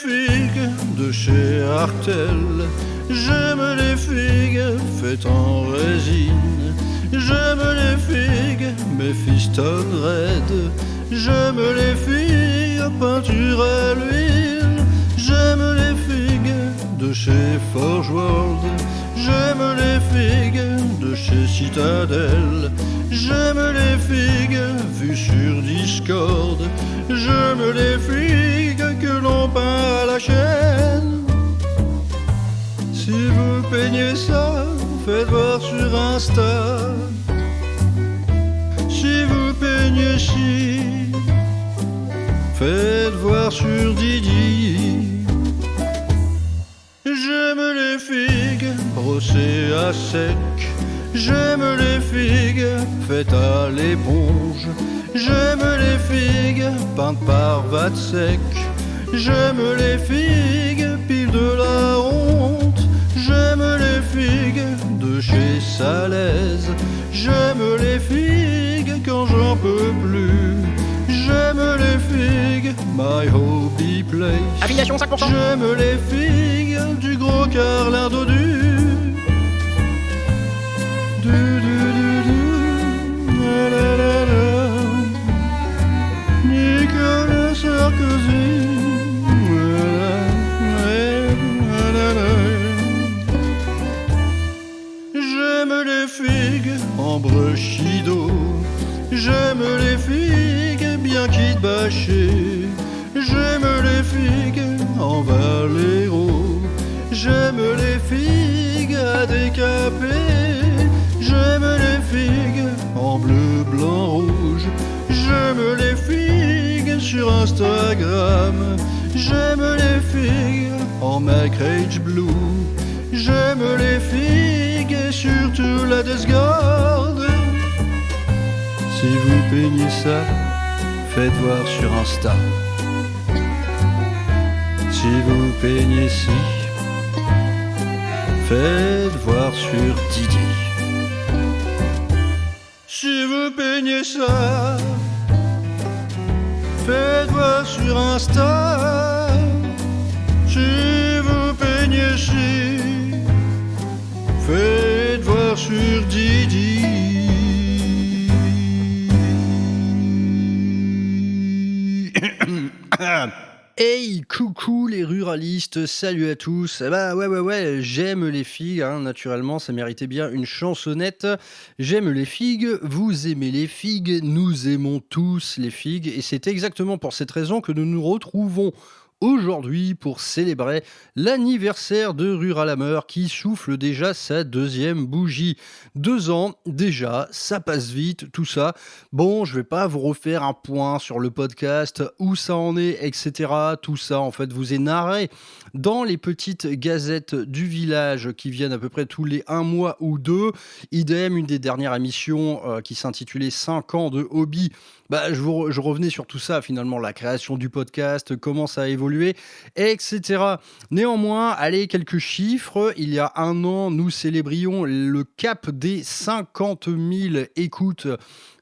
figues de chez Artel. J'aime les figues faites en résine. J'aime les figues Mephiston Red. J'aime les figues peinture à l'huile. J'aime les figues de chez Forge World. J'aime les figues de chez Citadel. J'aime les figues vues sur Discord. J'aime les figues que l'on peint à la chaîne. Si vous peignez ça, faites voir sur Insta. Si vous peignez ci, faites voir sur Didi. J'aime les figues brossées à sec. J'aime les figues faites à l'éponge. J'aime les figues peintes par Vatsec. J'aime les figues pile de la honte. J'aime les figues de chez Salaise. J'aime les figues quand j'en peux plus. J'aime les figues My Hobby Place. Affiliation 5%. J'aime les figues du gros Carlin Dodu. La, la, la. Nicolas Sarkozy. J'aime les figues en Brushido. J'aime les figues bien quitte bâchées. J'aime les figues en Valero. J'aime les figues à décaper. J'aime les figues en bleu, blanc, rouge. J'aime les figues sur Instagram. J'aime les figues en Macrage Blue. J'aime les figues et surtout la Discord. Si vous peignez ça, faites voir sur Insta. Si vous peignez ci, faites voir sur Didi. Si vous peignez ça, faites voir sur Insta. Si vous peignez ci, faites voir sur Didi. Hey, coucou les ruralistes, salut à tous. Bah ouais, j'aime les figues, hein, naturellement, ça méritait bien une chansonnette. J'aime les figues, vous aimez les figues, nous aimons tous les figues, et c'est exactement pour cette raison que nous nous retrouvons aujourd'hui pour célébrer l'anniversaire de Ruralameur qui souffle déjà sa deuxième bougie. 2 ans déjà, ça passe vite, tout ça. Bon, je vais pas vous refaire un point sur le podcast, où ça en est, etc. Tout ça, en fait, vous est narré dans les petites gazettes du village qui viennent à peu près tous les 1 mois ou 2. Idem, une des dernières émissions qui s'intitulait 5 ans de hobby. Bah, je revenais sur tout ça, finalement, la création du podcast, comment ça a évolué, etc. Néanmoins, allez, quelques chiffres. Il y a 1 an, nous célébrions le cap des 50 000 écoutes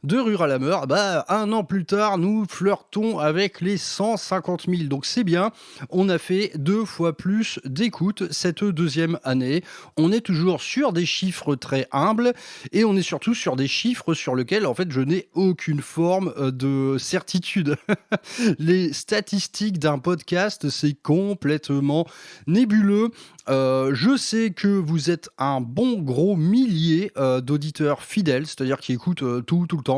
de Ruralameur. Bah, 1 an plus tard, nous flirtons avec les 150 000. Donc c'est bien, on a fait 2 fois plus d'écoutes cette deuxième année. On est toujours sur des chiffres très humbles et on est surtout sur des chiffres sur lesquels, en fait, je n'ai aucune forme de certitude. Les statistiques d'un podcast, c'est complètement nébuleux. Je sais que vous êtes un bon gros millier d'auditeurs fidèles, c'est-à-dire qui écoutent tout le temps,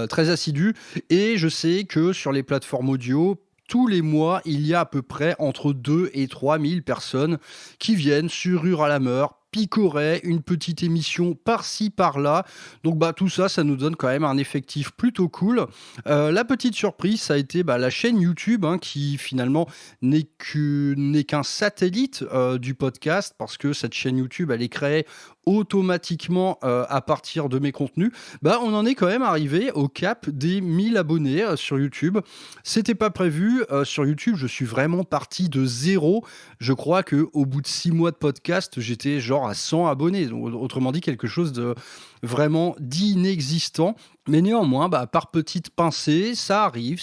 très assidus, et je sais que sur les plateformes audio, tous les mois, il y a à peu près entre 2 et 3 000 personnes qui viennent sur Ruralameur picorer une petite émission par-ci par-là. Donc bah tout ça, ça nous donne quand même un effectif plutôt cool. La petite surprise, ça a été la chaîne YouTube, hein, qui finalement n'est qu'un satellite du podcast, parce que cette chaîne YouTube, elle est créée automatiquement à partir de mes contenus. Bah on en est quand même arrivé au cap des 1000 abonnés sur YouTube. C'était pas prévu. Sur YouTube, je suis vraiment parti de zéro. Je crois qu'au bout de 6 mois de podcast, j'étais genre à 100 abonnés. Donc, autrement dit, quelque chose de vraiment d'inexistant. Mais néanmoins, bah, par petites pincées, ça arrive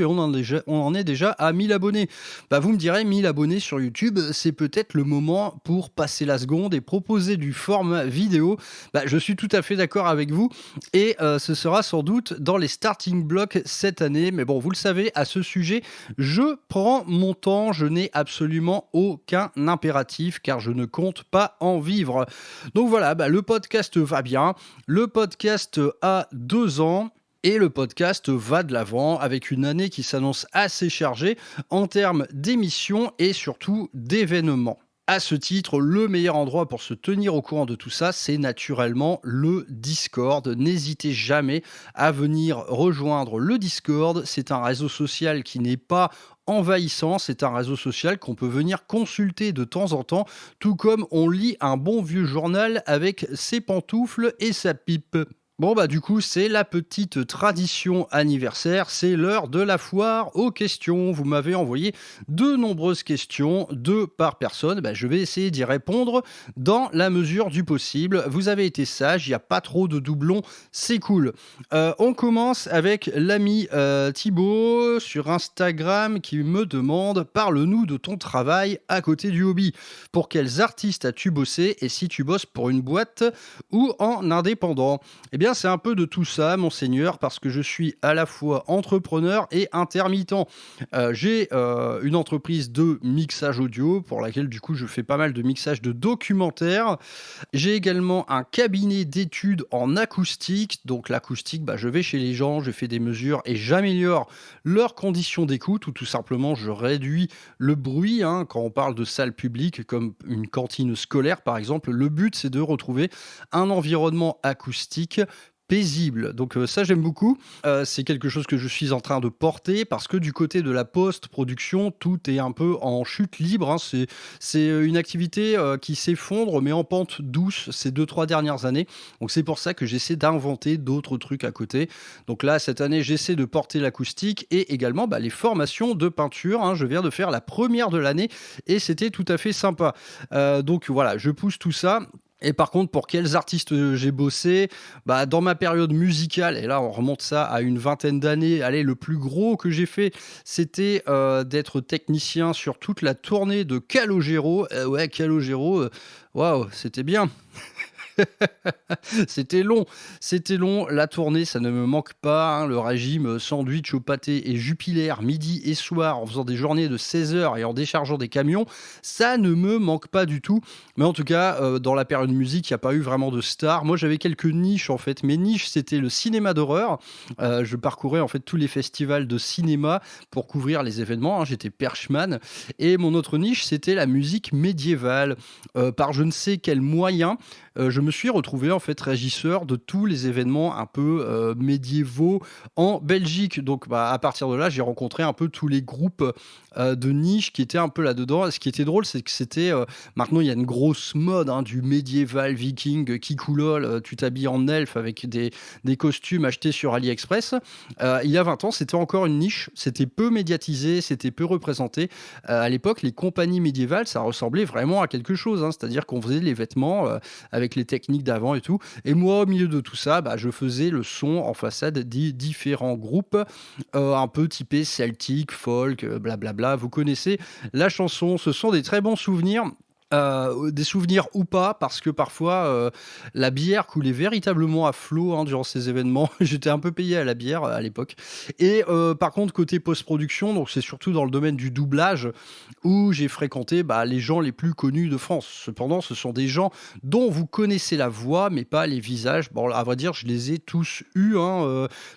et on en est déjà à 1000 abonnés. Bah, vous me direz, 1000 abonnés sur YouTube, c'est peut-être le moment pour passer la seconde et proposer du format vidéo. Bah, je suis tout à fait d'accord avec vous et ce sera sans doute dans les starting blocks cette année. Mais bon, vous le savez, à ce sujet, je prends mon temps, je n'ai absolument aucun impératif car je ne compte pas en vivre. Donc voilà, bah, le podcast va bien. Le podcast a 2 ans et le podcast va de l'avant avec une année qui s'annonce assez chargée en termes d'émissions et surtout d'événements. À ce titre, le meilleur endroit pour se tenir au courant de tout ça, c'est naturellement le Discord. N'hésitez jamais à venir rejoindre le Discord. C'est un réseau social qui n'est pas envahissant, c'est un réseau social qu'on peut venir consulter de temps en temps, tout comme on lit un bon vieux journal avec ses pantoufles et sa pipe. Bon bah du coup c'est la petite tradition anniversaire, c'est l'heure de la foire aux questions. Vous m'avez envoyé de nombreuses questions, 2 par personne. Bah, je vais essayer d'y répondre dans la mesure du possible. Vous avez été sage, il n'y a pas trop de doublons, c'est cool. On commence avec l'ami Thibaut sur Instagram qui me demande: parle-nous de ton travail à côté du hobby. Pour quels artistes as-tu bossé et si tu bosses pour une boîte ou en indépendant? Eh bien, c'est un peu de tout ça, monseigneur, parce que je suis à la fois entrepreneur et intermittent. J'ai une entreprise de mixage audio pour laquelle, du coup, je fais pas mal de mixage de documentaires. J'ai également un cabinet d'études en acoustique. Donc, l'acoustique, bah, je vais chez les gens, je fais des mesures et j'améliore leurs conditions d'écoute ou tout simplement, je réduis le bruit. Quand on parle de salle publique, comme une cantine scolaire, par exemple, le but, c'est de retrouver un environnement acoustique paisible. Donc ça, j'aime beaucoup. C'est quelque chose que je suis en train de porter parce que du côté de la post-production, tout est un peu en chute libre. C'est une activité qui s'effondre, mais en pente douce ces 2-3 dernières années. Donc c'est pour ça que j'essaie d'inventer d'autres trucs à côté. Donc là, cette année, j'essaie de porter l'acoustique et également les formations de peinture. Je viens de faire la première de l'année et c'était tout à fait sympa. Donc voilà, je pousse tout ça. Et par contre, pour quels artistes j'ai bossé? Bah, dans ma période musicale, et là on remonte ça à une vingtaine d'années, allez, le plus gros que j'ai fait, c'était d'être technicien sur toute la tournée de Calogero. Ouais, Calogero, waouh, c'était bien. C'était long. La tournée, ça ne me manque pas. Le régime sandwich au pâté et Jupiler, midi et soir, en faisant des journées de 16 heures et en déchargeant des camions, ça ne me manque pas du tout. Mais en tout cas, dans la période musique, il n'y a pas eu vraiment de stars. Moi, j'avais quelques niches en fait. Mes niches, c'était le cinéma d'horreur. Je parcourais en fait tous les festivals de cinéma pour couvrir les événements. J'étais perchman. Et mon autre niche, c'était la musique médiévale. Par je ne sais quel moyen, je me suis retrouvé en fait régisseur de tous les événements un peu médiévaux en Belgique. Donc à partir de là, j'ai rencontré un peu tous les groupes de niche qui étaient un peu là-dedans. Et ce qui était drôle, c'est que c'était maintenant il y a une grosse mode du médiéval viking qui coulole. Tu t'habilles en elfe avec des costumes achetés sur AliExpress. Il y a 20 ans, c'était encore une niche. C'était peu médiatisé, c'était peu représenté. À l'époque, les compagnies médiévales, ça ressemblait vraiment à quelque chose. C'est-à-dire qu'on faisait les vêtements avec les techniques d'avant et tout. Et moi, au milieu de tout ça, je faisais le son en façade des différents groupes, un peu typés celtique, folk, blablabla. Vous connaissez la chanson, ce sont des très bons souvenirs. Des souvenirs ou pas, parce que parfois la bière coulait véritablement à flot durant ces événements. J'étais un peu payé à la bière à l'époque. Et par contre, côté post-production, donc c'est surtout dans le domaine du doublage où j'ai fréquenté les gens les plus connus de France. Cependant, ce sont des gens dont vous connaissez la voix, mais pas les visages. Bon, à vrai dire, je les ai tous eus.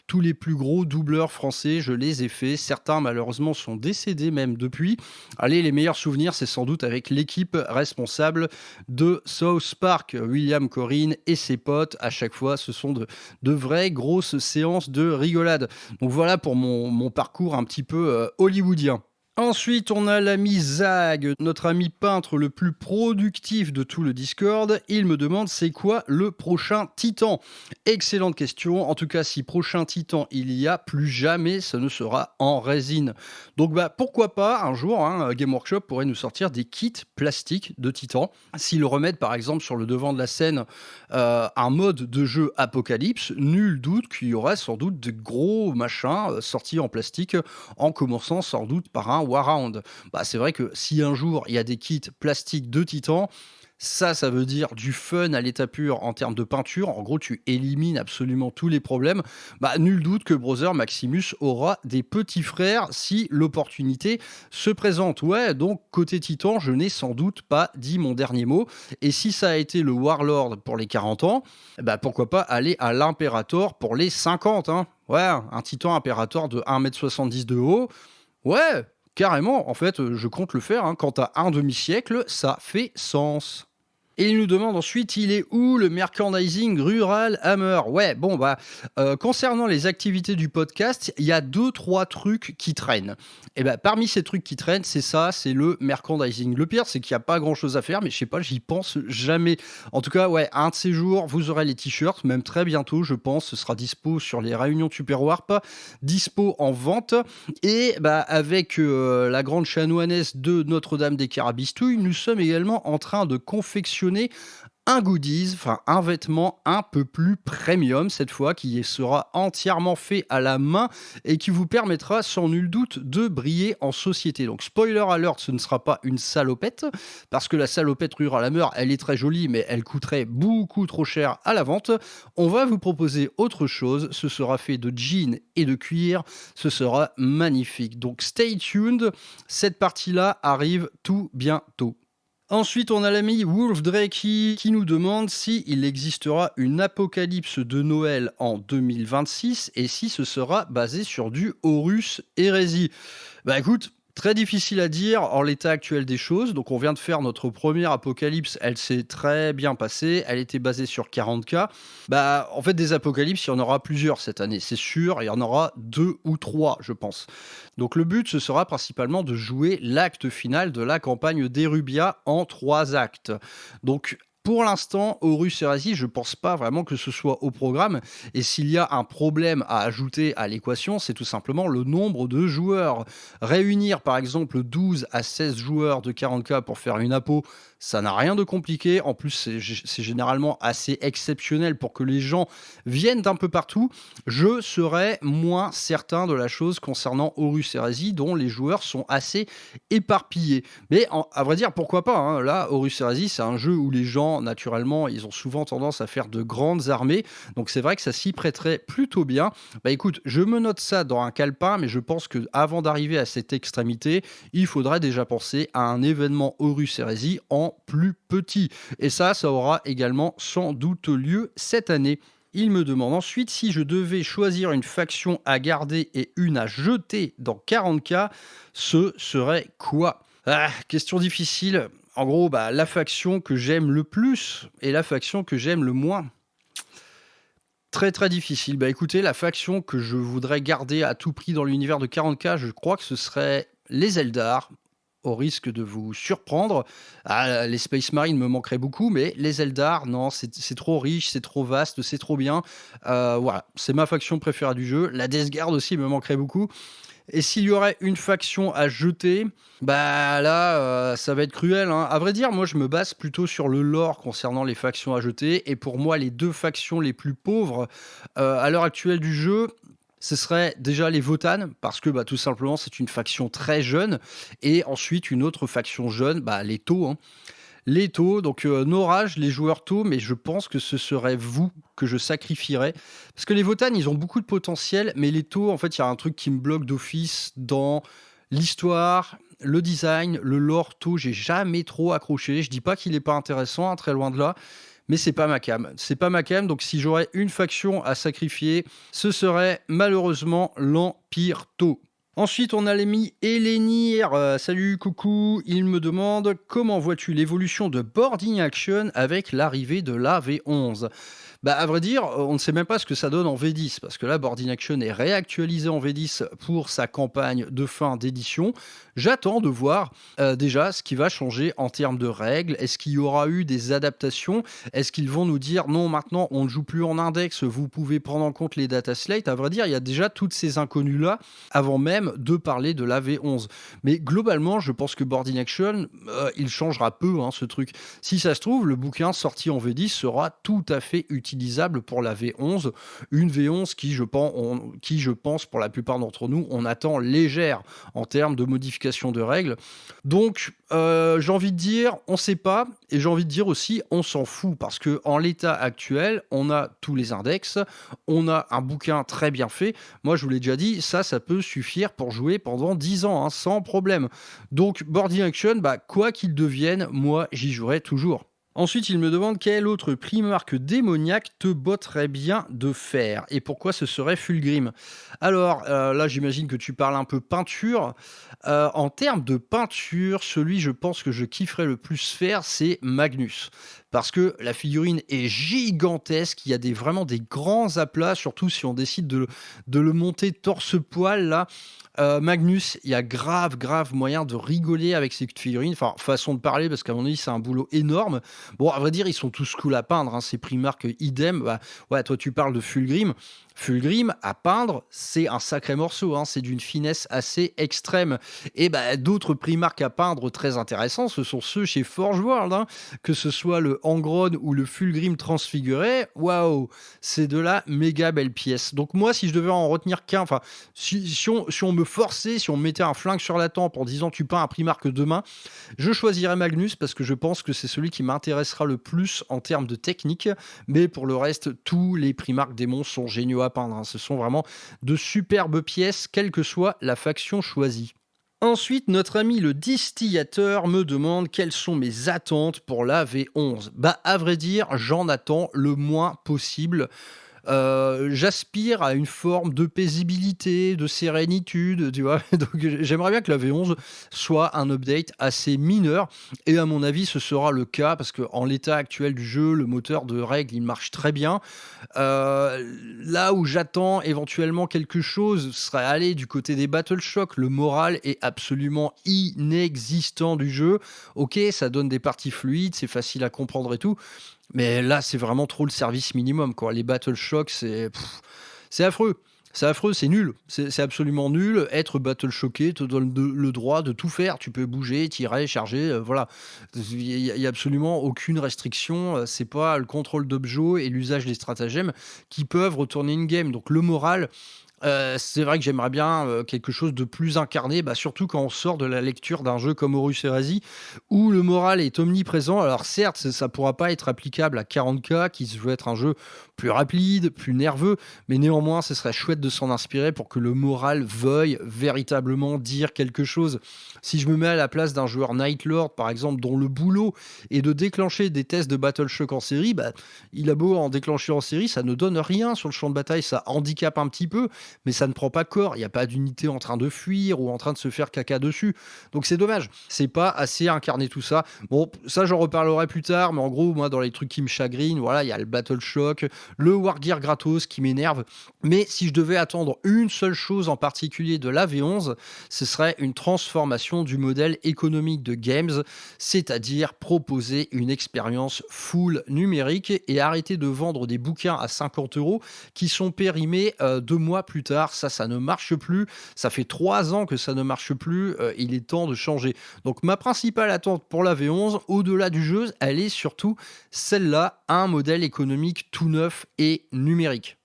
Tous les plus gros doubleurs français, je les ai faits. Certains, malheureusement, sont décédés même depuis. Allez, les meilleurs souvenirs, c'est sans doute avec l'équipe responsable de South Park, William Corrin et ses potes. À chaque fois, ce sont de vraies grosses séances de rigolade. Donc voilà pour mon parcours un petit peu hollywoodien. Ensuite, on a l'ami Zag, notre ami peintre le plus productif de tout le Discord. Il me demande c'est quoi le prochain Titan. Excellente question. En tout cas, si prochain Titan il y a, plus jamais ce ne sera en résine. Donc pourquoi pas un jour, Game Workshop pourrait nous sortir des kits plastiques de Titan. S'ils le remettent par exemple sur le devant de la scène un mode de jeu Apocalypse, nul doute qu'il y aura sans doute de gros machins sortis en plastique, en commençant sans doute par un Warhound. C'est vrai que si un jour il y a des kits plastiques de Titan, ça veut dire du fun à l'état pur en termes de peinture. En gros, tu élimines absolument tous les problèmes. Nul doute que Brother Maximus aura des petits frères si l'opportunité se présente. Ouais, donc côté Titan, je n'ai sans doute pas dit mon dernier mot. Et si ça a été le Warlord pour les 40 ans, pourquoi pas aller à l'Imperator pour les 50, hein. Ouais, un Titan Imperator de 1,70 m de haut. Ouais, carrément, en fait, je compte le faire, hein. Quant à un demi-siècle, ça fait sens. Et il nous demande ensuite, il est où le merchandising rural Hammer? Ouais, concernant les activités du podcast, il y a 2-3 trucs qui traînent. Et parmi ces trucs qui traînent, c'est le merchandising. Le pire, c'est qu'il n'y a pas grand-chose à faire, mais je sais pas, j'y pense jamais. En tout cas, ouais, un de ces jours, vous aurez les t-shirts, même très bientôt, je pense, ce sera dispo sur les réunions de Super Warp, dispo en vente. Et avec la grande chanoinesse de Notre-Dame des Carabistouilles, nous sommes également en train de confectionner un goodies, un vêtement un peu plus premium cette fois, qui sera entièrement fait à la main et qui vous permettra sans nul doute de briller en société. Donc spoiler alert, ce ne sera pas une salopette, parce que la salopette Rural Hammer, elle est très jolie, mais elle coûterait beaucoup trop cher à la vente. On va vous proposer autre chose, ce sera fait de jeans et de cuir, ce sera magnifique. Donc stay tuned, cette partie-là arrive tout bientôt. Ensuite, on a l'ami Wolf Drake qui nous demande s'il existera une apocalypse de Noël en 2026 et si ce sera basé sur du Horus Hérésie. Écoute, très difficile à dire en l'état actuel des choses. Donc on vient de faire notre première apocalypse, elle s'est très bien passée, elle était basée sur 40K. En fait des apocalypses, il y en aura plusieurs cette année, c'est sûr, il y en aura 2 ou 3 je pense. Donc le but ce sera principalement de jouer l'acte final de la campagne d'Erubia en 3 actes. Donc pour l'instant, Horus Heresy, je pense pas vraiment que ce soit au programme. Et s'il y a un problème à ajouter à l'équation, c'est tout simplement le nombre de joueurs. Réunir par exemple 12 à 16 joueurs de 40K pour faire une apo, ça n'a rien de compliqué. En plus, c'est généralement assez exceptionnel pour que les gens viennent d'un peu partout. Je serais moins certain de la chose concernant Horus Heresy, dont les joueurs sont assez éparpillés. Mais à vrai dire, pourquoi pas, hein. Là, Horus Heresy, c'est un jeu où les gens, naturellement, ils ont souvent tendance à faire de grandes armées. Donc c'est vrai que ça s'y prêterait plutôt bien. Écoute, je me note ça dans un calepin, mais je pense qu'avant d'arriver à cette extrémité, il faudrait déjà penser à un événement Horus Heresy en plus petit. Et ça aura également sans doute lieu cette année. Il me demande ensuite si je devais choisir une faction à garder et une à jeter dans 40K, ce serait quoi? Question difficile. En gros, la faction que j'aime le plus et la faction que j'aime le moins. Très très difficile. Écoutez, la faction que je voudrais garder à tout prix dans l'univers de 40K, je crois que ce serait les Eldar. Au risque de vous surprendre, les Space Marines me manqueraient beaucoup, mais les Eldar, non, c'est trop riche, c'est trop vaste, c'est trop bien. Voilà, c'est ma faction préférée du jeu. La Death Guard aussi me manquerait beaucoup. Et s'il y aurait une faction à jeter, là, ça va être cruel, hein. À vrai dire, moi, je me base plutôt sur le lore concernant les factions à jeter. Et pour moi, les 2 factions les plus pauvres à l'heure actuelle du jeu, ce serait déjà les Votann, parce que tout simplement, c'est une faction très jeune. Et ensuite, une autre faction jeune, les Tau, hein. Les Tau, donc no rage, les joueurs Tau, mais je pense que ce serait vous que je sacrifierais. Parce que les Votann, ils ont beaucoup de potentiel, mais les Tau, en fait, il y a un truc qui me bloque d'office dans l'histoire, le design, le lore Tau, j'ai jamais trop accroché. Je dis pas qu'il est pas intéressant, hein, très loin de là. Mais c'est pas ma cam. C'est pas ma cam, donc si j'aurais une faction à sacrifier, ce serait malheureusement l'Empire Tau. Ensuite, on a l'ami Elenir. Salut, coucou. Il me demande comment vois-tu l'évolution de Boarding Action avec l'arrivée de la V11 ? Bah, à vrai dire, on ne sait même pas ce que ça donne en V10 parce que là, Board in Action est réactualisé en V10 pour sa campagne de fin d'édition. J'attends de voir, déjà ce qui va changer en termes de règles. Est-ce qu'il y aura eu des adaptations? Est-ce qu'ils vont nous dire: «Non, maintenant on ne joue plus en index, vous pouvez prendre en compte les data slates»? À vrai dire, il y a déjà toutes ces inconnues-là avant même de parler de la V11. Mais globalement, je pense que Board in Action, il changera peu, hein, ce truc. Si ça se trouve, le bouquin sorti en V10 sera tout à fait utilisable pour la V11. Une V11 qui, je pense, pour la plupart d'entre nous, on attend légère en termes de modification de règles. Donc, j'ai envie de dire, on ne sait pas, et j'ai envie de dire aussi, on s'en fout, parce que en l'état actuel, on a tous les index, on a un bouquin très bien fait. Moi, je vous l'ai déjà dit, ça peut suffire pour jouer pendant 10 ans, hein, sans problème. Donc, Board in Action, bah, quoi qu'il devienne, moi, j'y jouerai toujours. Ensuite, il me demande quel autre Primarque démoniaque te botterait bien de faire et pourquoi ce serait Fulgrim. Alors, là, j'imagine que tu parles un peu peinture. En termes de peinture, celui, je pense, que je kifferais le plus faire, c'est Magnus. Parce que la figurine est gigantesque, il y a vraiment des grands aplats, surtout si on décide de le monter torse-poil, là. Magnus, il y a grave moyen de rigoler avec cette figurine. Enfin, façon de parler, parce qu'à mon avis, c'est un boulot énorme. Bon, à vrai dire, ils sont tous cool à peindre, hein, ces Primark idem. Bah, ouais, toi, tu parles de Fulgrim. Fulgrim, à peindre, c'est un sacré morceau, hein, c'est d'une finesse assez extrême. Et bah, d'autres Primark à peindre très intéressants, ce sont ceux chez Forge World, hein, que ce soit le Angron ou le Fulgrim transfiguré. Waouh, c'est de la méga belle pièce. Donc moi, si je devais en retenir qu'un, enfin, si on me forçait, si on me mettait un flingue sur la tempe en disant tu peins un Primark demain, je choisirais Magnus parce que je pense que c'est celui qui m'intéressera le plus en termes de technique. Mais pour le reste, tous les Primark démons sont géniaux à peindre, hein. Ce sont vraiment de superbes pièces, quelle que soit la faction choisie. Ensuite, notre ami le distillateur me demande quelles sont mes attentes pour la V11. Bah, à vrai dire, j'en attends le moins possible. J'aspire à une forme de paisibilité, de sérénitude, tu vois? Donc j'aimerais bien que la V11 soit un update assez mineur et à mon avis, ce sera le cas parce qu'en l'état actuel du jeu, le moteur de règles, il marche très bien. Là où j'attends éventuellement quelque chose, ce serait aller du côté des Battle Shock. Le moral est absolument inexistant du jeu. OK, ça donne des parties fluides, c'est facile à comprendre et tout, mais là, c'est vraiment trop le service minimum, quoi. Les battle shocks, c'est affreux. C'est affreux, c'est nul. C'est absolument nul. Être battle shocké te donne le droit de tout faire. Tu peux bouger, tirer, charger, voilà. Il y a absolument aucune restriction. C'est pas le contrôle d'objets et l'usage des stratagèmes qui peuvent retourner une game. Donc le moral, c'est vrai que j'aimerais bien, quelque chose de plus incarné, bah, surtout quand on sort de la lecture d'un jeu comme Horus Heresy, où le moral est omniprésent. Alors certes, ça pourra pas être applicable à 40K, qui se veut être un jeu plus rapide, plus nerveux, mais néanmoins, ce serait chouette de s'en inspirer pour que le moral veuille véritablement dire quelque chose. Si je me mets à la place d'un joueur Night Lord, par exemple, dont le boulot est de déclencher des tests de Battle Shock en série, bah, il a beau en déclencher en série, ça ne donne rien sur le champ de bataille, ça handicape un petit peu, mais ça ne prend pas corps. Il n'y a pas d'unité en train de fuir ou en train de se faire caca dessus. Donc c'est dommage. C'est pas assez incarné tout ça. Bon, ça j'en reparlerai plus tard, mais en gros, moi, dans les trucs qui me chagrinent, voilà, il y a le Battle Shock, le Wargear gratos qui m'énerve. Mais si je devais attendre une seule chose en particulier de la V11, ce serait une transformation du modèle économique de Games, c'est-à-dire proposer une expérience full numérique et arrêter de vendre des bouquins à 50 € qui sont périmés 2 mois plus tard. Ça ne marche plus. Ça fait 3 ans que ça ne marche plus. Il est temps de changer. Donc ma principale attente pour la V11, au-delà du jeu, elle est surtout celle-là, un modèle économique tout neuf et numérique.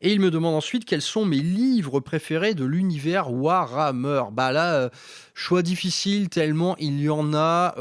Et il me demande ensuite quels sont mes livres préférés de l'univers Warhammer. Bah là, choix difficile tellement il y en a.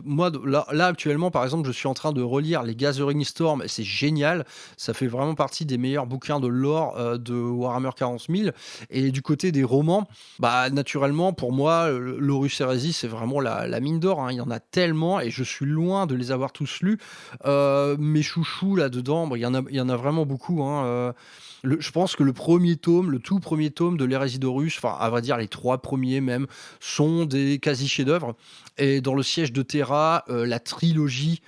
Moi, là, actuellement, par exemple, je suis en train de relire les Gathering Storm et c'est génial. Ça fait vraiment partie des meilleurs bouquins de lore de Warhammer 40 000. Et du côté des romans, bah naturellement, pour moi, l'Horus Heresy, c'est vraiment la mine d'or, hein. Il y en a tellement et je suis loin de les avoir tous lus. Mes chouchous là-dedans, bah, il y en a vraiment beaucoup, hein. Je pense que le premier tome, le tout premier tome de l'Hérésie d'Horus, enfin, à vrai dire, les 3 premiers même, sont des quasi chefs-d'œuvre. Et dans le siège de Terra, la trilogie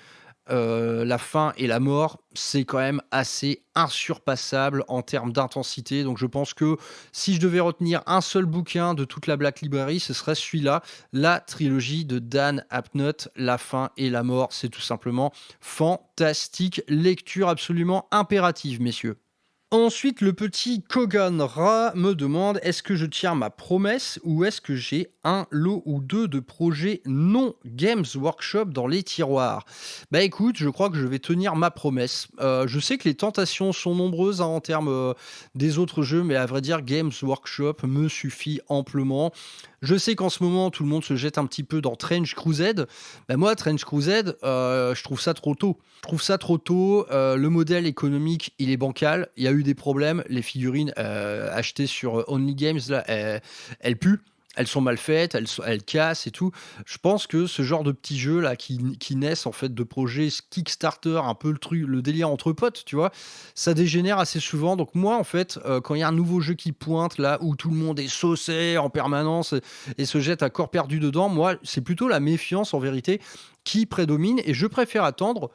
La faim et la mort, c'est quand même assez insurpassable en termes d'intensité. Donc je pense que si je devais retenir un seul bouquin de toute la Black Library, ce serait celui-là, la trilogie de Dan Abnett, La faim et la mort. C'est tout simplement fantastique. Lecture absolument impérative, messieurs. Ensuite, le petit Kogan Ra me demande: est-ce que je tiens ma promesse ou est-ce que j'ai un lot ou deux de projets non Games Workshop dans les tiroirs? Bah écoute, je crois que je vais tenir ma promesse. Je sais que les tentations sont nombreuses, hein, en termes des autres jeux, mais à vrai dire, Games Workshop me suffit amplement. Je sais qu'en ce moment, tout le monde se jette un petit peu dans Trench Crusade. Bah moi, Trench Crusade, je trouve ça trop tôt. Je trouve ça trop tôt. Le modèle économique, il est bancal. Il y a eu des problèmes. Les figurines achetées sur Only Games, là, elles puent. Elles sont mal faites, elles cassent et tout. Je pense que ce genre de petits jeux là qui naissent en fait de projets Kickstarter, un peu le truc, le délire entre potes, tu vois, ça dégénère assez souvent. Donc moi en fait, quand il y a un nouveau jeu qui pointe là où tout le monde est saucé en permanence et se jette à corps perdu dedans, moi c'est plutôt la méfiance en vérité qui prédomine et je préfère attendre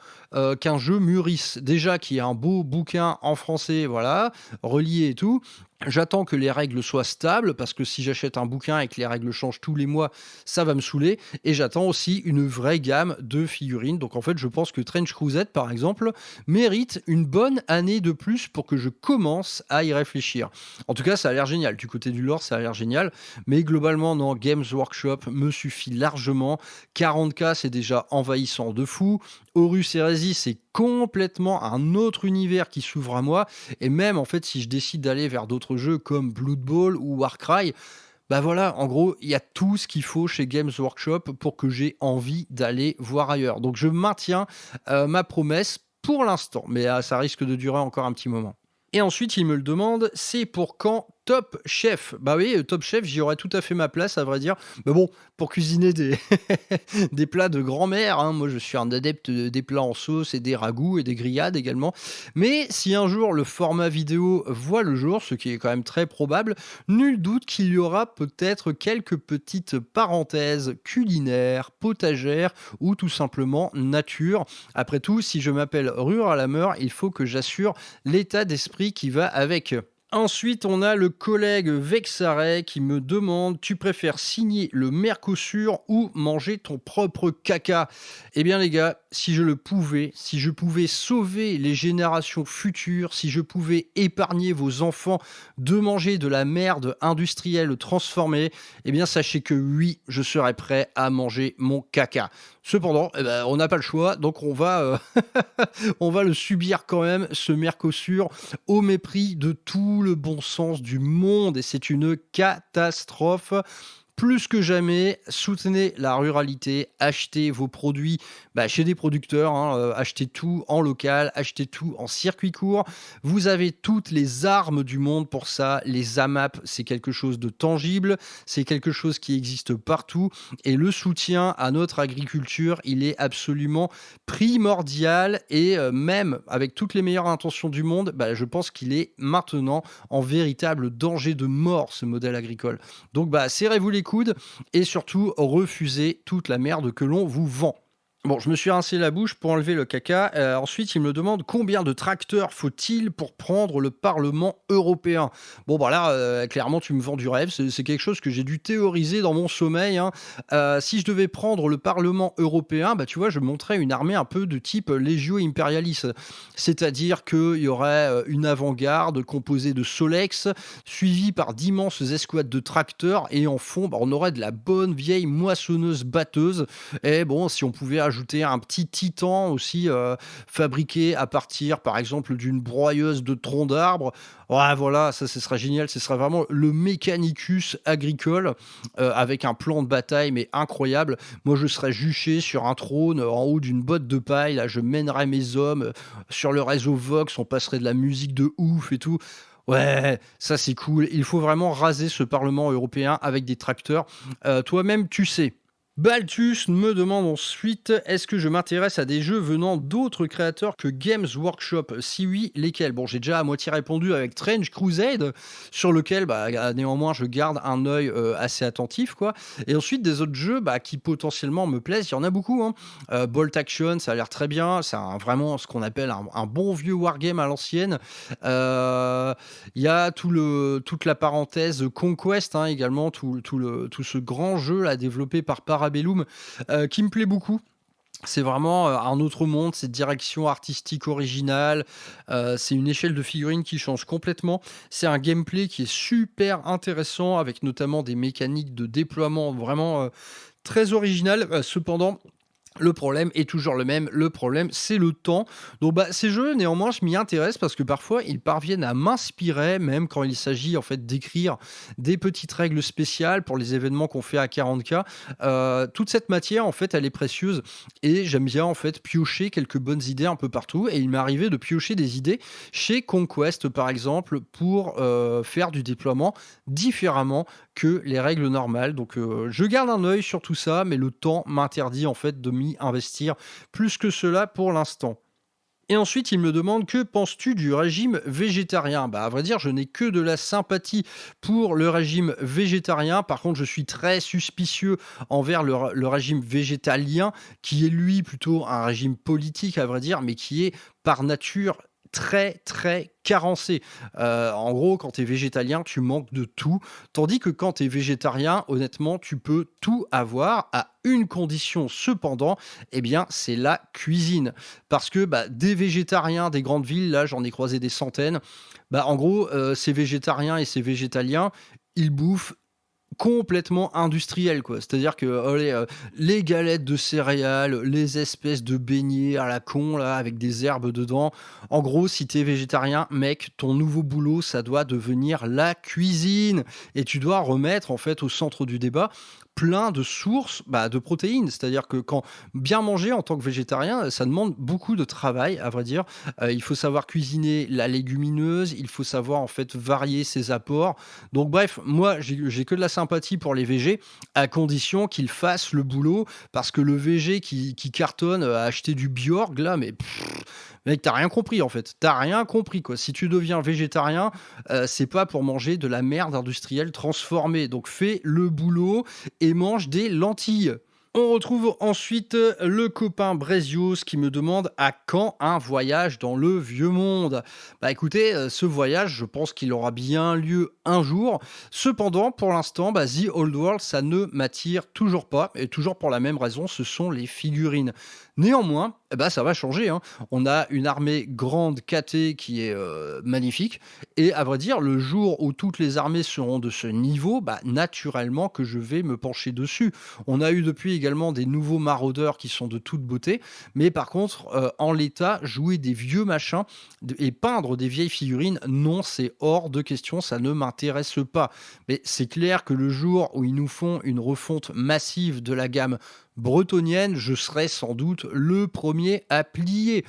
qu'un jeu mûrisse. Déjà qu'il y ait un beau bouquin en français, voilà, relié et tout. J'attends que les règles soient stables parce que si j'achète un bouquin et que les règles changent tous les mois, ça va me saouler. Et j'attends aussi une vraie gamme de figurines. Donc en fait, je pense que Trench Crusade, par exemple, mérite une bonne année de plus pour que je commence à y réfléchir. En tout cas, ça a l'air génial. Du côté du lore, ça a l'air génial. Mais globalement, non, Games Workshop me suffit largement. 40K, c'est déjà envahissant de fou. Horus Heresy, c'est complètement un autre univers qui s'ouvre à moi. Et même, en fait, si je décide d'aller vers d'autres jeux comme Blood Bowl ou Warcry, bah voilà, en gros, il y a tout ce qu'il faut chez Games Workshop pour que j'ai envie d'aller voir ailleurs. Donc, je maintiens ma promesse pour l'instant, mais ça risque de durer encore un petit moment. Et ensuite, il me le demande: c'est pour quand Top Chef? Bah oui, Top Chef, j'y aurais tout à fait ma place, à vrai dire. Mais bon, pour cuisiner des, des plats de grand-mère, hein, moi je suis un adepte des plats en sauce et des ragoûts et des grillades également. Mais si un jour le format vidéo voit le jour, ce qui est quand même très probable, nul doute qu'il y aura peut-être quelques petites parenthèses culinaires, potagères ou tout simplement nature. Après tout, si je m'appelle Ruralamer, il faut que j'assure l'état d'esprit qui va avec. Ensuite, on a le collègue Vexaret qui me demande: tu préfères signer le Mercosur ou manger ton propre caca? Eh bien les gars, si je le pouvais, si je pouvais sauver les générations futures, si je pouvais épargner vos enfants de manger de la merde industrielle transformée, eh bien sachez que oui, je serais prêt à manger mon caca. Cependant, eh ben, on n'a pas le choix, donc on va le subir quand même, ce Mercosur, au mépris de tout le bon sens du monde, et c'est une catastrophe. Plus que jamais, soutenez la ruralité, achetez vos produits chez des producteurs, hein, achetez tout en local, achetez tout en circuit court. Vous avez toutes les armes du monde pour ça. Les AMAP, c'est quelque chose de tangible, c'est quelque chose qui existe partout et le soutien à notre agriculture, il est absolument primordial et même avec toutes les meilleures intentions du monde, je pense qu'il est maintenant en véritable danger de mort, ce modèle agricole. Donc serrez-vous les coudes et surtout refusez toute la merde que l'on vous vend. Bon, je me suis rincé la bouche pour enlever le caca. Ensuite, il me demande: combien de tracteurs faut-il pour prendre le Parlement européen? Bon, là, clairement, tu me vends du rêve. C'est quelque chose que j'ai dû théoriser dans mon sommeil, hein. Si je devais prendre le Parlement européen, tu vois, je monterais une armée un peu de type Legio Imperialis. C'est-à-dire qu'il y aurait une avant-garde composée de Solex, suivie par d'immenses escouades de tracteurs. Et en fond, on aurait de la bonne vieille moissonneuse-batteuse. Et bon, si on pouvait ajouter un petit titan aussi, fabriqué à partir, par exemple, d'une broyeuse de troncs d'arbres. Ouais, voilà, ça, ce serait génial. Ce serait vraiment le Mechanicus agricole, avec un plan de bataille, mais incroyable. Moi, je serais juché sur un trône en haut d'une botte de paille. Là, je mènerais mes hommes sur le réseau Vox. On passerait de la musique de ouf et tout. Ouais, ça c'est cool. Il faut vraiment raser ce Parlement européen avec des tracteurs. Toi-même, tu sais. Balthus me demande ensuite: «Est-ce que je m'intéresse à des jeux venant d'autres créateurs que Games Workshop? Si oui, lesquels?» Bon, j'ai déjà à moitié répondu avec Strange Crusade, sur lequel, néanmoins, je garde un œil, assez attentif, quoi. Et ensuite des autres jeux, qui potentiellement me plaisent, il y en a beaucoup, hein. Bolt Action, ça a l'air très bien, c'est vraiment ce qu'on appelle un bon vieux wargame à l'ancienne. Heu, il y a toute la parenthèse Conquest, hein, également, tout ce grand jeu là développé par Parabellum, qui me plaît beaucoup. C'est vraiment, un autre monde, cette direction artistique originale, c'est une échelle de figurines qui change complètement. C'est un gameplay qui est super intéressant avec notamment des mécaniques de déploiement vraiment, très originales. Cependant, le problème est toujours le même, le problème, c'est le temps. Donc, ces jeux, néanmoins, je m'y intéresse parce que parfois, ils parviennent à m'inspirer, même quand il s'agit en fait d'écrire des petites règles spéciales pour les événements qu'on fait à 40K. Toute cette matière, en fait, elle est précieuse et j'aime bien en fait piocher quelques bonnes idées un peu partout. Et il m'est arrivé de piocher des idées chez Conquest, par exemple, pour faire du déploiement différemment que les règles normales. Donc, je garde un œil sur tout ça, mais le temps m'interdit en fait de m'y investir plus que cela pour l'instant. Et ensuite, il me demande: «Que penses-tu du régime végétarien?» À vrai dire, je n'ai que de la sympathie pour le régime végétarien. Par contre, je suis très suspicieux envers le régime végétalien, qui est lui plutôt un régime politique, à vrai dire, mais qui est par nature très, très carencé. En gros, quand tu es végétalien, tu manques de tout, tandis que quand tu es végétarien, honnêtement, tu peux tout avoir à une condition cependant, eh bien, c'est la cuisine. Parce que, des végétariens des grandes villes, là, j'en ai croisé des centaines. En gros, ces végétariens et ces végétaliens, ils bouffent complètement industriel, quoi. C'est-à-dire que, allez, les galettes de céréales, les espèces de beignets à la con là, avec des herbes dedans. En gros, si tu es végétarien, mec, ton nouveau boulot, ça doit devenir la cuisine et tu dois remettre, en fait, au centre du débat plein de sources, de protéines. C'est-à-dire que quand bien manger en tant que végétarien, ça demande beaucoup de travail, à vrai dire. Il faut savoir cuisiner la légumineuse, il faut savoir, en fait, varier ses apports. Donc bref, moi, j'ai que de la sympathie pour les VG, à condition qu'ils fassent le boulot, parce que le VG qui cartonne à acheter du Bjorg, là, mais mec, t'as rien compris, en fait. T'as rien compris, quoi. Si tu deviens végétarien, c'est pas pour manger de la merde industrielle transformée. Donc fais le boulot et mange des lentilles. On retrouve ensuite le copain Brezios qui me demande: «À quand un voyage dans le vieux monde?» Écoutez, ce voyage, je pense qu'il aura bien lieu un jour. Cependant, pour l'instant, The Old World, ça ne m'attire toujours pas et toujours pour la même raison, ce sont les figurines. Néanmoins, ça va changer, hein. On a une armée grande KT qui est, magnifique et à vrai dire, le jour où toutes les armées seront de ce niveau, naturellement que je vais me pencher dessus. On a eu depuis également des nouveaux maraudeurs qui sont de toute beauté, mais par contre, en l'état, jouer des vieux machins et peindre des vieilles figurines, non, c'est hors de question, ça ne m'intéresse pas. Mais c'est clair que le jour où ils nous font une refonte massive de la gamme bretonnienne, je serai sans doute le premier à plier.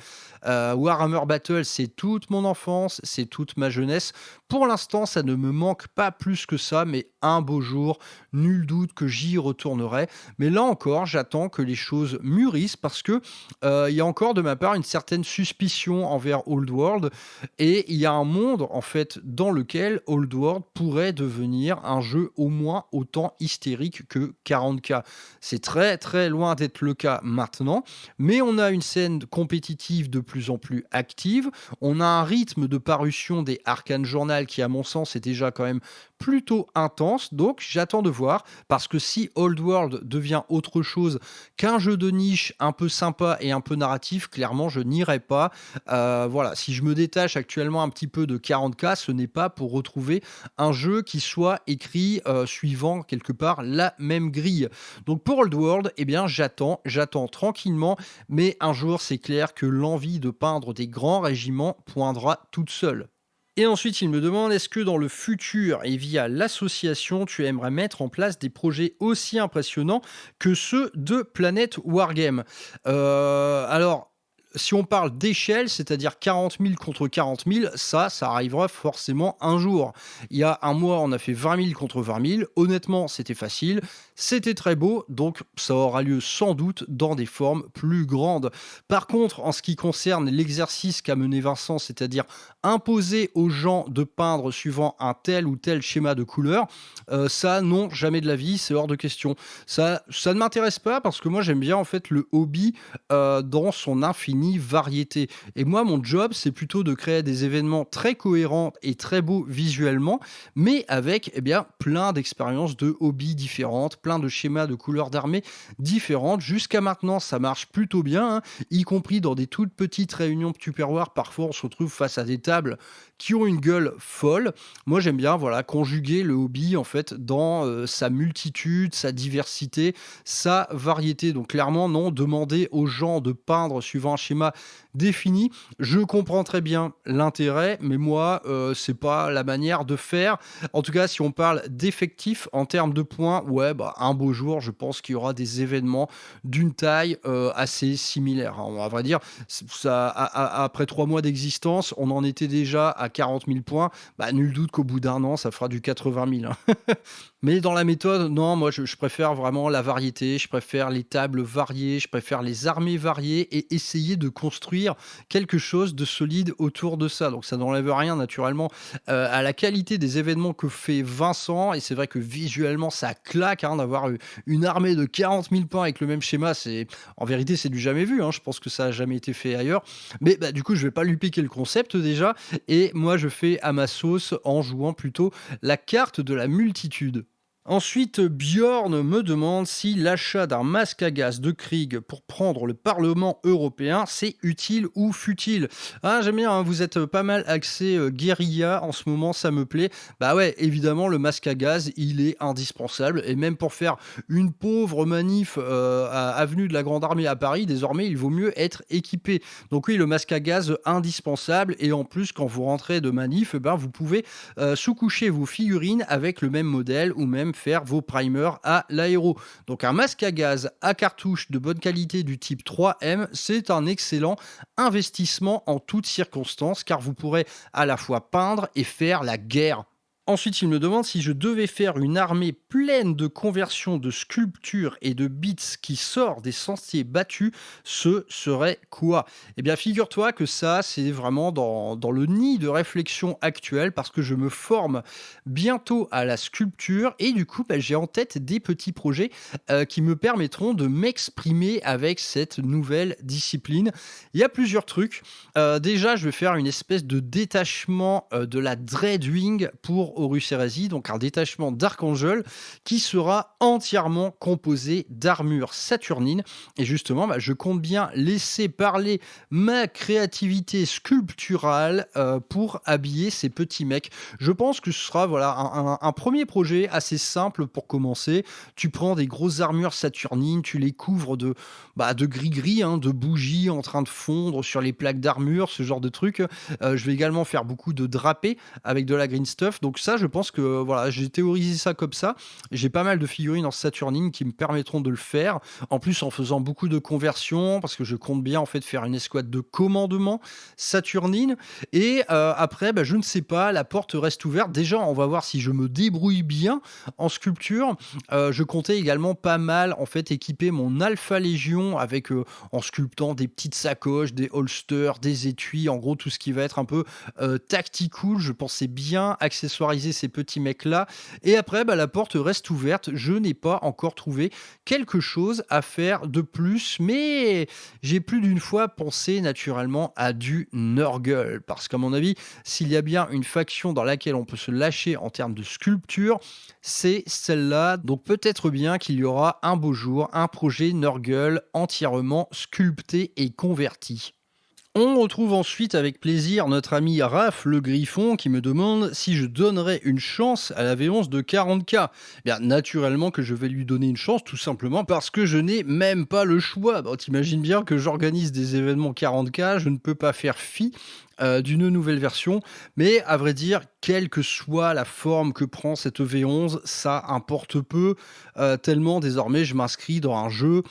Warhammer Battle, c'est toute mon enfance, c'est toute ma jeunesse. Pour l'instant, ça ne me manque pas plus que ça, mais un beau jour, nul doute que j'y retournerai. Mais là encore, j'attends que les choses mûrissent parce que il y a encore de ma part une certaine suspicion envers Old World et il y a un monde en fait dans lequel Old World pourrait devenir un jeu au moins autant hystérique que 40K. C'est très très loin d'être le cas maintenant, mais on a une scène compétitive de plus en plus active. On a un rythme de parution des Arcane Journal qui, à mon sens, est déjà quand même plutôt intense. Donc, j'attends de voir parce que si Old World devient autre chose qu'un jeu de niche un peu sympa et un peu narratif, clairement, je n'irai pas. Voilà, si je me détache actuellement un petit peu de 40K, ce n'est pas pour retrouver un jeu qui soit écrit suivant quelque part la même grille. Donc pour Old World, eh bien j'attends tranquillement, mais un jour c'est clair que l'envie de peindre des grands régiments poindra toute seule. Et ensuite, il me demande: est-ce que dans le futur et via l'association, tu aimerais mettre en place des projets aussi impressionnants que ceux de Planète Wargame? Alors, Si on parle d'échelle, c'est-à-dire 40 000 contre 40 000, ça arrivera forcément un jour. Il y a un mois, on a fait 20 000 contre 20 000. Honnêtement, c'était facile, c'était très beau, donc ça aura lieu sans doute dans des formes plus grandes. Par contre, en ce qui concerne l'exercice qu'a mené Vincent, c'est-à-dire imposer aux gens de peindre suivant un tel ou tel schéma de couleur, ça, non, jamais de la vie, c'est hors de question. Ça ne m'intéresse pas parce que moi, j'aime bien en fait le hobby dans son infinie variété. Et moi, mon job, c'est plutôt de créer des événements très cohérents et très beaux visuellement, mais avec eh bien, plein d'expériences de hobbies différentes, plein de schémas de couleurs d'armée différentes. Jusqu'à maintenant, ça marche plutôt bien, hein, y compris dans des toutes petites réunions de Tupperware. Parfois, on se retrouve face à des tables qui ont une gueule folle. Moi, j'aime bien voilà, conjuguer le hobby en fait, dans sa multitude, sa diversité, sa variété. Donc clairement, non, demander aux gens de peindre suivant un schéma défini, je comprends très bien l'intérêt, mais moi, c'est pas la manière de faire. En tout cas, si on parle d'effectifs en termes de points, ouais, bah, un beau jour, je pense qu'il y aura des événements d'une taille assez similaire, hein. À vrai dire, après 3 mois d'existence, on en était déjà à 40 000 points. Bah, nul doute qu'au bout d'un an, ça fera du 80 000, hein. Mais dans la méthode, non, moi je préfère vraiment la variété, je préfère les tables variées, je préfère les armées variées et essayer de construire quelque chose de solide autour de ça. Donc ça n'enlève rien naturellement à la qualité des événements que fait Vincent. Et c'est vrai que visuellement ça claque, hein, d'avoir une armée de 40 000 points avec le même schéma. En vérité, c'est du jamais vu, hein. Je pense que ça a jamais été fait ailleurs. Mais bah, du coup, je vais pas lui piquer le concept déjà. Et moi, je fais à ma sauce en jouant plutôt la carte de la multitude. Ensuite, Bjorn me demande si l'achat d'un masque à gaz de Krieg pour prendre le Parlement européen, c'est utile ou futile. Ah, j'aime bien, hein, vous êtes pas mal axé guérilla en ce moment, ça me plaît. Bah ouais, évidemment, le masque à gaz, il est indispensable. Et même pour faire une pauvre manif à Avenue de la Grande Armée à Paris, désormais, il vaut mieux être équipé. Donc oui, le masque à gaz, indispensable. Et en plus, quand vous rentrez de manif, eh ben, vous pouvez sous-coucher vos figurines avec le même modèle ou même faire vos primers à l'aéro. Donc un masque à gaz à cartouche de bonne qualité du type 3M, c'est un excellent investissement en toutes circonstances car vous pourrez à la fois peindre et faire la guerre. Ensuite, il me demande si je devais faire une armée pleine de conversions de sculptures et de bits qui sort des sentiers battus, ce serait quoi? Eh bien, figure-toi que ça, c'est vraiment dans le nid de réflexion actuelle parce que je me forme bientôt à la sculpture et du coup, bah, j'ai en tête des petits projets qui me permettront de m'exprimer avec cette nouvelle discipline. Il y a plusieurs trucs. Déjà, je vais faire une espèce de détachement de la Dreadwing pour Horus Heresy, donc un détachement d'Archangel qui sera entièrement composé d'armure saturnine. Et justement, bah, je compte bien laisser parler ma créativité sculpturale pour habiller ces petits mecs. Je pense que ce sera voilà, un premier projet assez simple pour commencer. Tu prends des grosses armures saturnines, tu les couvres de gris-gris, hein, de bougies en train de fondre sur les plaques d'armure, ce genre de truc. Je vais également faire beaucoup de drapés avec de la green stuff. Donc ça, je pense que voilà, j'ai théorisé ça comme ça. J'ai pas mal de figurines en Saturnine qui me permettront de le faire. En plus, en faisant beaucoup de conversions, parce que je compte bien en fait faire une escouade de commandement Saturnine. Et après, bah, je ne sais pas, la porte reste ouverte. Déjà, on va voir si je me débrouille bien en sculpture. Je comptais également pas mal en fait équiper mon Alpha Légion avec en sculptant des petites sacoches, des holsters, des étuis, en gros tout ce qui va être un peu tactical. Je pensais bien accessoiriser ces petits mecs là. Et après, bah, la porte reste ouverte. Je n'ai pas encore trouvé quelque chose à faire de plus, mais j'ai plus d'une fois pensé naturellement à du Nurgle parce qu'à mon avis, s'il y a bien une faction dans laquelle on peut se lâcher en termes de sculpture, c'est celle-là. Donc peut-être bien qu'il y aura un beau jour un projet Nurgle entièrement sculpté et converti. On retrouve ensuite avec plaisir notre ami Raph le Griffon qui me demande si je donnerais une chance à la V11 de 40K. Bien, naturellement que je vais lui donner une chance, tout simplement parce que je n'ai même pas le choix. Bon, t'imagines bien que j'organise des événements 40K, je ne peux pas faire fi d'une nouvelle version, mais à vrai dire, quelle que soit la forme que prend cette V11, ça importe peu, tellement désormais je m'inscris dans un jeu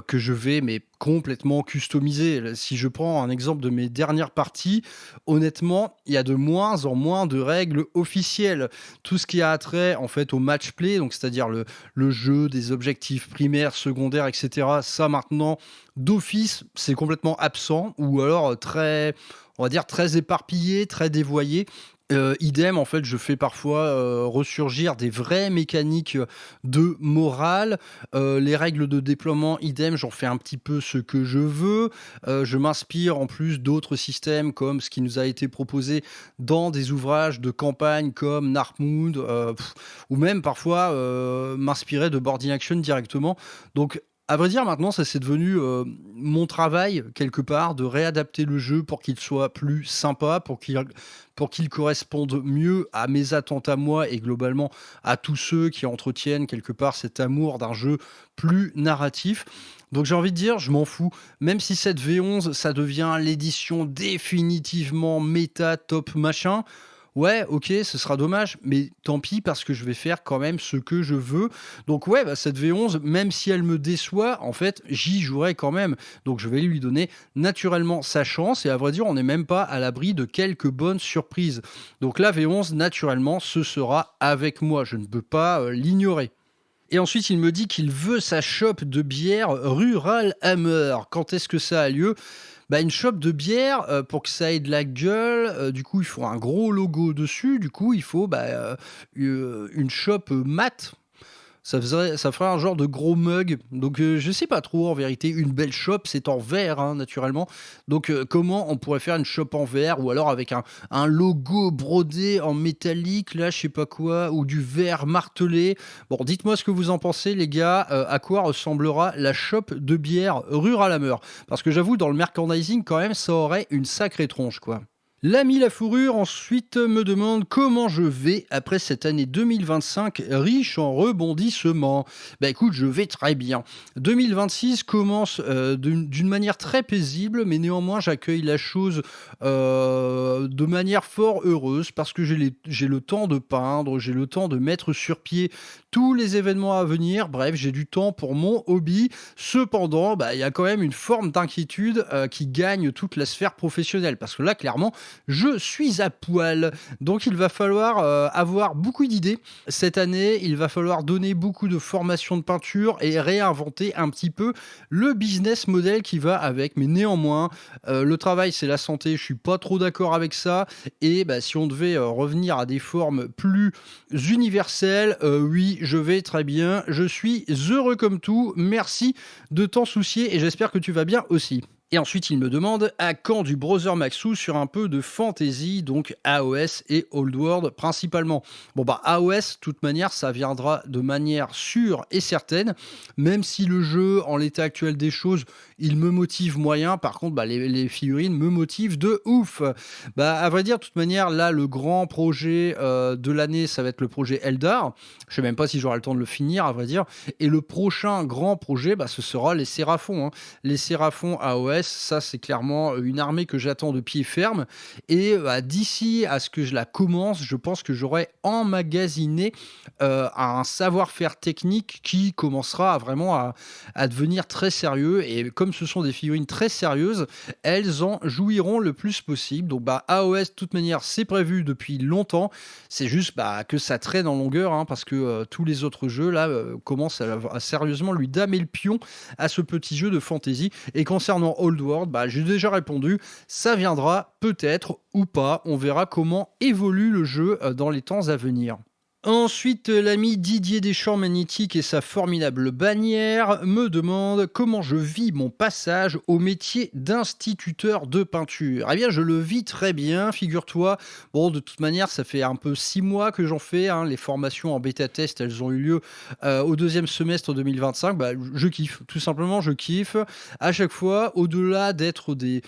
que je vais mais complètement customiser. Là, si je prends un exemple de mes dernières parties, honnêtement, il y a de moins en moins de règles officielles. Tout ce qui a trait en fait au match play, donc c'est-à-dire le jeu, des objectifs primaires, secondaires, et cetera, ça maintenant, d'office, c'est complètement absent ou alors, très on va dire très éparpillé, très dévoyé. Idem, en fait, je fais parfois, ressurgir des vraies mécaniques, de morale. Les règles de déploiement, idem, j'en fais un petit peu ce que je veux. Je m'inspire en plus d'autres systèmes comme ce qui nous a été proposé dans des ouvrages de campagne comme Narcmood, ou même parfois, m'inspirer de Boarding Action directement. Donc à vrai dire, maintenant, ça c'est devenu, mon travail quelque part de réadapter le jeu pour qu'il soit plus sympa, pour qu'il corresponde mieux à mes attentes à moi et globalement à tous ceux qui entretiennent quelque part cet amour d'un jeu plus narratif. Donc j'ai envie de dire, je m'en fous. Même si cette V11, ça devient l'édition définitivement méta top machin, ouais, OK, ce sera dommage, mais tant pis parce que je vais faire quand même ce que je veux. Donc ouais, bah, cette V11, même si elle me déçoit, en fait, j'y jouerai quand même. Donc je vais lui donner naturellement sa chance et à vrai dire, on n'est même pas à l'abri de quelques bonnes surprises. Donc la V11, naturellement, ce sera avec moi. Je ne peux pas l'ignorer. Et ensuite, il me dit qu'il veut sa shop de bière Rural Hammer. Quand est-ce que ça a lieu? Bah, une shop de bière, pour que ça ait de la gueule, du coup, il faut un gros logo dessus. Du coup, il faut, bah, une shop, mat. Ça ferait un genre de gros mug. Donc, je sais pas trop en vérité. Une belle shop, c'est en verre, hein, naturellement. Donc, comment on pourrait faire une shop en verre ou alors avec un logo brodé en métallique, là, je sais pas quoi, ou du verre martelé. Bon, dites-moi ce que vous en pensez, les gars. À quoi ressemblera la shop de bière Rural Hammer? Parce que j'avoue, dans le merchandising, quand même, ça aurait une sacrée tronche, quoi. L'ami La Fourrure ensuite me demande comment je vais après cette année 2025 riche en rebondissements. Bah écoute, je vais très bien. 2026 commence d'une manière très paisible, mais néanmoins j'accueille la chose de manière fort heureuse parce que j'ai le temps de peindre, j'ai le temps de mettre sur pied tous les événements à venir. Bref, j'ai du temps pour mon hobby. Cependant, bah, il y a quand même une forme d'inquiétude qui gagne toute la sphère professionnelle parce que là, clairement, je suis à poil. Donc il va falloir avoir beaucoup d'idées. Cette année, il va falloir donner beaucoup de formations de peinture et réinventer un petit peu le business model qui va avec. Mais néanmoins, le travail, c'est la santé. Je suis pas trop d'accord avec ça. Et bah, si on devait revenir à des formes plus universelles, oui, je vais très bien. Je suis heureux comme tout. Merci de t'en soucier et j'espère que tu vas bien aussi. Et ensuite, il me demande à quand du Brother Maxou sur un peu de fantasy, donc AOS et Old World principalement. Bon bah AOS, de toute manière, ça viendra de manière sûre et certaine, même si le jeu, en l'état actuel des choses, il me motive moyen. Par contre, bah, les figurines me motivent de ouf. Bah à vrai dire, de toute manière, là, le grand projet de l'année, ça va être le projet Eldar. Je sais même pas si j'aurai le temps de le finir, à vrai dire. Et le prochain grand projet, bah, ce sera les Séraphons, hein. Les Séraphons AOS, ça c'est clairement une armée que j'attends de pied ferme. Et d'ici à ce que je la commence, je pense que j'aurai emmagasiné un savoir-faire technique qui commencera à devenir très sérieux. Et comme ce sont des figurines très sérieuses, elles en jouiront le plus possible. Donc bah, AOS, de toute manière, c'est prévu depuis longtemps. C'est juste bah, que ça traîne en longueur, hein, parce que tous les autres jeux là commencent à sérieusement lui damer le pion à ce petit jeu de fantasy. Et concernant Old World, bah, j'ai déjà répondu, ça viendra peut-être ou pas, on verra comment évolue le jeu dans les temps à venir. Ensuite, l'ami Didier Deschamps Magnétique et sa formidable bannière me demande comment je vis mon passage au métier d'instituteur de peinture. Eh bien, je le vis très bien, figure-toi. Bon, de toute manière, ça fait un peu 6 mois que j'en fais, hein. Les formations en bêta-test, elles ont eu lieu au deuxième semestre 2025. Bah, je kiffe, tout simplement, je kiffe. À chaque fois, au-delà d'être des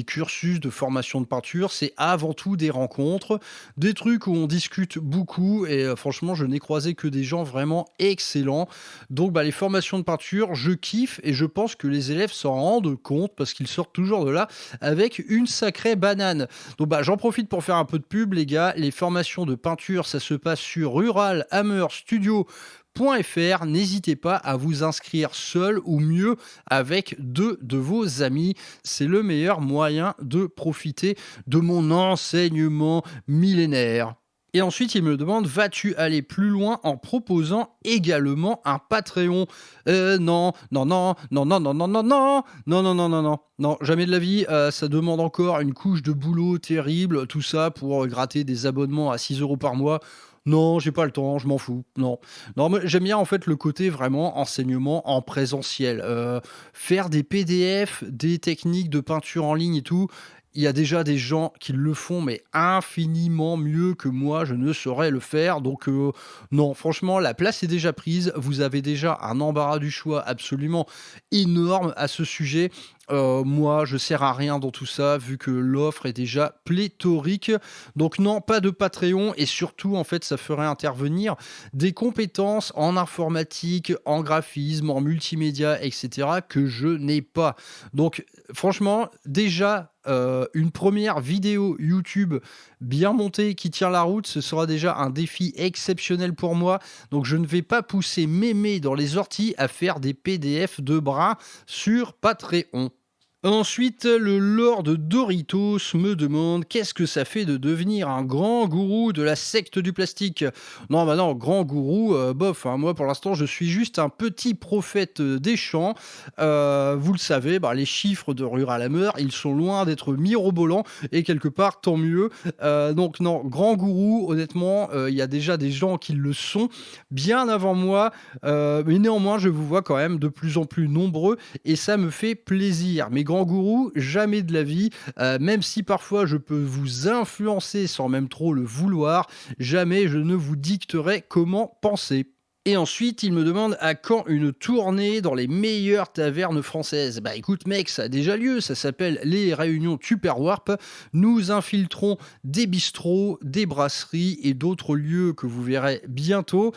cursus de formation de peinture, c'est avant tout des rencontres, des trucs où on discute beaucoup et franchement, je n'ai croisé que des gens vraiment excellents. Donc, bah, les formations de peinture, je kiffe et je pense que les élèves s'en rendent compte parce qu'ils sortent toujours de là avec une sacrée banane. Donc, bah, j'en profite pour faire un peu de pub, les gars. Les formations de peinture, ça se passe sur Rural Hammer Studio .fr. N'hésitez pas à vous inscrire seul ou mieux avec 2 de vos amis. C'est le meilleur moyen de profiter de mon enseignement millénaire. Et ensuite, il me demande, vas-tu aller plus loin en proposant également un Patreon? Non, non, non, non, non, non, non, non, non, non, non, non, non, non, non, jamais de la vie. Ça demande encore une couche de boulot terrible, tout ça pour gratter des abonnements à 6 euros par mois. Non, j'ai pas le temps, je m'en fous. Non, non, mais j'aime bien en fait le côté vraiment enseignement en présentiel. Faire des PDF, des techniques de peinture en ligne et tout. Il y a déjà des gens qui le font, mais infiniment mieux que moi, je ne saurais le faire. Donc, non, franchement, la place est déjà prise. Vous avez déjà un embarras du choix absolument énorme à ce sujet. Moi, je sers à rien dans tout ça, vu que l'offre est déjà pléthorique. Donc, non, pas de Patreon. Et surtout, en fait, ça ferait intervenir des compétences en informatique, en graphisme, en multimédia, etc., que je n'ai pas. Donc, franchement, déjà, une première vidéo YouTube bien montée qui tient la route, ce sera déjà un défi exceptionnel pour moi. Donc je ne vais pas pousser mémé dans les orties à faire des PDF de bras sur Patreon. Ensuite, le Lord Doritos me demande qu'est-ce que ça fait de devenir un grand gourou de la secte du plastique. Non, bah non, grand gourou, bof, hein, moi pour l'instant je suis juste un petit prophète des champs. Vous le savez, bah, les chiffres de Ruralameur, ils sont loin d'être mirobolants et quelque part tant mieux. Donc non, grand gourou, honnêtement, il y a déjà des gens qui le sont bien avant moi, mais néanmoins je vous vois quand même de plus en plus nombreux et ça me fait plaisir. Mais grand gourou, jamais de la vie, même si parfois je peux vous influencer sans même trop le vouloir, jamais je ne vous dicterai comment penser. Et ensuite, il me demande à quand une tournée dans les meilleures tavernes françaises. Bah écoute mec, ça a déjà lieu, ça s'appelle les réunions Tupperwarp. Nous infiltrons des bistrots, des brasseries et d'autres lieux que vous verrez bientôt.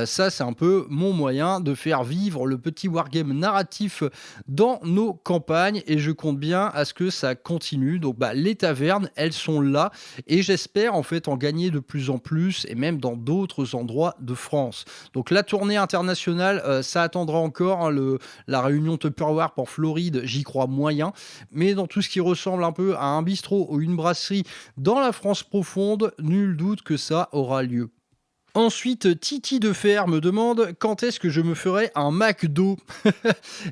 Ça, c'est un peu mon moyen de faire vivre le petit wargame narratif dans nos campagnes et je compte bien à ce que ça continue. Donc bah, les tavernes, elles sont là et j'espère en fait en gagner de plus en plus et même dans d'autres endroits de France. Donc la tournée internationale, ça attendra encore, hein, la réunion Tupperwarp en Floride, j'y crois moyen. Mais dans tout ce qui ressemble un peu à un bistrot ou une brasserie dans la France profonde, nul doute que ça aura lieu. Ensuite, Titi de Fer me demande quand est-ce que je me ferai un McDo.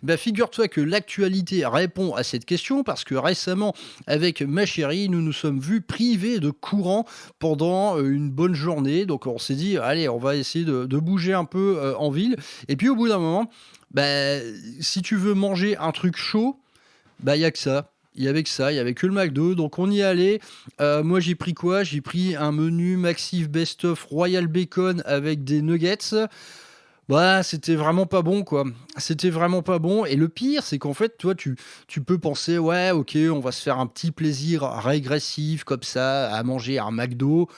Bah, figure-toi que l'actualité répond à cette question parce que récemment, avec ma chérie, nous nous sommes vus privés de courant pendant une bonne journée. Donc on s'est dit, allez, on va essayer de bouger un peu en ville. Et puis au bout d'un moment, bah, si tu veux manger un truc chaud, bah il y a que ça. Il y avait que ça, il y avait que le McDo, donc on y est allé. Moi j'ai pris quoi? J'ai pris un menu Maxif Best of Royal Bacon avec des nuggets. Bah, c'était vraiment pas bon, quoi. C'était vraiment pas bon. Et le pire, c'est qu'en fait, toi, tu peux penser, ouais, ok, on va se faire un petit plaisir régressif comme ça à manger un McDo.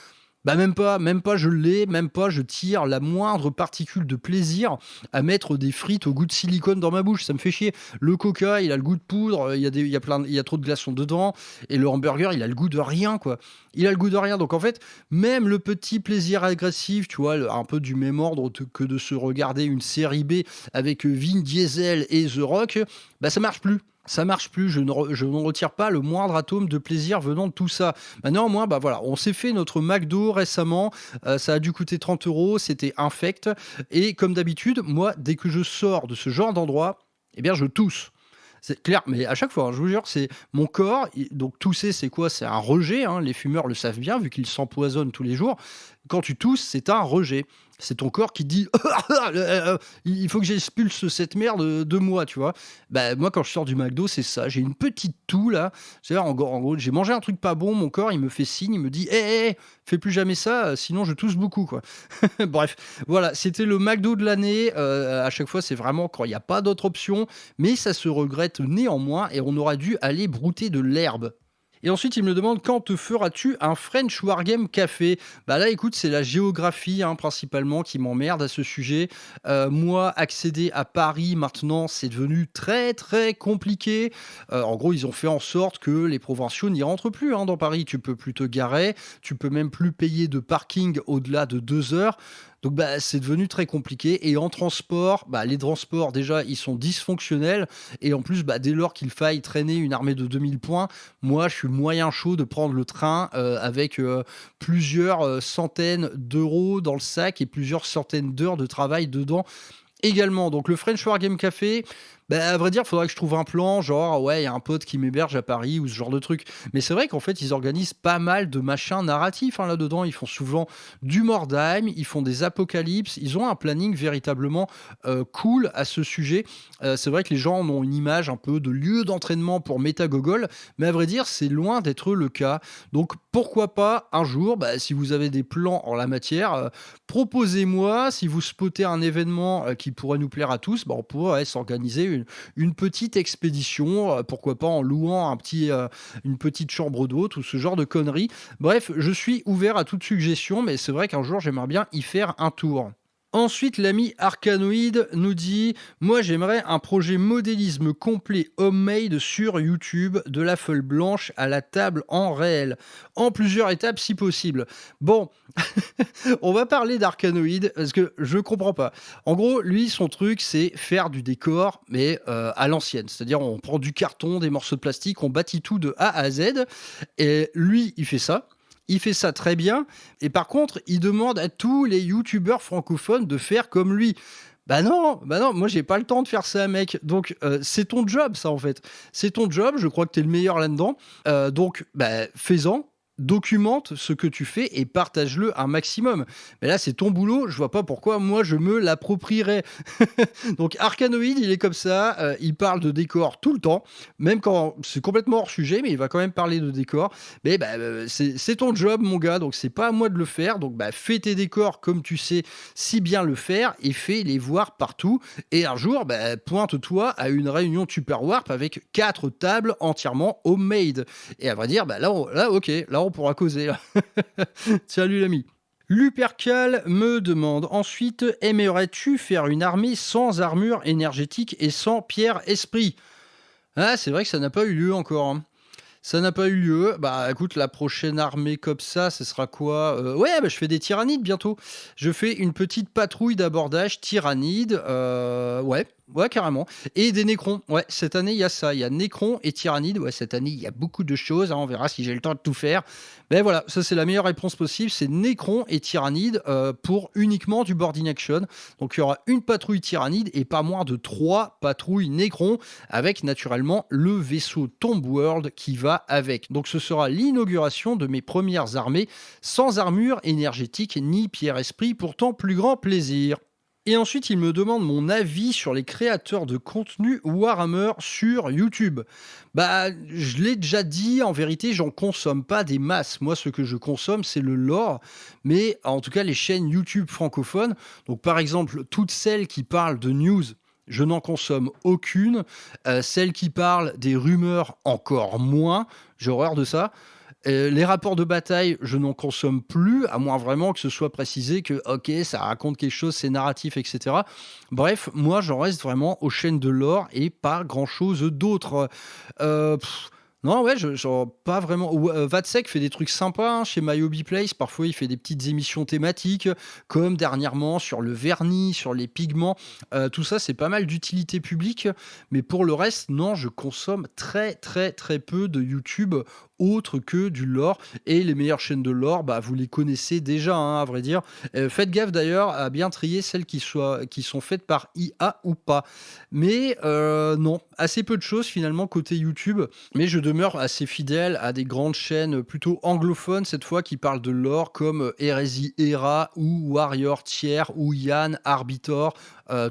Bah même pas je l'ai, même pas je tire la moindre particule de plaisir à mettre des frites au goût de silicone dans ma bouche, ça me fait chier. Le Coca, il a le goût de poudre, il y a trop de glaçons dedans et le hamburger, il a le goût de rien quoi. Il a le goût de rien. Donc en fait, même le petit plaisir agressif, tu vois, un peu du même ordre que de se regarder une série B avec Vin Diesel et The Rock, bah ça marche plus. Ça marche plus, je n'en retire pas le moindre atome de plaisir venant de tout ça. Maintenant, moi, bah voilà, on s'est fait notre McDo récemment, ça a dû coûter 30 euros, c'était infect. Et comme d'habitude, moi, dès que je sors de ce genre d'endroit, eh bien, je tousse. C'est clair, mais à chaque fois, hein, je vous jure, c'est mon corps. Donc tousser, c'est quoi? C'est un rejet. Hein, les fumeurs le savent bien, vu qu'ils s'empoisonnent tous les jours. Quand tu tousses, c'est un rejet. C'est ton corps qui dit il faut que j'expulse cette merde de moi, tu vois. Bah, moi, quand je sors du McDo, c'est ça. J'ai une petite toux là. C'est-à-dire, en gros, j'ai mangé un truc pas bon. Mon corps, il me fait signe, il me dit hé, fais plus jamais ça, sinon je tousse beaucoup, quoi. Bref, voilà, c'était le McDo de l'année. À chaque fois, c'est vraiment quand il n'y a pas d'autre option, mais ça se regrette néanmoins et on aurait dû aller brouter de l'herbe. Et ensuite, il me demande quand te feras-tu un French Wargame Café? Bah là, écoute, c'est la géographie hein, principalement qui m'emmerde à ce sujet. Moi, accéder à Paris maintenant, c'est devenu très très compliqué. En gros, ils ont fait en sorte que les provinciaux n'y rentrent plus hein, dans Paris. Tu peux plus te garer, tu peux même plus payer de parking au-delà de 2 heures. Donc bah, c'est devenu très compliqué et en transport, bah, les transports déjà, ils sont dysfonctionnels et en plus, bah, dès lors qu'il faille traîner une armée de 2000 points, moi, je suis moyen chaud de prendre le train, avec, plusieurs, centaines d'euros dans le sac et plusieurs centaines d'heures de travail dedans également. Donc le French Wargame Café, bah, à vrai dire, il faudrait que je trouve un plan, genre, ouais, il y a un pote qui m'héberge à Paris ou ce genre de truc. Mais c'est vrai qu'en fait, ils organisent pas mal de machins narratifs hein, là-dedans. Ils font souvent du Mordheim, ils font des apocalypses, ils ont un planning véritablement cool à ce sujet. C'est vrai que les gens en ont une image un peu de lieu d'entraînement pour Metagogol, mais à vrai dire, c'est loin d'être le cas. Donc pourquoi pas un jour, bah, si vous avez des plans en la matière, proposez-moi. Si vous spottez un événement qui pourrait nous plaire à tous, bah, on pourrait s'organiser une petite expédition, pourquoi pas en louant une petite chambre d'hôte ou ce genre de conneries. Bref, je suis ouvert à toute suggestion, mais c'est vrai qu'un jour, j'aimerais bien y faire un tour. Ensuite, l'ami Arcanoïde nous dit: moi, j'aimerais un projet modélisme complet homemade sur YouTube, de la feuille blanche à la table en réel, en plusieurs étapes si possible. Bon, on va parler d'Arcanoïde parce que je comprends pas. En gros, lui, son truc, c'est faire du décor, mais à l'ancienne. C'est-à-dire, on prend du carton, des morceaux de plastique, on bâtit tout de A à Z. Et lui, il fait ça. Il fait ça très bien. Et par contre, il demande à tous les youtubeurs francophones de faire comme lui. Bah non, moi j'ai pas le temps de faire ça, mec. Donc c'est ton job, ça en fait. C'est ton job. Je crois que t'es le meilleur là-dedans. Donc, bah, fais-en. Documente ce que tu fais et partage-le un maximum. Mais là, c'est ton boulot. Je vois pas pourquoi moi je me l'approprierais. Donc Arcanoïde, il est comme ça. Il parle de décor tout le temps, même quand c'est complètement hors sujet, mais il va quand même parler de décor. Mais bah, c'est ton job, mon gars. Donc c'est pas à moi de le faire. Donc bah, fais tes décors comme tu sais si bien le faire et fais-les voir partout. Et un jour, bah, pointe-toi à une réunion Super Warp avec 4 tables entièrement homemade. Et à vrai dire, bah, là, ok, là, on pourra causer. Là. Salut, l'ami. Lupercal me demande ensuite: aimerais-tu faire une armée sans armure énergétique et sans pierre esprit? Ah, c'est vrai que ça n'a pas eu lieu encore. Hein. Ça n'a pas eu lieu. Bah écoute, la prochaine armée comme ça, ce sera quoi? Ouais, bah, je fais des tyrannides bientôt. Je fais une petite patrouille d'abordage tyrannide. Ouais, carrément. Et des nécrons. Ouais, cette année, il y a ça. Il y a nécrons et tyrannides. Ouais, cette année, il y a beaucoup de choses. Hein. On verra si j'ai le temps de tout faire. Mais voilà, ça, c'est la meilleure réponse possible. C'est nécrons et tyrannides pour uniquement du boarding action. Donc, il y aura une patrouille tyrannide et pas moins de 3 patrouilles nécrons avec naturellement le vaisseau Tomb World qui va avec. Donc, ce sera l'inauguration de mes premières armées sans armure énergétique ni pierre esprit, pourtant plus grand plaisir. Et ensuite, il me demande mon avis sur les créateurs de contenu Warhammer sur YouTube. Bah, je l'ai déjà dit, en vérité, j'en consomme pas des masses. Moi, ce que je consomme, c'est le lore, mais en tout cas, les chaînes YouTube francophones. Donc, par exemple, toutes celles qui parlent de news, je n'en consomme aucune. Celles qui parlent des rumeurs, encore moins. J'ai horreur de ça. Les rapports de bataille, je n'en consomme plus, à moins vraiment que ce soit précisé que, ok, ça raconte quelque chose, c'est narratif, etc. Bref, moi, j'en reste vraiment aux chaînes de lore et pas grand-chose d'autre. Euh, pff, non, ouais, genre, pas vraiment. Vatsec fait des trucs sympas hein, chez My Hobby Place. Parfois, il fait des petites émissions thématiques, comme dernièrement sur le vernis, sur les pigments. Tout ça, c'est pas mal d'utilité publique. Mais pour le reste, non, je consomme très, très, très peu de YouTube autre que du lore. Et les meilleures chaînes de lore, bah, vous les connaissez déjà, hein, à vrai dire. Faites gaffe d'ailleurs à bien trier celles qui sont faites par IA ou pas. Mais non, assez peu de choses finalement côté YouTube. Mais je demeure assez fidèle à des grandes chaînes plutôt anglophones cette fois qui parlent de lore comme Hérésie Hera ou Warrior Tier ou Yann Arbitor.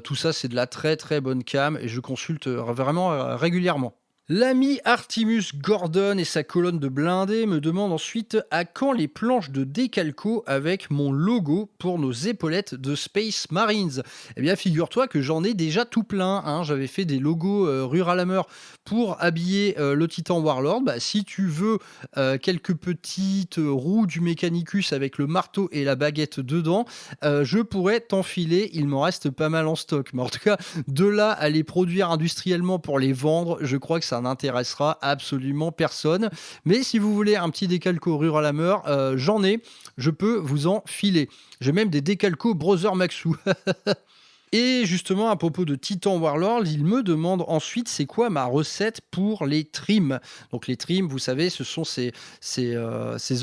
Tout ça, c'est de la très très bonne cam et je consulte vraiment régulièrement. L'ami Artemus Gordon et sa colonne de blindés me demandent ensuite à quand les planches de décalco avec mon logo pour nos épaulettes de Space Marines. Eh bien, figure-toi que j'en ai déjà tout plein. Hein. J'avais fait des logos Ruralammer pour habiller le Titan Warlord. Bah, si tu veux quelques petites roues du Mechanicus avec le marteau et la baguette dedans, je pourrais t'enfiler. Il m'en reste pas mal en stock. Mais en tout cas, de là à les produire industriellement pour les vendre, je crois que ça ça n'intéressera absolument personne. Mais si vous voulez un petit décalco Rural Hammer, j'en ai, je peux vous en filer. J'ai même des décalcos Brother Maxou. Et justement, à propos de Titan Warlord, il me demande ensuite c'est quoi ma recette pour les trims. Donc les trims, vous savez, ce sont ces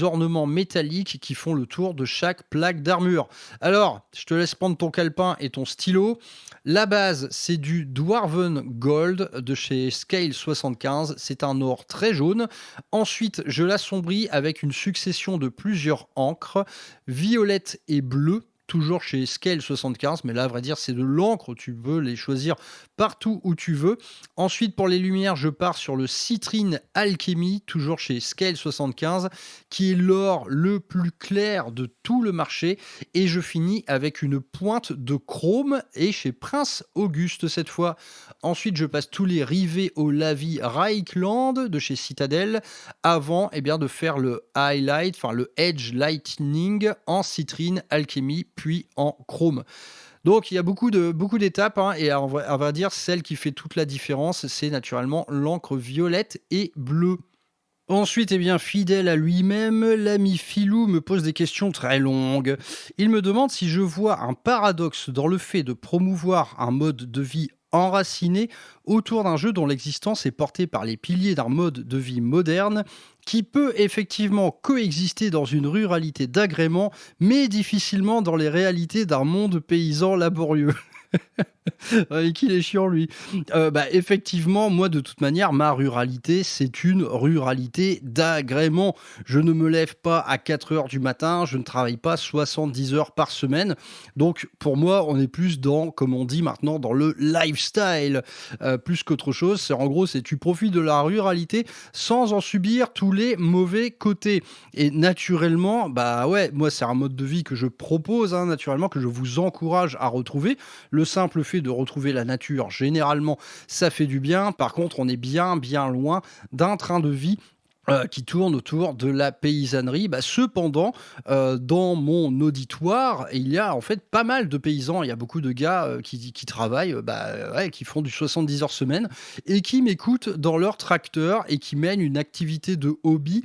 ornements métalliques qui font le tour de chaque plaque d'armure. Alors, je te laisse prendre ton calepin et ton stylo. La base, c'est du Dwarven Gold de chez Scale 75. C'est un or très jaune. Ensuite, je l'assombris avec une succession de plusieurs encres, violette et bleue, toujours chez Scale 75, mais là, à vrai dire, c'est de l'encre, tu peux les choisir partout où tu veux. Ensuite, pour les lumières, je pars sur le Citrine Alchemy, toujours chez Scale 75, qui est l'or le plus clair de tout le marché, et je finis avec une pointe de chrome, et chez Prince Auguste cette fois. Ensuite, je passe tous les rivets au Lavi Reichland de chez Citadel, avant de faire le highlight, enfin le edge lightning en Citrine Alchemy, puis en chrome. Donc il y a beaucoup d'étapes, et on va dire celle qui fait toute la différence, c'est naturellement l'encre violette et bleue. Ensuite, fidèle à lui-même, l'ami Philou me pose des questions très longues. Il me demande si je vois un paradoxe dans le fait de promouvoir un mode de vie enraciné autour d'un jeu dont l'existence est portée par les piliers d'un mode de vie moderne qui peut effectivement coexister dans une ruralité d'agrément, mais difficilement dans les réalités d'un monde paysan laborieux. Et qu'il est chiant lui. Effectivement, moi de toute manière, ma ruralité, c'est une ruralité d'agrément. Je ne me lève pas à 4 heures du matin, je ne travaille pas 70 heures par semaine. Donc pour moi, on est plus dans, comme on dit maintenant, dans le lifestyle, plus qu'autre chose. En gros, c'est tu profites de la ruralité sans en subir tous les mauvais côtés. Et naturellement, moi c'est un mode de vie que je propose, naturellement, que je vous encourage à retrouver. Le simple fait de retrouver la nature, généralement, ça fait du bien. Par contre, on est bien loin d'un train de vie qui tourne autour de la paysannerie. Cependant, dans mon auditoire, il y a en fait pas mal de paysans. Il y a beaucoup de gars qui travaillent, qui font du 70 heures semaine et qui m'écoutent dans leur tracteur et qui mènent une activité de hobby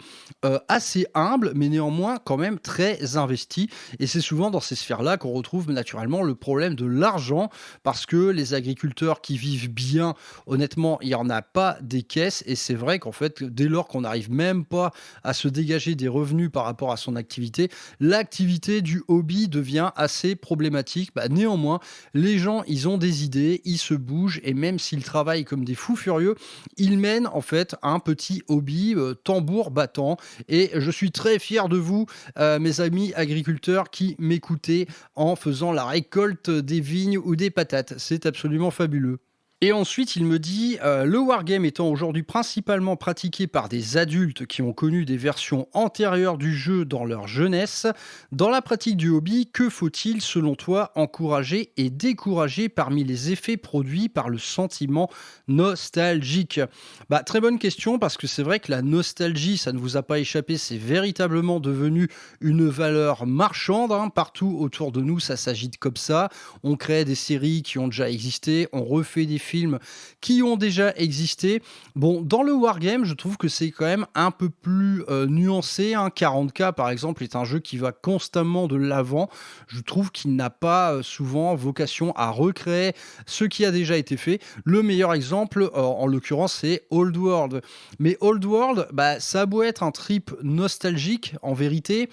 assez humble, mais néanmoins quand même très investie. Et c'est souvent dans ces sphères-là qu'on retrouve naturellement le problème de l'argent, parce que les agriculteurs qui vivent bien, honnêtement, il n'y en a pas des caisses. Et c'est vrai qu'en fait, dès lors qu'on arrive même pas à se dégager des revenus par rapport à son activité, l'activité du hobby devient assez problématique. Néanmoins, les gens, ils ont des idées, ils se bougent, et même s'ils travaillent comme des fous furieux, ils mènent en fait un petit hobby tambour battant. Et je suis très fier de vous, mes amis agriculteurs qui m'écoutez en faisant la récolte des vignes ou des patates. C'est absolument fabuleux. Et ensuite, il me dit le wargame étant aujourd'hui principalement pratiqué par des adultes qui ont connu des versions antérieures du jeu dans leur jeunesse, dans la pratique du hobby, que faut-il selon toi encourager et décourager parmi les effets produits par le sentiment nostalgique? Très bonne question, parce que c'est vrai que la nostalgie, ça ne vous a pas échappé, c'est véritablement devenu une valeur marchande. Partout autour de nous, ça s'agite comme ça. On crée des séries qui ont déjà existé, on refait des films qui ont déjà existé. Bon, dans le wargame, je trouve que c'est quand même un peu plus nuancé. 40K, par exemple, est un jeu qui va constamment de l'avant. Je trouve qu'il n'a pas souvent vocation à recréer ce qui a déjà été fait. Le meilleur exemple, en l'occurrence, c'est Old World. Mais Old World, ça a beau être un trip nostalgique, en vérité,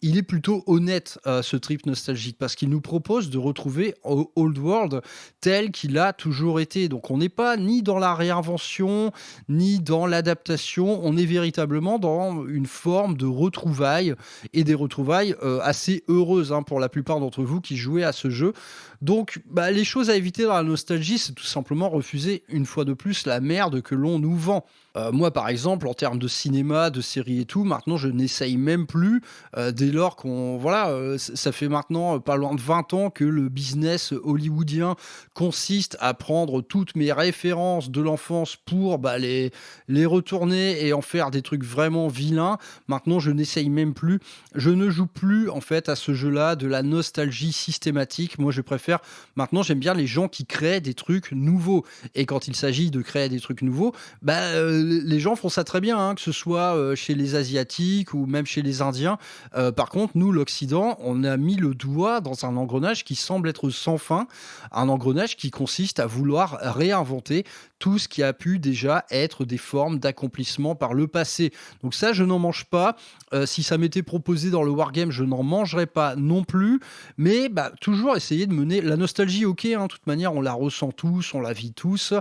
il est plutôt honnête, ce trip nostalgique, parce qu'il nous propose de retrouver Old World tel qu'il a toujours été. Donc on n'est pas ni dans la réinvention, ni dans l'adaptation, on est véritablement dans une forme de retrouvailles, et des retrouvailles assez heureuses pour la plupart d'entre vous qui jouez à ce jeu. Donc les choses à éviter dans la nostalgie, c'est tout simplement refuser une fois de plus la merde que l'on nous vend. Moi, par exemple, en termes de cinéma, de séries et tout, maintenant, je n'essaye même plus, dès dès lors qu'on voilà, ça fait maintenant, pas loin de 20 ans que le business hollywoodien consiste à prendre toutes mes références de l'enfance pour, bah, les retourner et en faire des trucs vraiment vilains. Maintenant, je n'essaye même plus. Je ne joue plus, en fait, à ce jeu-là de la nostalgie systématique. Moi, je préfère maintenant, j'aime bien les gens qui créent des trucs nouveaux et quand il s'agit de créer des trucs nouveaux, bah, les gens font ça très bien, hein, que ce soit, chez les asiatiques ou même chez les indiens. Par contre, nous, l'Occident, on a mis le doigt dans un engrenage qui semble être sans fin, un engrenage qui consiste à vouloir réinventer tout ce qui a pu déjà être des formes d'accomplissement par le passé. Donc ça, je n'en mange pas. Si ça m'était proposé dans le wargame, je n'en mangerais pas non plus. Mais bah, toujours essayer de mener la nostalgie, ok, hein, de toute manière, on la ressent tous, on la vit tous.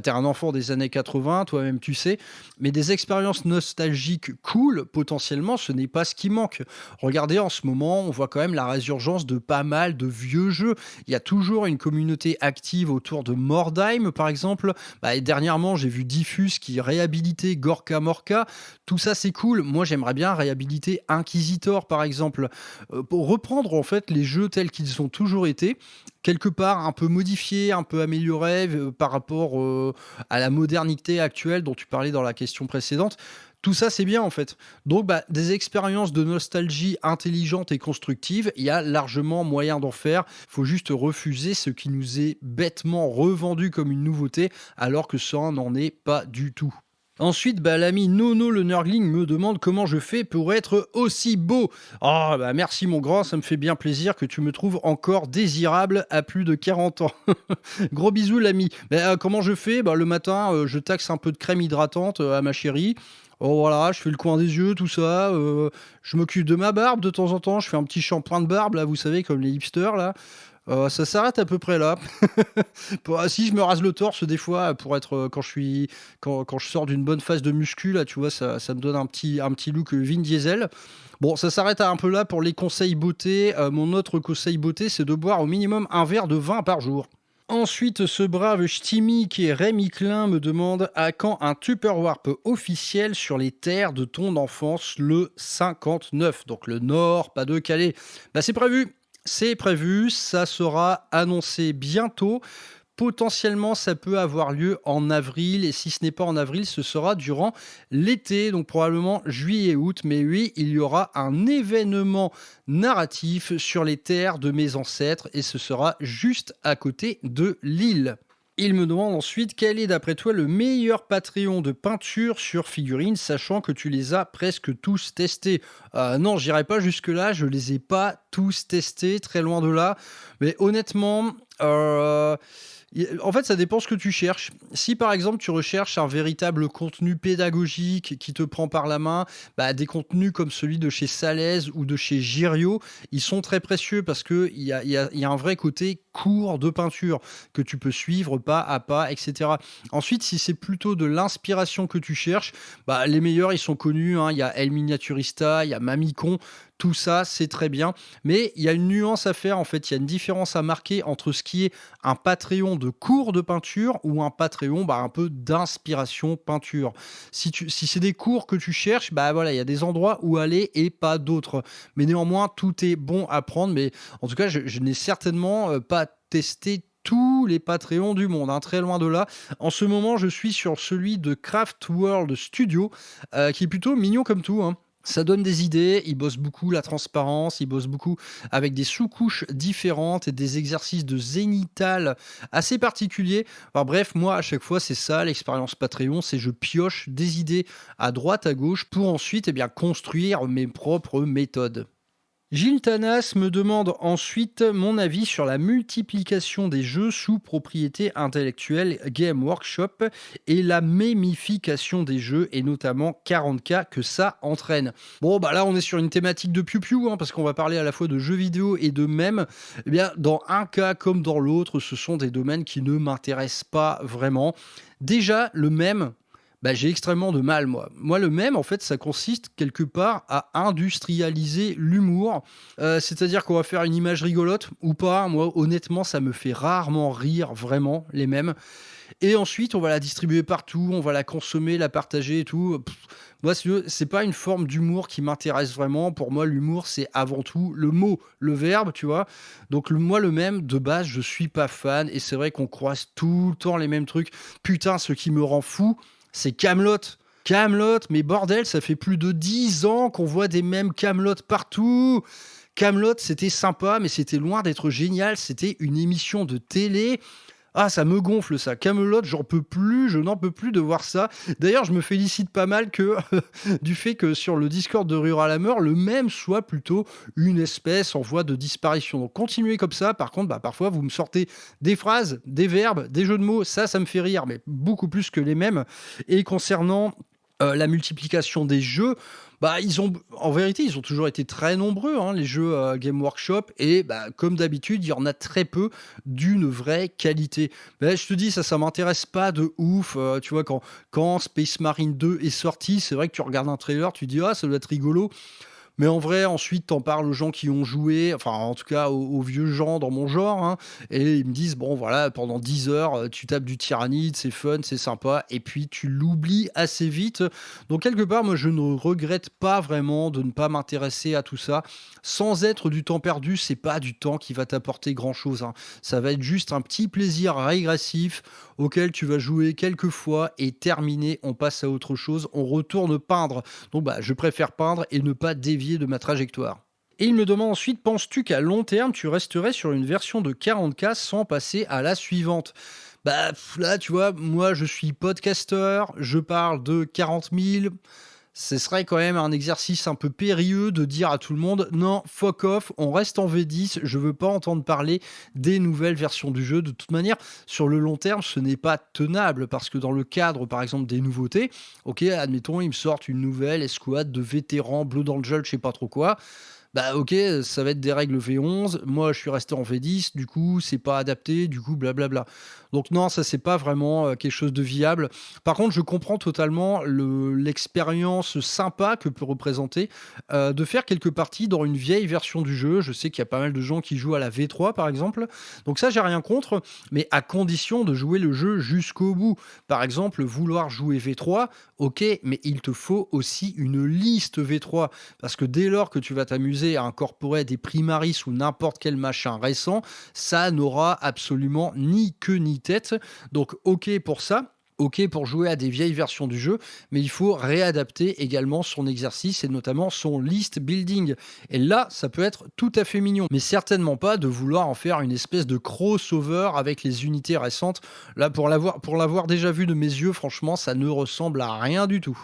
T'es un enfant des années 80, toi-même tu sais. Mais des expériences nostalgiques cool, potentiellement, ce n'est pas ce qui manque. Regardez, en ce moment, on voit quand même la résurgence de pas mal de vieux jeux. Il y a toujours une communauté active autour de Mordheim, par exemple. Bah, et dernièrement, j'ai vu Diffus qui réhabilitait Gorka Morka. Tout ça, c'est cool. Moi, j'aimerais bien réhabiliter Inquisitor, par exemple, pour reprendre en fait les jeux tels qu'ils ont toujours été, quelque part un peu modifiés, un peu améliorés par rapport à la modernité actuelle dont tu parlais dans la question précédente. Tout ça, c'est bien en fait. Donc, bah, des expériences de nostalgie intelligentes et constructives, il y a largement moyen d'en faire. Il faut juste refuser ce qui nous est bêtement revendu comme une nouveauté, alors que ça n'en est pas du tout. Ensuite, bah, l'ami Nono le Nurgling me demande comment je fais pour être aussi beau. Ah, bah merci mon grand, ça me fait bien plaisir que tu me trouves encore désirable à plus de 40 ans. Gros bisous l'ami. Bah, comment je fais? Bah, le matin, je taxe un peu de crème hydratante à ma chérie. Oh voilà, je fais le coin des yeux, tout ça. Je m'occupe de ma barbe de temps en temps. Je fais un petit shampoing de barbe, là, vous savez, comme les hipsters, là. Ça s'arrête à peu près là. Si je me rase le torse des fois pour être quand je sors d'une bonne phase de muscu là, tu vois, ça me donne un petit look Vin Diesel. Bon, ça s'arrête à un peu là pour les conseils beauté. Mon autre conseil beauté, c'est de boire au minimum un verre de vin par jour. Ensuite, ce brave ch'timi qui est Rémi Klein me demande à quand un Tupperwarp officiel sur les terres de ton enfance, le 59. Donc le Nord, pas de Calais. Bah c'est prévu. C'est prévu, ça sera annoncé bientôt. Potentiellement, ça peut avoir lieu en avril, et si ce n'est pas en avril, ce sera durant l'été, donc probablement juillet-août. Mais oui, il y aura un événement narratif sur les terres de mes ancêtres, et ce sera juste à côté de Lille. Il me demande ensuite quel est d'après toi le meilleur Patreon de peinture sur figurines, sachant que tu les as presque tous testés. Non, j'irai pas jusque-là, je les ai pas tous testés, très loin de là. Mais honnêtement, en fait, ça dépend ce que tu cherches. Si par exemple tu recherches un véritable contenu pédagogique qui te prend par la main, bah, des contenus comme celui de chez Salaise ou de chez Girio, ils sont très précieux parce qu'il y a un vrai côté cours de peinture que tu peux suivre pas à pas, etc. Ensuite, si c'est plutôt de l'inspiration que tu cherches, bah, les meilleurs ils sont connus, hein. Il y a El Miniaturista, il y a Mamicon, tout ça c'est très bien. Mais il y a une nuance à faire, en fait, il y a une différence à marquer entre ce qui est un Patreon de cours de peinture ou un Patreon bah, un peu d'inspiration peinture. Si c'est des cours que tu cherches, bah voilà, il y a des endroits où aller et pas d'autres. Mais néanmoins, tout est bon à prendre. Mais en tout cas, je n'ai certainement pas testé tous les Patreons du monde, hein, très loin de là. En ce moment, je suis sur celui de Craft World Studio, qui est plutôt mignon comme tout, hein. Ça donne des idées, ils bossent beaucoup la transparence, ils bossent beaucoup avec des sous-couches différentes et des exercices de zénithal assez particuliers. Enfin bref, moi à chaque fois c'est ça l'expérience Patreon, c'est je pioche des idées à droite à gauche pour ensuite construire mes propres méthodes. Gilles Tanas me demande ensuite mon avis sur la multiplication des jeux sous propriété intellectuelle Game Workshop et la mémification des jeux et notamment 40K que ça entraîne. Bon bah là on est sur une thématique de piou-piou, hein, parce qu'on va parler à la fois de jeux vidéo et de mèmes. Eh bien dans un cas comme dans l'autre, ce sont des domaines qui ne m'intéressent pas vraiment. Déjà le mème, Bah, j'ai extrêmement de mal, moi. Moi, le mème, en fait, ça consiste quelque part à industrialiser l'humour. C'est-à-dire qu'on va faire une image rigolote ou pas. Moi, honnêtement, ça me fait rarement rire, vraiment, les mèmes. Et ensuite, on va la distribuer partout, on va la consommer, la partager et tout. Moi, si tu veux, c'est pas une forme d'humour qui m'intéresse vraiment. Pour moi, l'humour, c'est avant tout le mot, le verbe, tu vois. Donc, moi, le même, de base, je suis pas fan. Et c'est vrai qu'on croise tout le temps les mêmes trucs. Putain, ce qui me rend fou, c'est Camelot. Camelot, mais bordel, ça fait plus de 10 ans qu'on voit des mêmes Camelot partout. Camelot, c'était sympa, mais c'était loin d'être génial. C'était une émission de télé. Ah, ça me gonfle ça. Camelot, j'en peux plus, je n'en peux plus de voir ça. D'ailleurs, je me félicite pas mal que du fait que sur le Discord de Ruralameur, le même soit plutôt une espèce en voie de disparition. Donc continuez comme ça. Par contre, bah, parfois vous me sortez des phrases, des verbes, des jeux de mots. Ça me fait rire, mais beaucoup plus que les mêmes. Et concernant la multiplication des jeux, bah, en vérité, ils ont toujours été très nombreux, hein, les jeux Game Workshop, et bah, comme d'habitude, il y en a très peu d'une vraie qualité. Mais je te dis, ça m'intéresse pas de ouf. Tu vois, quand Space Marine 2 est sorti, c'est vrai que tu regardes un trailer, tu dis, ah, ça doit être rigolo. Mais en vrai, ensuite, t'en parles aux gens qui ont joué, enfin, en tout cas, aux vieux gens dans mon genre, hein, et ils me disent, bon, voilà, pendant 10 heures, tu tapes du Tyrannide, c'est fun, c'est sympa, et puis tu l'oublies assez vite. Donc, quelque part, moi, je ne regrette pas vraiment de ne pas m'intéresser à tout ça. Sans être du temps perdu, c'est pas du temps qui va t'apporter grand-chose, hein. Ça va être juste un petit plaisir régressif auquel tu vas jouer quelques fois et terminé, on passe à autre chose, on retourne peindre. Donc bah, je préfère peindre et ne pas dévier de ma trajectoire. Et il me demande ensuite, penses-tu qu'à long terme, tu resterais sur une version de 40K sans passer à la suivante? Bah là, tu vois, moi je suis podcasteur, je parle de 40 000. Ce serait quand même un exercice un peu périlleux de dire à tout le monde non, fuck off, on reste en V10, je veux pas entendre parler des nouvelles versions du jeu. De toute manière, sur le long terme, ce n'est pas tenable parce que dans le cadre, par exemple, des nouveautés, ok, admettons, ils me sortent une nouvelle escouade de vétérans Blood Angel, je sais pas trop quoi. Bah ok, ça va être des règles V11, moi je suis resté en V10, du coup c'est pas adapté, du coup blablabla. Donc non, ça c'est pas vraiment quelque chose de viable. Par contre, je comprends totalement l'expérience sympa que peut représenter de faire quelques parties dans une vieille version du jeu. Je sais qu'il y a pas mal de gens qui jouent à la V3 par exemple, donc ça j'ai rien contre, mais à condition de jouer le jeu jusqu'au bout. Par exemple, vouloir jouer V3, ok, mais il te faut aussi une liste V3, parce que dès lors que tu vas t'amuser à incorporer des primaris ou n'importe quel machin récent, ça n'aura absolument ni queue ni tête. Donc ok pour ça. Ok pour jouer à des vieilles versions du jeu, mais il faut réadapter également son exercice et notamment son list building. Et là, ça peut être tout à fait mignon, mais certainement pas de vouloir en faire une espèce de crossover avec les unités récentes. Là, pour l'avoir déjà vu de mes yeux, franchement, ça ne ressemble à rien du tout.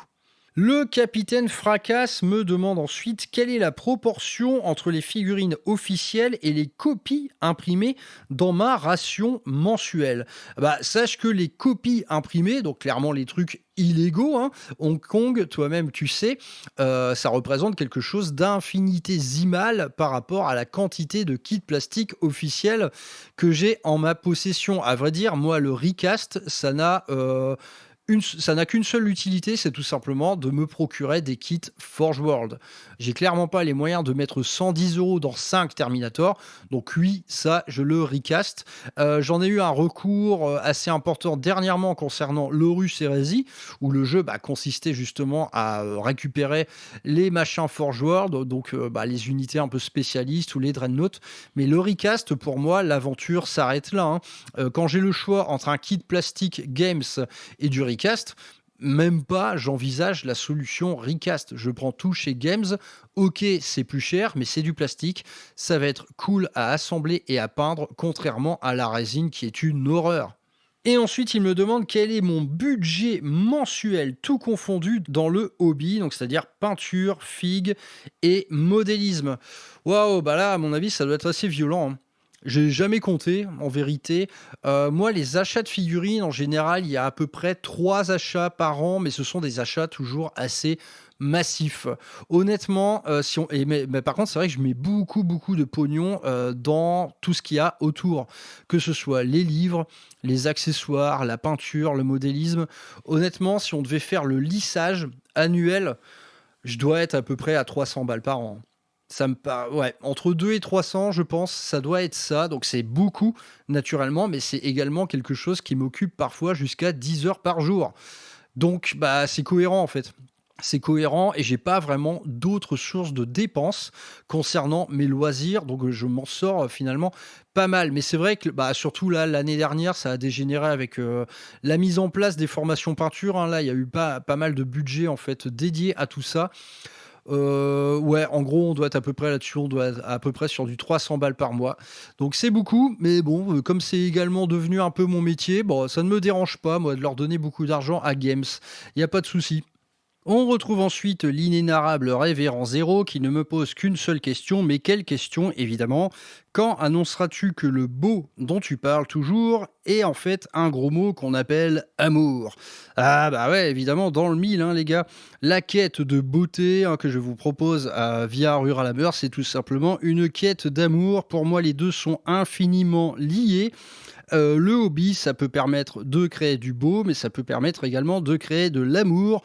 Le capitaine Fracasse me demande ensuite quelle est la proportion entre les figurines officielles et les copies imprimées dans ma ration mensuelle. Bah, sache que les copies imprimées, donc clairement les trucs illégaux, hein, Hong Kong, toi-même tu sais, ça représente quelque chose d'infinitésimal par rapport à la quantité de kits plastiques officiels que j'ai en ma possession. À vrai dire, moi le recast, ça n'a qu'une seule utilité, c'est tout simplement de me procurer des kits Forge World. J'ai clairement pas les moyens de mettre 110 € dans 5 Terminator, donc oui, ça, je le recast. J'en ai eu un recours assez important dernièrement concernant l'Horus Heresy, où le jeu consistait justement à récupérer les machins Forge World, donc les unités un peu spécialistes ou les Dreadnoughts. Mais le recast, pour moi, l'aventure s'arrête là, hein. Quand j'ai le choix entre un kit plastique Games et du recast, même pas, j'envisage la solution recast. Je prends tout chez Games. Ok, c'est plus cher, mais c'est du plastique. Ça va être cool à assembler et à peindre, contrairement à la résine qui est une horreur. Et ensuite, il me demande quel est mon budget mensuel, tout confondu, dans le hobby, donc c'est-à-dire peinture, figue et modélisme. Waouh, bah là, à mon avis, ça doit être assez violent, hein. J'ai jamais compté, en vérité. Moi, les achats de figurines, en général, il y a à peu près 3 achats par an, mais ce sont des achats toujours assez massif. Honnêtement, si on et mais par contre, c'est vrai que je mets beaucoup, beaucoup de pognon, dans tout ce qu'il y a autour. Que ce soit les livres, les accessoires, la peinture, le modélisme. Honnêtement, si on devait faire le lissage annuel, je dois être à peu près à 300 balles par an. Ça me par Ouais, entre 2 et 300, je pense, ça doit être ça. Donc c'est beaucoup, naturellement, mais c'est également quelque chose qui m'occupe parfois jusqu'à 10 heures par jour. Donc, bah, c'est cohérent en fait. C'est cohérent et j'ai pas vraiment d'autres sources de dépenses concernant mes loisirs, donc je m'en sors finalement pas mal. Mais c'est vrai que bah, surtout là, l'année dernière, ça a dégénéré avec la mise en place des formations peinture, hein. Là, il y a eu pas mal de budget en fait dédié à tout ça. Ouais, en gros, on doit être à peu près là-dessus, on doit être à peu près sur du 300 balles par mois. Donc c'est beaucoup, mais bon, comme c'est également devenu un peu mon métier, bon, ça ne me dérange pas, moi, de leur donner beaucoup d'argent à Games. Il y a pas de souci. On retrouve ensuite l'inénarrable révérend Zéro qui ne me pose qu'une seule question, mais quelle question évidemment? Quand annonceras-tu que le beau dont tu parles toujours est en fait un gros mot qu'on appelle amour? Ah bah ouais, évidemment, dans le mille, hein, les gars. La quête de beauté, hein, que je vous propose via Rural Hammer, c'est tout simplement une quête d'amour. Pour moi, les deux sont infiniment liés. Le hobby, ça peut permettre de créer du beau, mais ça peut permettre également de créer de l'amour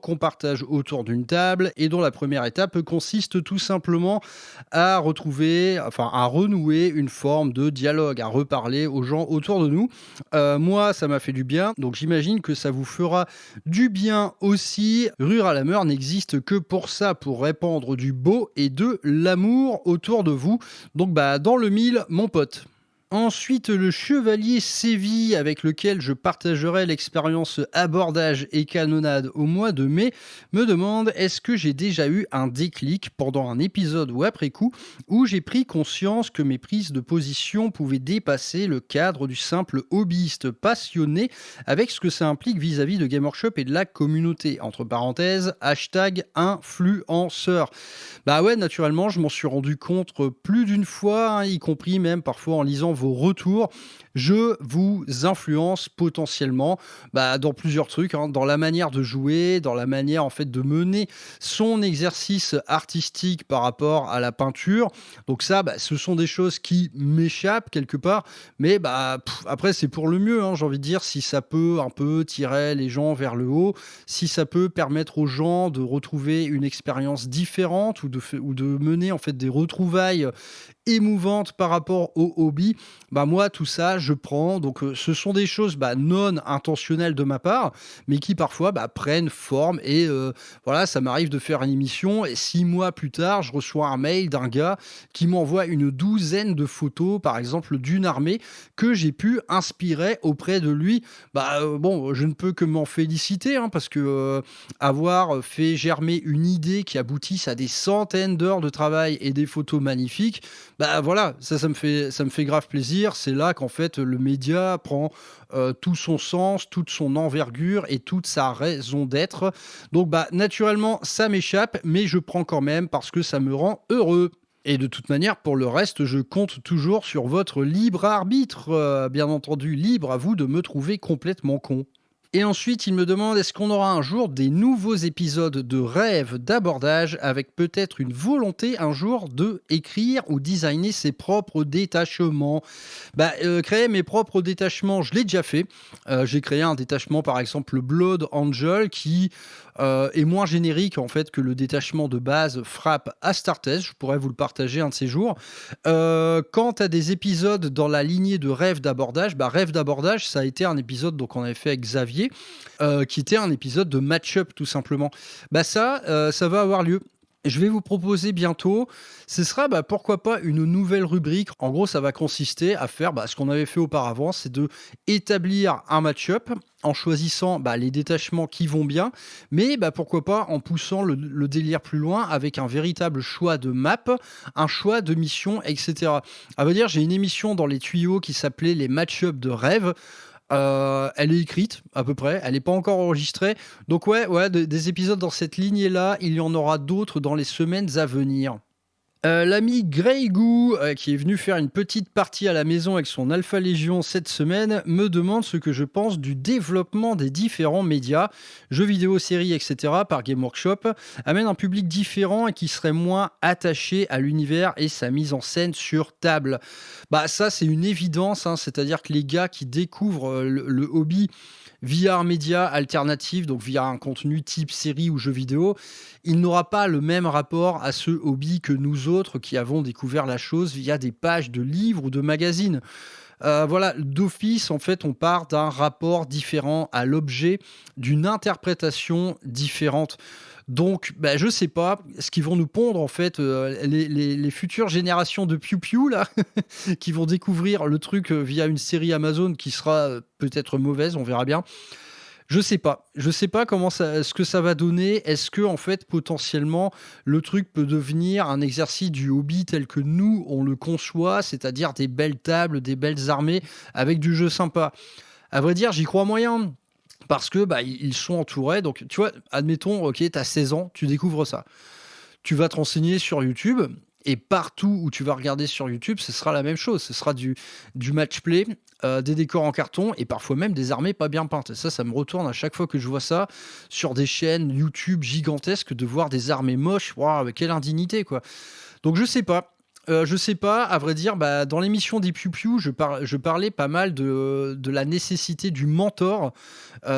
qu'on partage autour d'une table et dont la première étape consiste tout simplement à retrouver, enfin à renouer une forme de dialogue, à reparler aux gens autour de nous. Moi, ça m'a fait du bien, donc j'imagine que ça vous fera du bien aussi. Rural Hammer n'existe que pour ça, pour répandre du beau et de l'amour autour de vous. Donc bah dans le mille, mon pote. Ensuite, le chevalier Séville, avec lequel je partagerai l'expérience abordage et canonnade au mois de mai, me demande est-ce que j'ai déjà eu un déclic pendant un épisode ou après coup où j'ai pris conscience que mes prises de position pouvaient dépasser le cadre du simple hobbyiste passionné avec ce que ça implique vis-à-vis de Game Workshop et de la communauté. Entre parenthèses, hashtag influenceur. Bah ouais, naturellement, je m'en suis rendu compte plus d'une fois, hein, y compris même parfois en lisant vos retours. Je vous influence potentiellement dans plusieurs trucs, hein, dans la manière de jouer, dans la manière en fait de mener son exercice artistique par rapport à la peinture. Donc ça, ce sont des choses qui m'échappent quelque part, mais après c'est pour le mieux, hein, j'ai envie de dire, si ça peut un peu tirer les gens vers le haut, si ça peut permettre aux gens de retrouver une expérience différente ou de mener en fait des retrouvailles émouvante par rapport au hobby, moi tout ça je prends. Donc ce sont des choses non intentionnelles de ma part, mais qui parfois prennent forme et voilà, ça m'arrive de faire une émission et 6 mois plus tard je reçois un mail d'un gars qui m'envoie une douzaine de photos par exemple d'une armée que j'ai pu inspirer auprès de lui. Bon, je ne peux que m'en féliciter, hein, parce que avoir fait germer une idée qui aboutisse à des centaines d'heures de travail et des photos magnifiques, voilà, ça me fait grave plaisir. C'est là qu'en fait le média prend tout son sens, toute son envergure et toute sa raison d'être. Donc naturellement ça m'échappe, mais je prends quand même parce que ça me rend heureux. Et de toute manière, pour le reste, je compte toujours sur votre libre arbitre. Bien entendu, libre à vous de me trouver complètement con. Et ensuite, il me demande est-ce qu'on aura un jour des nouveaux épisodes de rêve d'abordage avec peut-être une volonté un jour de écrire ou designer ses propres détachements. Créer mes propres détachements, je l'ai déjà fait. J'ai créé un détachement, par exemple, le Blood Angel, qui est moins générique en fait que le détachement de base Frappe Astartes. Je pourrais vous le partager un de ces jours. Quant à des épisodes dans la lignée de Rêve d'abordage, Rêve d'abordage, ça a été un épisode qu'on avait fait avec Xavier, qui était un épisode de match-up tout simplement. Ça va avoir lieu. Je vais vous proposer bientôt, ce sera pourquoi pas une nouvelle rubrique. En gros, ça va consister à faire ce qu'on avait fait auparavant, c'est de établir un match-up en choisissant les détachements qui vont bien, mais pourquoi pas en poussant le délire plus loin avec un véritable choix de map, un choix de mission, etc. À vrai dire, j'ai une émission dans les tuyaux qui s'appelait les match-up de rêve. Elle est écrite à peu près, elle n'est pas encore enregistrée. Donc ouais, des épisodes dans cette lignée-là, il y en aura d'autres dans les semaines à venir. L'ami Greygoo, qui est venu faire une petite partie à la maison avec son Alpha Légion cette semaine, me demande ce que je pense du développement des différents médias, jeux vidéo, séries, etc. par Game Workshop, amène un public différent et qui serait moins attaché à l'univers et sa mise en scène sur table. Bah ça c'est une évidence, hein, c'est-à-dire que les gars qui découvrent le hobby via un média alternatif, donc via un contenu type série ou jeu vidéo, il n'aura pas le même rapport à ce hobby que nous autres qui avons découvert la chose via des pages de livres ou de magazines. Voilà, d'office, en fait, on part d'un rapport différent à l'objet, d'une interprétation différente. Donc, bah, je sais pas ce qu'ils vont nous pondre, en fait, les futures générations de piou-piou, là, qui vont découvrir le truc via une série Amazon qui sera peut-être mauvaise, on verra bien. Je sais pas. Je sais pas comment ça ce que ça va donner. Est-ce que en fait, potentiellement, le truc peut devenir un exercice du hobby tel que nous, on le conçoit, c'est-à-dire des belles tables, des belles armées avec du jeu sympa? À vrai dire, j'y crois moyen parce que, bah, ils sont entourés donc tu vois, admettons, OK, tu as 16 ans, tu découvres ça. Tu vas te renseigner sur YouTube et partout où tu vas regarder sur YouTube, ce sera la même chose. Ce sera du match play, des décors en carton et parfois même des armées pas bien peintes. Et ça me retourne à chaque fois que je vois ça sur des chaînes YouTube gigantesques de voir des armées moches. Waouh, quelle indignité, quoi. Donc je sais pas, à vrai dire, bah, dans l'émission des Piu Piu, je parlais pas mal de la nécessité du mentor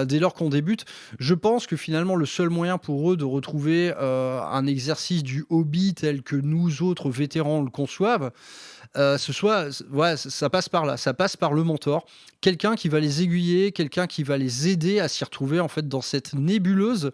dès lors qu'on débute. Je pense que finalement, le seul moyen pour eux de retrouver un exercice du hobby tel que nous autres vétérans le conçoivent, ouais, ça passe par là, ça passe par le mentor, quelqu'un qui va les aiguiller, quelqu'un qui va les aider à s'y retrouver en fait dans cette nébuleuse.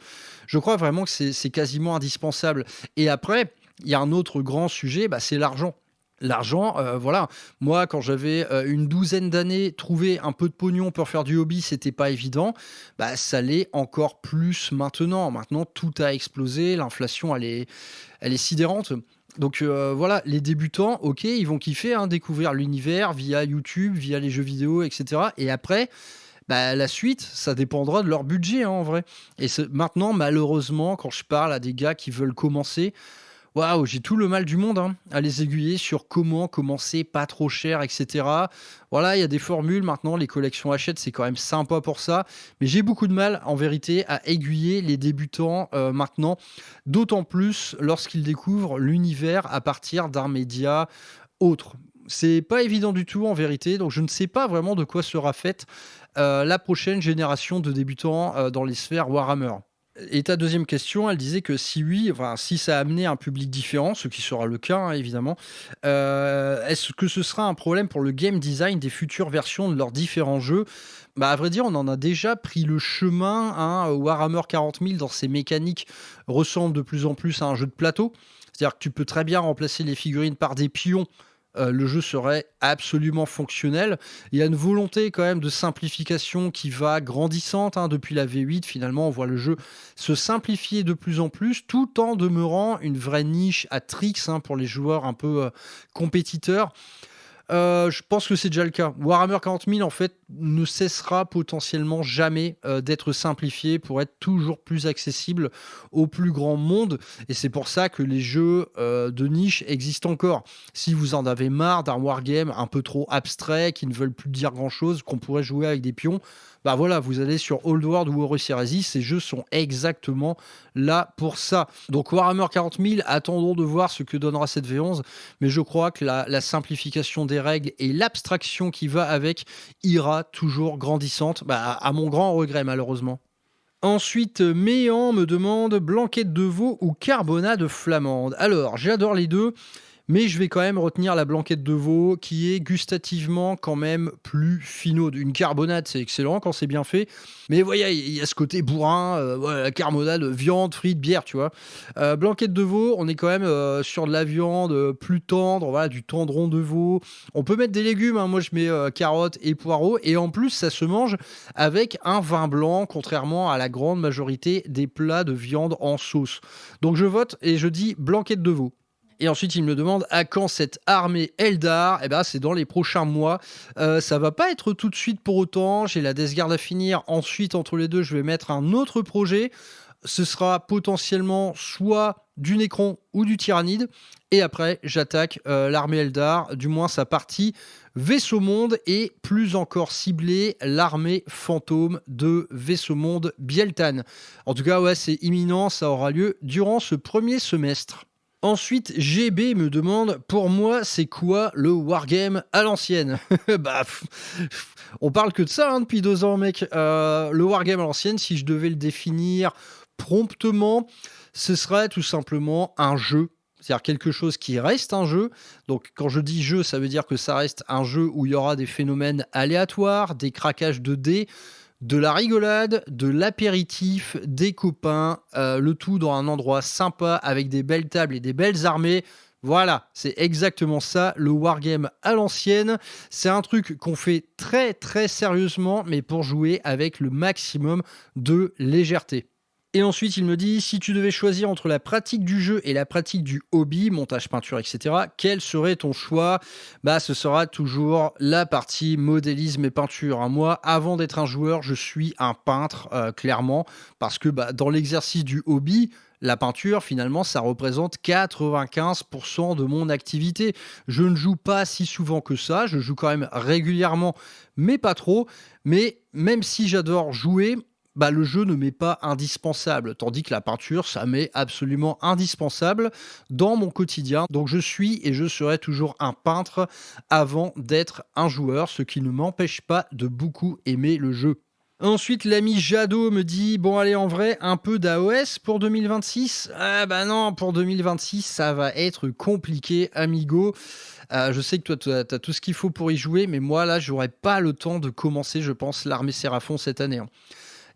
Je crois vraiment que c'est quasiment indispensable. Et après, il y a un autre grand sujet, bah, c'est l'argent. L'argent, voilà. Moi, quand j'avais une douzaine d'années, trouver un peu de pognon pour faire du hobby, c'était pas évident. Bah, ça l'est encore plus maintenant. Maintenant, tout a explosé. L'inflation, elle est sidérante. Donc voilà, les débutants, ok, ils vont kiffer, hein, découvrir l'univers via YouTube, via les jeux vidéo, etc. Et après, bah, la suite, ça dépendra de leur budget, hein, en vrai. Et maintenant, malheureusement, quand je parle à des gars qui veulent commencer, waouh, j'ai tout le mal du monde, hein, à les aiguiller sur comment commencer pas trop cher, etc. Voilà, il y a des formules maintenant, les collections Hachette, c'est quand même sympa pour ça. Mais j'ai beaucoup de mal, en vérité, à aiguiller les débutants maintenant, d'autant plus lorsqu'ils découvrent l'univers à partir d'un média autre. C'est pas évident du tout en vérité, donc je ne sais pas vraiment de quoi sera faite la prochaine génération de débutants dans les sphères Warhammer. Et ta deuxième question, elle disait que si oui, enfin, si ça a amené un public différent, ce qui sera le cas, hein, évidemment, est-ce que ce sera un problème pour le game design des futures versions de leurs différents jeux? Bah, à vrai dire, on en a déjà pris le chemin, hein. Warhammer 40 000, dans ses mécaniques, ressemble de plus en plus à un jeu de plateau. C'est-à-dire que tu peux très bien remplacer les figurines par des pions, le jeu serait absolument fonctionnel. Il y a une volonté quand même de simplification qui va grandissante, hein, depuis la V8. Finalement, on voit le jeu se simplifier de plus en plus, tout en demeurant une vraie niche à tricks, hein, pour les joueurs un peu compétiteurs. Je pense que c'est déjà le cas. Warhammer 40 000, en fait, ne cessera potentiellement jamais d'être simplifié pour être toujours plus accessible au plus grand monde. Et c'est pour ça que les jeux de niche existent encore. Si vous en avez marre d'un wargame un peu trop abstrait, qui ne veulent plus dire grand-chose, qu'on pourrait jouer avec des pions, bah voilà, vous allez sur Old World ou Horus Heresy, ces jeux sont exactement là pour ça. Donc Warhammer 40 000, attendons de voir ce que donnera cette V11, mais je crois que la simplification des règles et l'abstraction qui va avec ira toujours grandissante, bah, à mon grand regret malheureusement. Ensuite, Méan me demande blanquette de veau ou carbonade flamande. Alors, j'adore les deux, mais je vais quand même retenir la blanquette de veau qui est gustativement quand même plus finaude. Une carbonade, c'est excellent quand c'est bien fait, mais voyez, il y a ce côté bourrin, ouais, la carbonade, viande, frites, bière, tu vois. Blanquette de veau, on est quand même sur de la viande plus tendre, voilà, du tendron de veau. On peut mettre des légumes, hein. Moi je mets carottes et poireaux, et en plus ça se mange avec un vin blanc, contrairement à la grande majorité des plats de viande en sauce. Donc je vote et je dis blanquette de veau. Et ensuite, il me demande à quand cette armée Eldar. Eh ben, c'est dans les prochains mois. Ça va pas être tout de suite pour autant. J'ai la Death Guard à finir. Ensuite, entre les deux, je vais mettre un autre projet. Ce sera potentiellement soit du Necron ou du Tyrannide. Et après, j'attaque l'armée Eldar, du moins sa partie Vaisseau Monde, et plus encore ciblé, l'armée fantôme de Vaisseau Monde Bieltan. En tout cas, ouais, c'est imminent, ça aura lieu durant ce premier semestre. Ensuite, GB me demande, pour moi, c'est quoi le wargame à l'ancienne? Bah, on parle que de ça depuis 2 ans, mec. Le wargame à l'ancienne, si je devais le définir promptement, ce serait tout simplement un jeu. C'est-à-dire quelque chose qui reste un jeu. Donc, quand je dis jeu, ça veut dire que ça reste un jeu où il y aura des phénomènes aléatoires, des craquages de dés, de la rigolade, de l'apéritif, des copains, le tout dans un endroit sympa avec des belles tables et des belles armées. Voilà, c'est exactement ça, le wargame à l'ancienne. C'est un truc qu'on fait très très sérieusement, mais pour jouer avec le maximum de légèreté. Et ensuite, il me dit, si tu devais choisir entre la pratique du jeu et la pratique du hobby, montage, peinture, etc., quel serait ton choix? Bah, ce sera toujours la partie modélisme et peinture, hein. Moi, avant d'être un joueur, je suis un peintre, clairement, parce que bah, dans l'exercice du hobby, la peinture, finalement, ça représente 95% de mon activité. Je ne joue pas si souvent que ça, je joue quand même régulièrement, mais pas trop. Mais même si j'adore jouer, bah, le jeu ne m'est pas indispensable, tandis que la peinture, ça m'est absolument indispensable dans mon quotidien. Donc je suis et je serai toujours un peintre avant d'être un joueur, ce qui ne m'empêche pas de beaucoup aimer le jeu. Ensuite, l'ami Jadot me dit, bon allez, en vrai, un peu d'AOS pour 2026? Ah bah non, pour 2026, ça va être compliqué, amigo. Je sais que toi, tu as tout ce qu'il faut pour y jouer, mais moi, là, j'aurais pas le temps de commencer, je pense, l'armée Séraphon cette année, hein.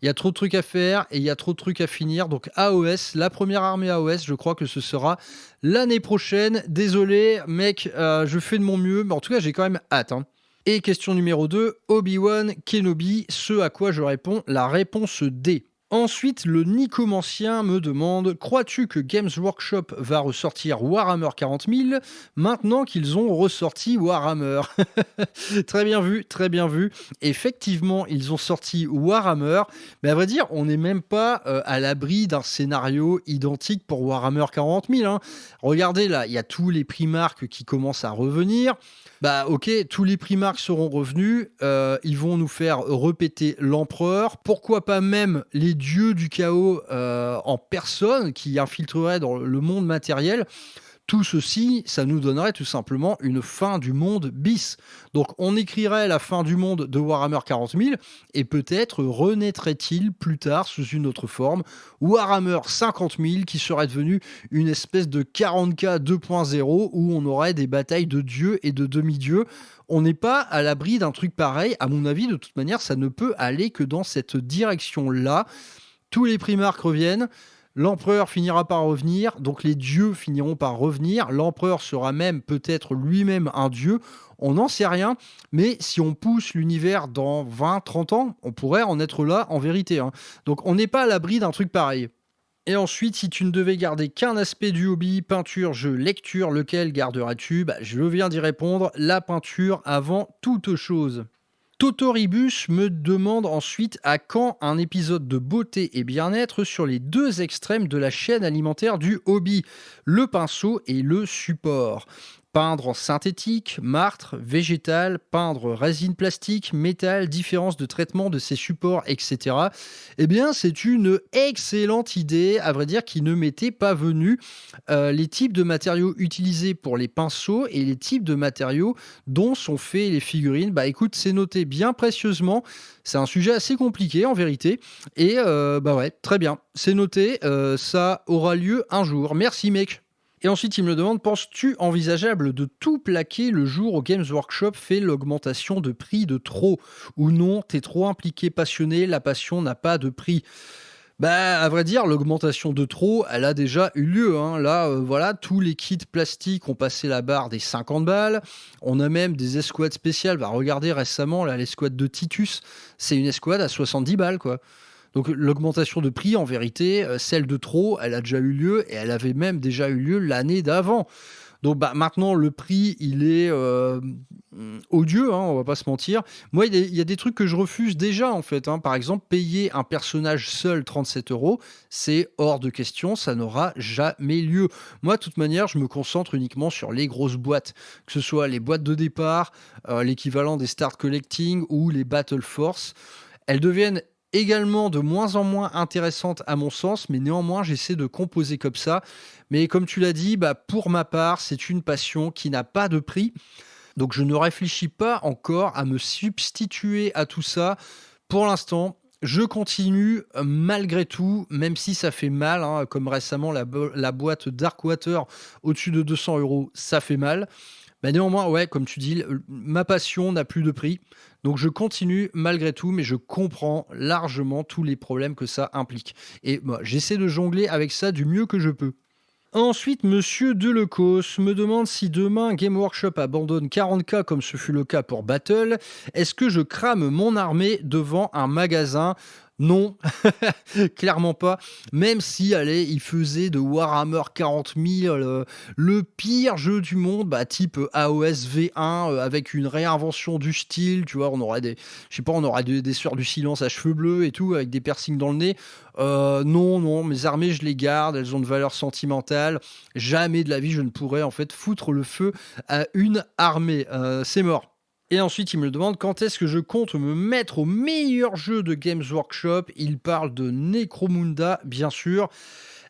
Il y a trop de trucs à faire et il y a trop de trucs à finir. Donc AOS, la première armée AOS, je crois que ce sera l'année prochaine. Désolé, mec, je fais de mon mieux, mais en tout cas, j'ai quand même hâte, hein. Et question numéro 2, Obi-Wan Kenobi, ce à quoi je réponds, la réponse D. Ensuite, le Nicomancien me demande, crois-tu que Games Workshop va ressortir Warhammer 40 000 maintenant qu'ils ont ressorti Warhammer? Très bien vu, très bien vu. Effectivement, ils ont sorti Warhammer, mais à vrai dire, on n'est même pas à l'abri d'un scénario identique pour Warhammer 40 000, hein. Regardez là, il y a tous les Primarques qui commencent à revenir. Bah ok, tous les Primarques seront revenus, ils vont nous faire répéter l'Empereur, pourquoi pas même les dieux du chaos en personne qui infiltreraient dans le monde matériel. Tout ceci, ça nous donnerait tout simplement une fin du monde bis. Donc on écrirait la fin du monde de Warhammer 40 000 et peut-être renaîtrait-il plus tard sous une autre forme, Warhammer 50 000 qui serait devenu une espèce de 40K 2.0 où on aurait des batailles de dieux et de demi-dieux. On n'est pas à l'abri d'un truc pareil. À mon avis, de toute manière, ça ne peut aller que dans cette direction-là. Tous les Primarques reviennent. L'empereur finira par revenir, donc les dieux finiront par revenir. L'empereur sera même peut-être lui-même un dieu. On n'en sait rien, mais si on pousse l'univers dans 20-30 ans, on pourrait en être là en vérité, hein. Donc on n'est pas à l'abri d'un truc pareil. Et ensuite, si tu ne devais garder qu'un aspect du hobby, peinture, jeu, lecture, lequel garderas-tu? Bah, je viens d'y répondre, la peinture avant toute chose. Totoribus me demande ensuite à quand un épisode de beauté et bien-être sur les deux extrêmes de la chaîne alimentaire du hobby, le pinceau et le support. Peindre en synthétique, martre, végétal, peindre résine plastique, métal, différence de traitement de ces supports, etc. Eh bien, c'est une excellente idée, à vrai dire, qui ne m'était pas venue. Les types de matériaux utilisés pour les pinceaux et les types de matériaux dont sont faits les figurines. Bah écoute, c'est noté bien précieusement. C'est un sujet assez compliqué en vérité. Et bah ouais, très bien. C'est noté, ça aura lieu un jour. Merci mec. Et ensuite, il me demande, penses-tu envisageable de tout plaquer le jour où Games Workshop fait l'augmentation de prix de trop? Ou non, t'es trop impliqué, passionné, la passion n'a pas de prix? Bah, à vrai dire, l'augmentation de trop, elle a déjà eu lieu, hein. Là, voilà, tous les kits plastiques ont passé la barre des 50 balles. On a même des escouades spéciales. Bah, regardez récemment, là, l'escouade de Titus, c'est une escouade à 70 balles, quoi. Donc l'augmentation de prix, en vérité, celle de trop, elle a déjà eu lieu et elle avait même déjà eu lieu l'année d'avant. Donc bah, maintenant le prix il est, odieux, hein, on va pas se mentir. Moi il y a des trucs que je refuse déjà en fait, hein. Par exemple, payer un personnage seul 37 €, c'est hors de question, ça n'aura jamais lieu. Moi de toute manière, je me concentre uniquement sur les grosses boîtes, que ce soit les boîtes de départ, l'équivalent des Start Collecting ou les Battle Force. Elles deviennent également de moins en moins intéressantes à mon sens, mais néanmoins j'essaie de composer comme ça. Mais comme tu l'as dit, bah, pour ma part, c'est une passion qui n'a pas de prix. Donc je ne réfléchis pas encore à me substituer à tout ça. Pour l'instant, je continue malgré tout, même si ça fait mal, hein, comme récemment la boîte Darkwater au-dessus de 200 €, ça fait mal. Mais néanmoins, ouais, comme tu dis, ma passion n'a plus de prix. Donc je continue malgré tout, mais je comprends largement tous les problèmes que ça implique. Et moi, j'essaie de jongler avec ça du mieux que je peux. Ensuite, monsieur Delecos me demande si demain Game Workshop abandonne 40K comme ce fut le cas pour Battle, est-ce que je crame mon armée devant un magasin? Non, clairement pas. Même si, allez, il faisait de Warhammer 40 000 le pire jeu du monde, bah, type AOS V1 avec une réinvention du style, tu vois, on aurait je sais pas, on aurait des Sœurs du Silence à cheveux bleus et tout, avec des piercings dans le nez. Non, non, mes armées, je les garde, elles ont de valeur sentimentale. Jamais de la vie, je ne pourrais en fait foutre le feu à une armée. C'est mort. Et ensuite, il me demande quand est-ce que je compte me mettre au meilleur jeu de Games Workshop. Il parle de Necromunda, bien sûr.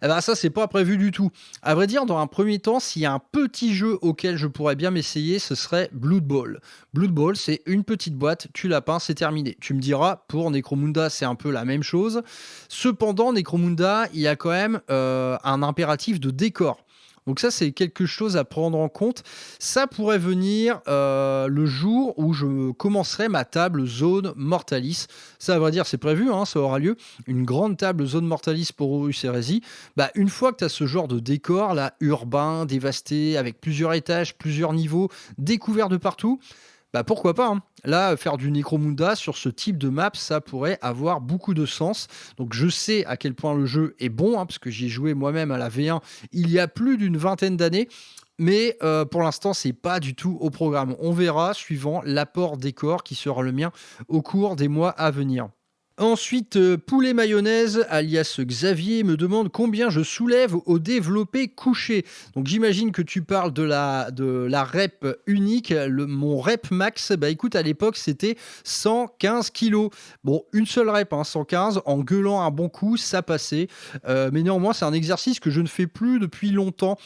Eh ben ça, c'est pas prévu du tout. À vrai dire, dans un premier temps, s'il y a un petit jeu auquel je pourrais bien m'essayer, ce serait Blood Bowl. Blood Bowl, c'est une petite boîte, tu la peins, c'est terminé. Tu me diras, pour Necromunda, c'est un peu la même chose. Cependant, Necromunda, il y a quand même un impératif de décor. Donc ça, c'est quelque chose à prendre en compte. Ça pourrait venir le jour où je commencerai ma table Zone Mortalis. Ça, à vrai dire, c'est prévu, hein, ça aura lieu. Une grande table Zone Mortalis pour Horus Heresy. Bah, une fois que tu as ce genre de décor, là, urbain, dévasté, avec plusieurs étages, plusieurs niveaux, découvert de partout, bah pourquoi pas, hein. Là, faire du Necromunda sur ce type de map, ça pourrait avoir beaucoup de sens. Donc je sais à quel point le jeu est bon, hein, parce que j'y ai joué moi-même à la V1 il y a plus d'une vingtaine d'années. Mais pour l'instant, c'est pas du tout au programme. On verra suivant l'apport décor qui sera le mien au cours des mois à venir. Ensuite, Poulet Mayonnaise, alias Xavier, me demande combien je soulève au développé couché. Donc j'imagine que tu parles de la rep unique, mon rep max. Bah écoute, à l'époque, c'était 115 kilos. Bon, une seule rep, hein, 115, en gueulant un bon coup, ça passait. Mais néanmoins, c'est un exercice que je ne fais plus depuis longtemps.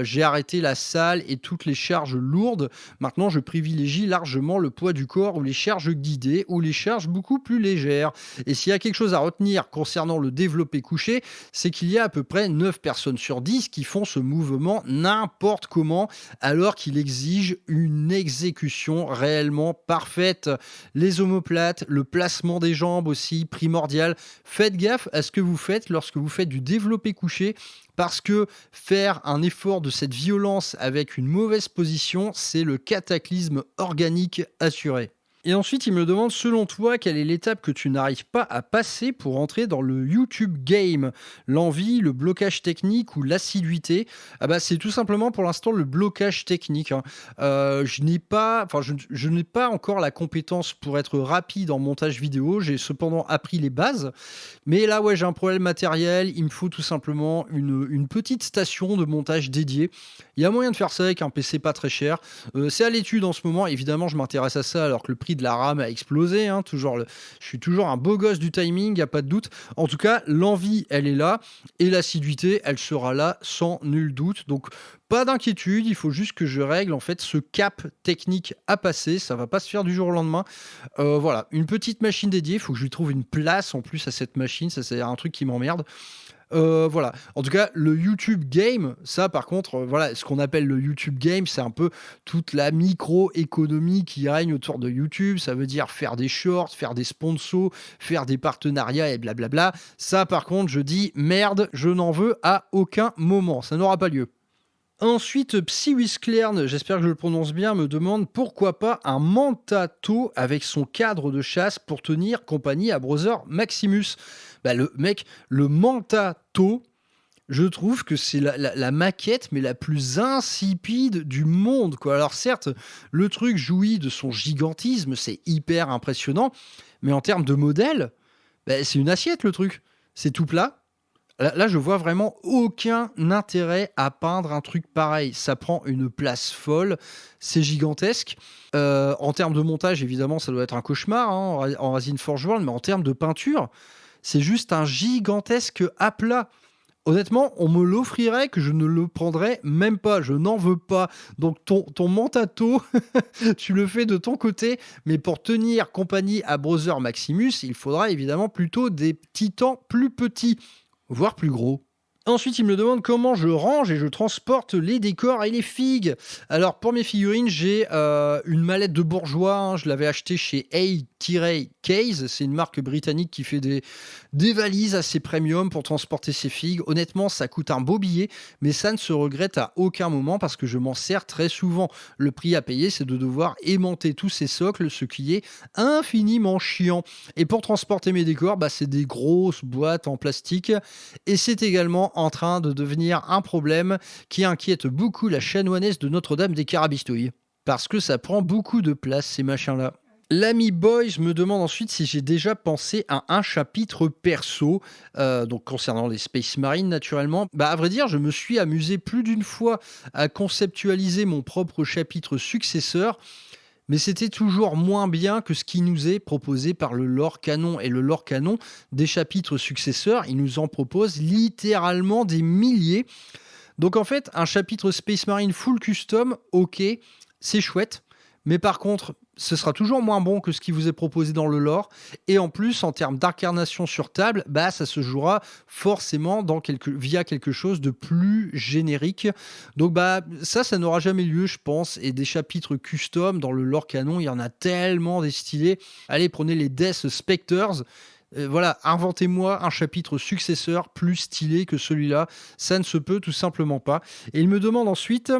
J'ai arrêté la salle et toutes les charges lourdes. Maintenant, je privilégie largement le poids du corps ou les charges guidées ou les charges beaucoup plus légères. Et s'il y a quelque chose à retenir concernant le développé couché, c'est qu'il y a à peu près 9 personnes sur 10 qui font ce mouvement n'importe comment, alors qu'il exige une exécution réellement parfaite. Les omoplates, le placement des jambes aussi, primordial. Faites gaffe à ce que vous faites lorsque vous faites du développé couché, parce que faire un effort de cette violence avec une mauvaise position, c'est le cataclysme organique assuré. Et ensuite, il me demande, selon toi, quelle est l'étape que tu n'arrives pas à passer pour entrer dans le YouTube game? L'envie, le blocage technique ou l'assiduité? Ah bah, c'est tout simplement pour l'instant le blocage technique, hein. Je n'ai pas encore la compétence pour être rapide en montage vidéo. J'ai cependant appris les bases. Mais là, ouais, j'ai un problème matériel. Il me faut tout simplement une petite station de montage dédiée. Il y a moyen de faire ça avec un PC pas très cher. C'est à l'étude en ce moment. Évidemment, je m'intéresse à ça alors que le prix de la RAM a explosé, hein. Je suis toujours un beau gosse du timing, il n'y a pas de doute. En tout cas, l'envie, elle est là. Et l'assiduité, elle sera là sans nul doute. Donc, pas d'inquiétude, il faut juste que je règle en fait ce cap technique à passer. Ça va pas se faire du jour au lendemain. Voilà, une petite machine dédiée. Il faut que je lui trouve une place en plus à cette machine. Ça, c'est un truc qui m'emmerde. Voilà. En tout cas, le YouTube Game, ça par contre, voilà, ce qu'on appelle le YouTube Game, c'est un peu toute la micro-économie qui règne autour de YouTube. Ça veut dire faire des shorts, faire des sponsors, faire des partenariats et blablabla. Ça par contre, je dis merde, je n'en veux à aucun moment. Ça n'aura pas lieu. Ensuite, Psywisclern, j'espère que je le prononce bien, me demande pourquoi pas un Mantato avec son cadre de chasse pour tenir compagnie à Brother Maximus. Bah, le mec, le Mantato, Je trouve que c'est la maquette, mais la plus insipide du monde, quoi. Alors certes, le truc jouit de son gigantisme, c'est hyper impressionnant, mais en termes de modèle, bah, c'est une assiette le truc. C'est tout plat. Là, je vois vraiment aucun intérêt à peindre un truc pareil. Ça prend une place folle, c'est gigantesque. En termes de montage, évidemment, ça doit être un cauchemar, hein, en Resin Forge World, mais en termes de peinture, c'est juste un gigantesque aplat. Honnêtement, on me l'offrirait que je ne le prendrais même pas. Je n'en veux pas. Donc ton Mantato, tu le fais de ton côté, mais pour tenir compagnie à Brother Maximus, il faudra évidemment plutôt des titans plus petits, voire plus gros. Ensuite, il me demande comment je range et je transporte les décors et les figues. Alors, pour mes figurines, j'ai une mallette de bourgeois, hein. Je l'avais achetée chez A-Case. C'est une marque britannique qui fait des valises assez premium pour transporter ses figues. Honnêtement, ça coûte un beau billet, mais ça ne se regrette à aucun moment parce que je m'en sers très souvent. Le prix à payer, c'est de devoir aimanter tous ces socles, ce qui est infiniment chiant. Et pour transporter mes décors, bah, c'est des grosses boîtes en plastique. Et c'est également en train de devenir un problème qui inquiète beaucoup la chanoinesse de Notre-Dame des Carabistouilles. Parce que ça prend beaucoup de place, ces machins-là. L'ami Boys me demande ensuite si j'ai déjà pensé à un chapitre perso, donc concernant les Space Marines naturellement. Bah, à vrai dire, je me suis amusé plus d'une fois à conceptualiser mon propre chapitre successeur, mais c'était toujours moins bien que ce qui nous est proposé par le lore canon. Et le lore canon des chapitres successeurs, il nous en propose littéralement des milliers. Donc en fait, un chapitre Space Marine full custom, ok, c'est chouette. Mais par contre, ce sera toujours moins bon que ce qui vous est proposé dans le lore. Et en plus, en termes d'incarnation sur table, bah, ça se jouera forcément via quelque chose de plus générique. Donc bah, ça n'aura jamais lieu, je pense. Et des chapitres custom dans le lore canon, il y en a tellement des stylés. Allez, prenez les Death Spectres. Voilà, inventez-moi un chapitre successeur plus stylé que celui-là. Ça ne se peut tout simplement pas. Et il me demande ensuite...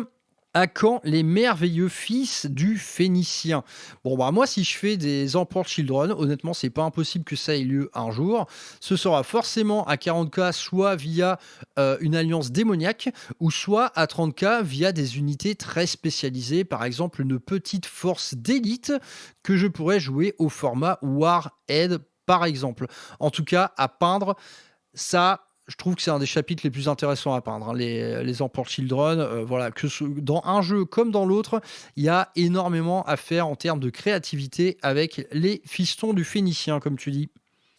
À quand les merveilleux fils du Phénicien? Bon, bah, moi, si je fais des Emperor Children, honnêtement, c'est pas impossible que ça ait lieu un jour. Ce sera forcément à 40K, soit via une alliance démoniaque, ou soit à 30K via des unités très spécialisées, par exemple une petite force d'élite que je pourrais jouer au format Warhead, par exemple. En tout cas, à peindre, ça, je trouve que c'est un des chapitres les plus intéressants à peindre, hein, les Emperor Children. Voilà, dans un jeu comme dans l'autre, il y a énormément à faire en termes de créativité avec les fistons du Phénicien, comme tu dis.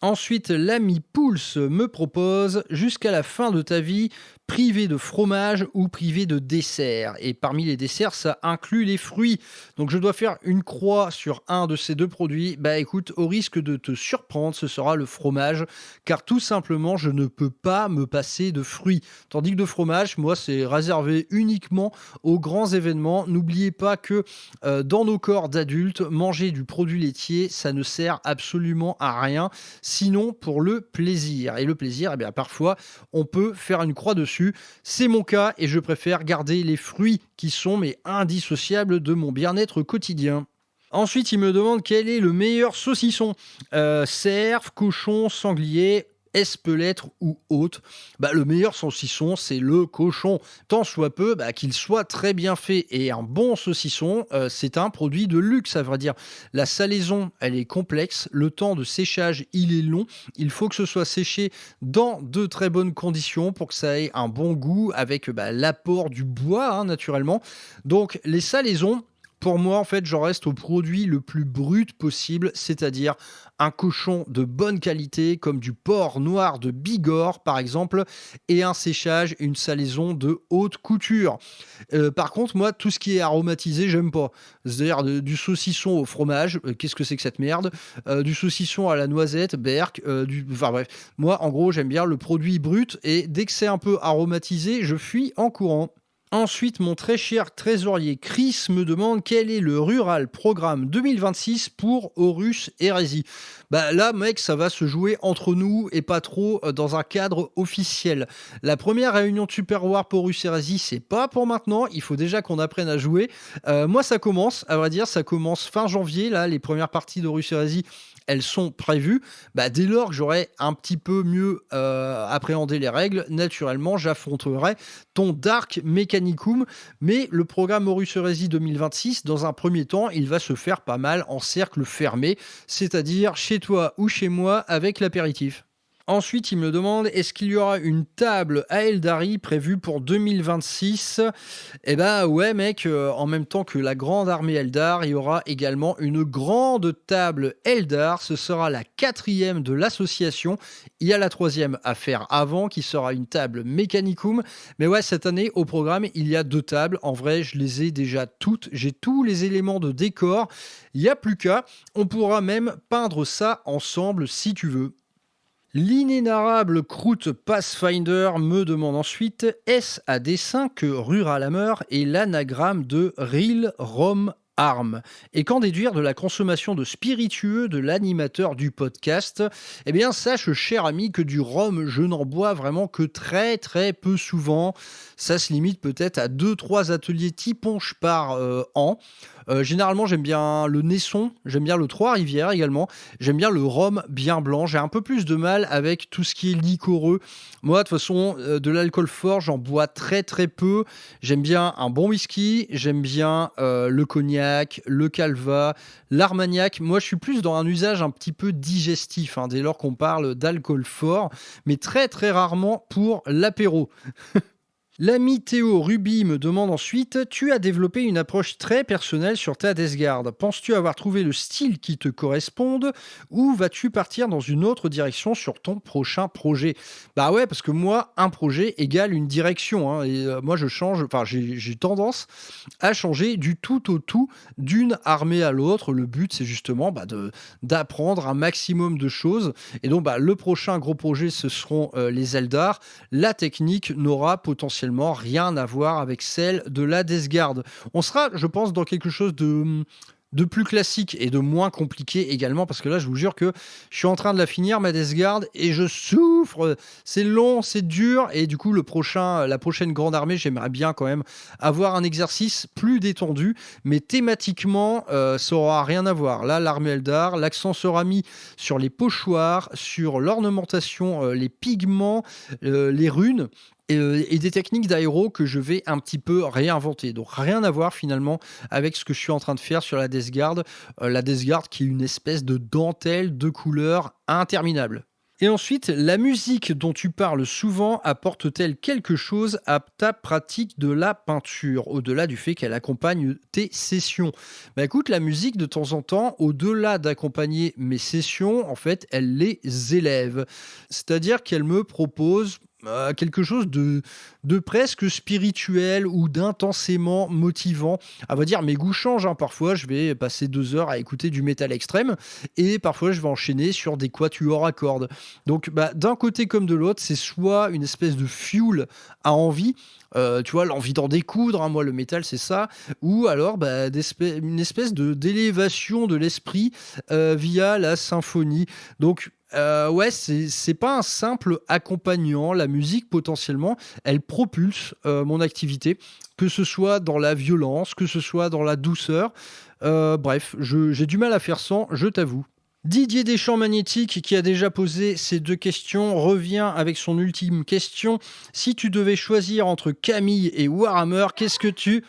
Ensuite, l'ami Pulse me propose jusqu'à la fin de ta vie, privé de fromage ou privé de dessert. Et parmi les desserts, ça inclut les fruits. Donc je dois faire une croix sur un de ces deux produits. Bah écoute, au risque de te surprendre, ce sera le fromage, car tout simplement, je ne peux pas me passer de fruits. Tandis que de fromage, moi, c'est réservé uniquement aux grands événements. N'oubliez pas que dans nos corps d'adultes, manger du produit laitier, ça ne sert absolument à rien. Sinon pour le plaisir. Et le plaisir, eh bien, parfois, on peut faire une croix dessus. C'est mon cas et je préfère garder les fruits qui sont mais indissociables de mon bien-être quotidien. Ensuite, il me demande quel est le meilleur saucisson. Cerf, cochon, sanglier, espelêtre ou autre. Bah, le meilleur saucisson, c'est le cochon. Tant soit peu qu'il soit très bien fait. Et un bon saucisson, c'est un produit de luxe, à vrai dire. La salaison, elle est complexe. Le temps de séchage, il est long. Il faut que ce soit séché dans de très bonnes conditions pour que ça ait un bon goût avec l'apport du bois, hein, naturellement. Donc, les salaisons, pour moi, en fait, j'en reste au produit le plus brut possible, c'est-à-dire un cochon de bonne qualité, comme du porc noir de Bigorre, par exemple, et un séchage, une salaison de haute couture. Par contre, moi, tout ce qui est aromatisé, j'aime pas. C'est-à-dire du saucisson au fromage, qu'est-ce que c'est que cette merde? Du saucisson à la noisette, berk, enfin bref. Moi, en gros, j'aime bien le produit brut, et dès que c'est un peu aromatisé, je fuis en courant. Ensuite, mon très cher trésorier Chris me demande quel est le Rural Programme 2026 pour Horus Hérésie. Bah là, mec, ça va se jouer entre nous et pas trop dans un cadre officiel. La première réunion de Super War pour Horus Hérésie, c'est pas pour maintenant. Il faut déjà qu'on apprenne à jouer. Moi, ça commence, à vrai dire, ça commence fin janvier. Là, les premières parties d'Horus Hérésie, elles sont prévues. Bah, dès lors que j'aurai un petit peu mieux appréhendé les règles, naturellement, j'affronterai ton Dark Mechanicum. Mais le programme Horus Heresy 2026, dans un premier temps, il va se faire pas mal en cercle fermé, c'est-à-dire chez toi ou chez moi avec l'apéritif. Ensuite, il me demande, est-ce qu'il y aura une table à Eldari prévue pour 2026? Eh ben ouais mec, en même temps que la grande armée Eldar, il y aura également une grande table Eldar. Ce sera la quatrième de l'association. Il y a la troisième à faire avant, qui sera une table Mechanicum. Mais ouais, cette année, au programme, il y a 2 tables. En vrai, je les ai déjà toutes. J'ai tous les éléments de décor. Il n'y a plus qu'à. On pourra même peindre ça ensemble si tu veux. L'inénarrable croûte Pathfinder me demande ensuite, est-ce à dessein que Ruralammer est l'anagramme de Real Rom Arm? Et qu'en déduire de la consommation de spiritueux de l'animateur du podcast? Eh bien, sache, cher ami, que du rhum, je n'en bois vraiment que très très peu souvent. Ça se limite peut-être à 2-3 ateliers Tiponche par an. Généralement, j'aime bien le Naisson, j'aime bien le Trois-Rivières également, j'aime bien le rhum bien blanc. J'ai un peu plus de mal avec tout ce qui est liquoreux. Moi, de toute façon, de l'alcool fort, j'en bois très très peu. J'aime bien un bon whisky, j'aime bien le cognac, le calva, l'armagnac. Moi, je suis plus dans un usage un petit peu digestif, hein, dès lors qu'on parle d'alcool fort, mais très très rarement pour l'apéro. L'ami Théo Ruby me demande ensuite, tu as développé une approche très personnelle sur ta Death Guard. Penses-tu avoir trouvé le style qui te corresponde ou vas-tu partir dans une autre direction sur ton prochain projet? Bah ouais, parce que moi, un projet égale une direction, hein, et moi je change, enfin j'ai tendance à changer du tout au tout d'une armée à l'autre. Le but c'est justement d'apprendre un maximum de choses. Et donc le prochain gros projet ce seront les Eldar. La technique n'aura potentiellement rien à voir avec celle de la Death Guard. On sera, je pense, dans quelque chose de plus classique et de moins compliqué également, parce que là, je vous jure que je suis en train de la finir, ma Death Guard, et je souffre. C'est long, c'est dur, et du coup, la prochaine grande armée, j'aimerais bien quand même avoir un exercice plus détendu, mais thématiquement, ça aura rien à voir. Là, l'armée Eldar, l'accent sera mis sur les pochoirs, sur l'ornementation, les pigments, les runes, et des techniques d'aéro que je vais un petit peu réinventer. Donc rien à voir finalement avec ce que je suis en train de faire sur la Death Guard. La Death Guard qui est une espèce de dentelle de couleurs interminable. Et ensuite, la musique dont tu parles souvent apporte-t-elle quelque chose à ta pratique de la peinture, au-delà du fait qu'elle accompagne tes sessions? Bah écoute, la musique de temps en temps, au-delà d'accompagner mes sessions, en fait, elle les élève. C'est-à-dire qu'elle me propose quelque chose de presque spirituel ou d'intensément motivant. À vrai dire, mes goûts changent, hein. Parfois, je vais passer 2 heures à écouter du métal extrême et parfois, je vais enchaîner sur des quatuors à cordes. Donc, d'un côté comme de l'autre, c'est soit une espèce de fuel à envie, tu vois, l'envie d'en découdre, hein, moi le métal c'est ça, ou alors une espèce d'élévation de l'esprit via la symphonie. Donc ouais, c'est pas un simple accompagnant. La musique, potentiellement, elle propulse mon activité, que ce soit dans la violence, que ce soit dans la douceur. Bref, j'ai du mal à faire sans, je t'avoue. Didier Deschamps Magnétique, qui a déjà posé ces 2 questions, revient avec son ultime question. Si tu devais choisir entre Camille et Warhammer, qu'est-ce que tu...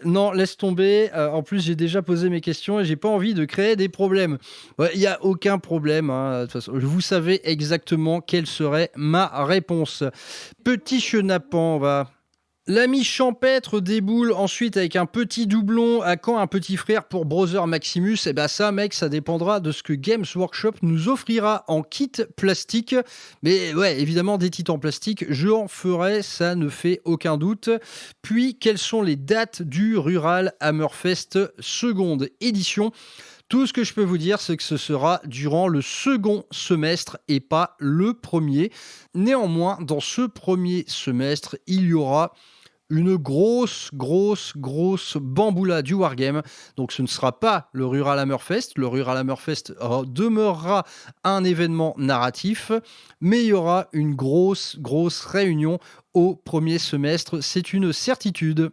Non, laisse tomber. En plus, j'ai déjà posé mes questions et j'ai pas envie de créer des problèmes. Il n'y a aucun problème, hein. De toute façon, vous savez exactement quelle serait ma réponse. Petit chenapan, va. L'ami champêtre déboule ensuite avec un petit doublon. À quand un petit frère pour Brother Maximus? Eh ben ça, mec, ça dépendra de ce que Games Workshop nous offrira en kit plastique. Mais ouais, évidemment, des titres en plastique, je en ferai, ça ne fait aucun doute. Puis, quelles sont les dates du Rural Hammerfest seconde édition? Tout ce que je peux vous dire, c'est que ce sera durant le second semestre et pas le premier. Néanmoins, dans ce premier semestre, il y aura une grosse bamboula du Wargame. Donc ce ne sera pas le Rural Hammerfest. Le Rural Hammerfest demeurera un événement narratif, mais il y aura une grosse réunion au premier semestre. C'est une certitude.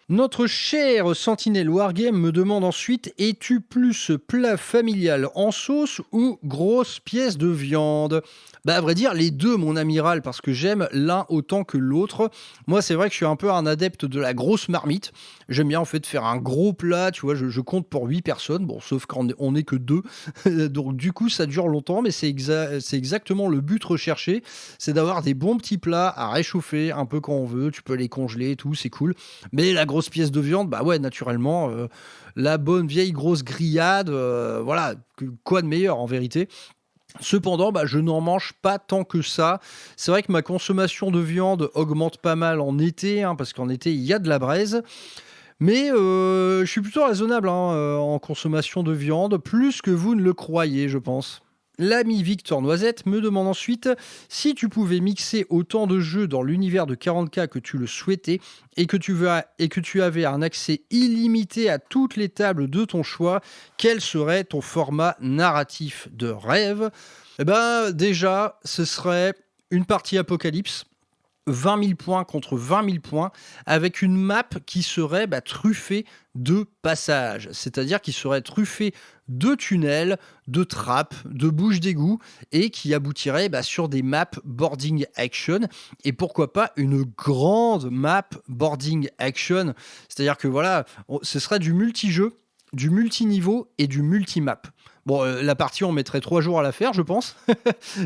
Notre cher Sentinelle Wargame me demande ensuite: es-tu plus plat familial en sauce ou grosse pièce de viande? Bah à vrai dire les deux mon amiral, parce que j'aime l'un autant que l'autre. Moi c'est vrai que je suis un peu un adepte de la grosse marmite. J'aime bien en fait faire un gros plat, tu vois, je compte pour 8 personnes, bon sauf quand on n'est que deux. Donc du coup ça dure longtemps, mais c'est exactement le but recherché, c'est d'avoir des bons petits plats à réchauffer un peu quand on veut, tu peux les congeler et tout, c'est cool. Mais la grosse pièce de viande, bah ouais, naturellement, la bonne vieille grosse grillade, voilà, quoi de meilleur en vérité. Cependant, bah, je n'en mange pas tant que ça. C'est vrai que ma consommation de viande augmente pas mal en été, hein, parce qu'en été, il y a de la braise. Mais je suis plutôt raisonnable hein, en consommation de viande, plus que vous ne le croyez, je pense. L'ami Victor Noisette me demande ensuite si tu pouvais mixer autant de jeux dans l'univers de 40K que tu le souhaitais et que tu avais un accès illimité à toutes les tables de ton choix, quel serait ton format narratif de rêve? Eh ben déjà, ce serait une partie Apocalypse. 20 000 points contre 20 000 points, avec une map qui serait truffée de passages, c'est-à-dire qui serait truffée de tunnels, de trappes, de bouches d'égout, et qui aboutirait sur des maps boarding action, et pourquoi pas une grande map boarding action, c'est-à-dire que voilà, ce serait du multijeu, du multiniveau et du multimap. Bon, la partie, on mettrait 3 jours à la faire, je pense.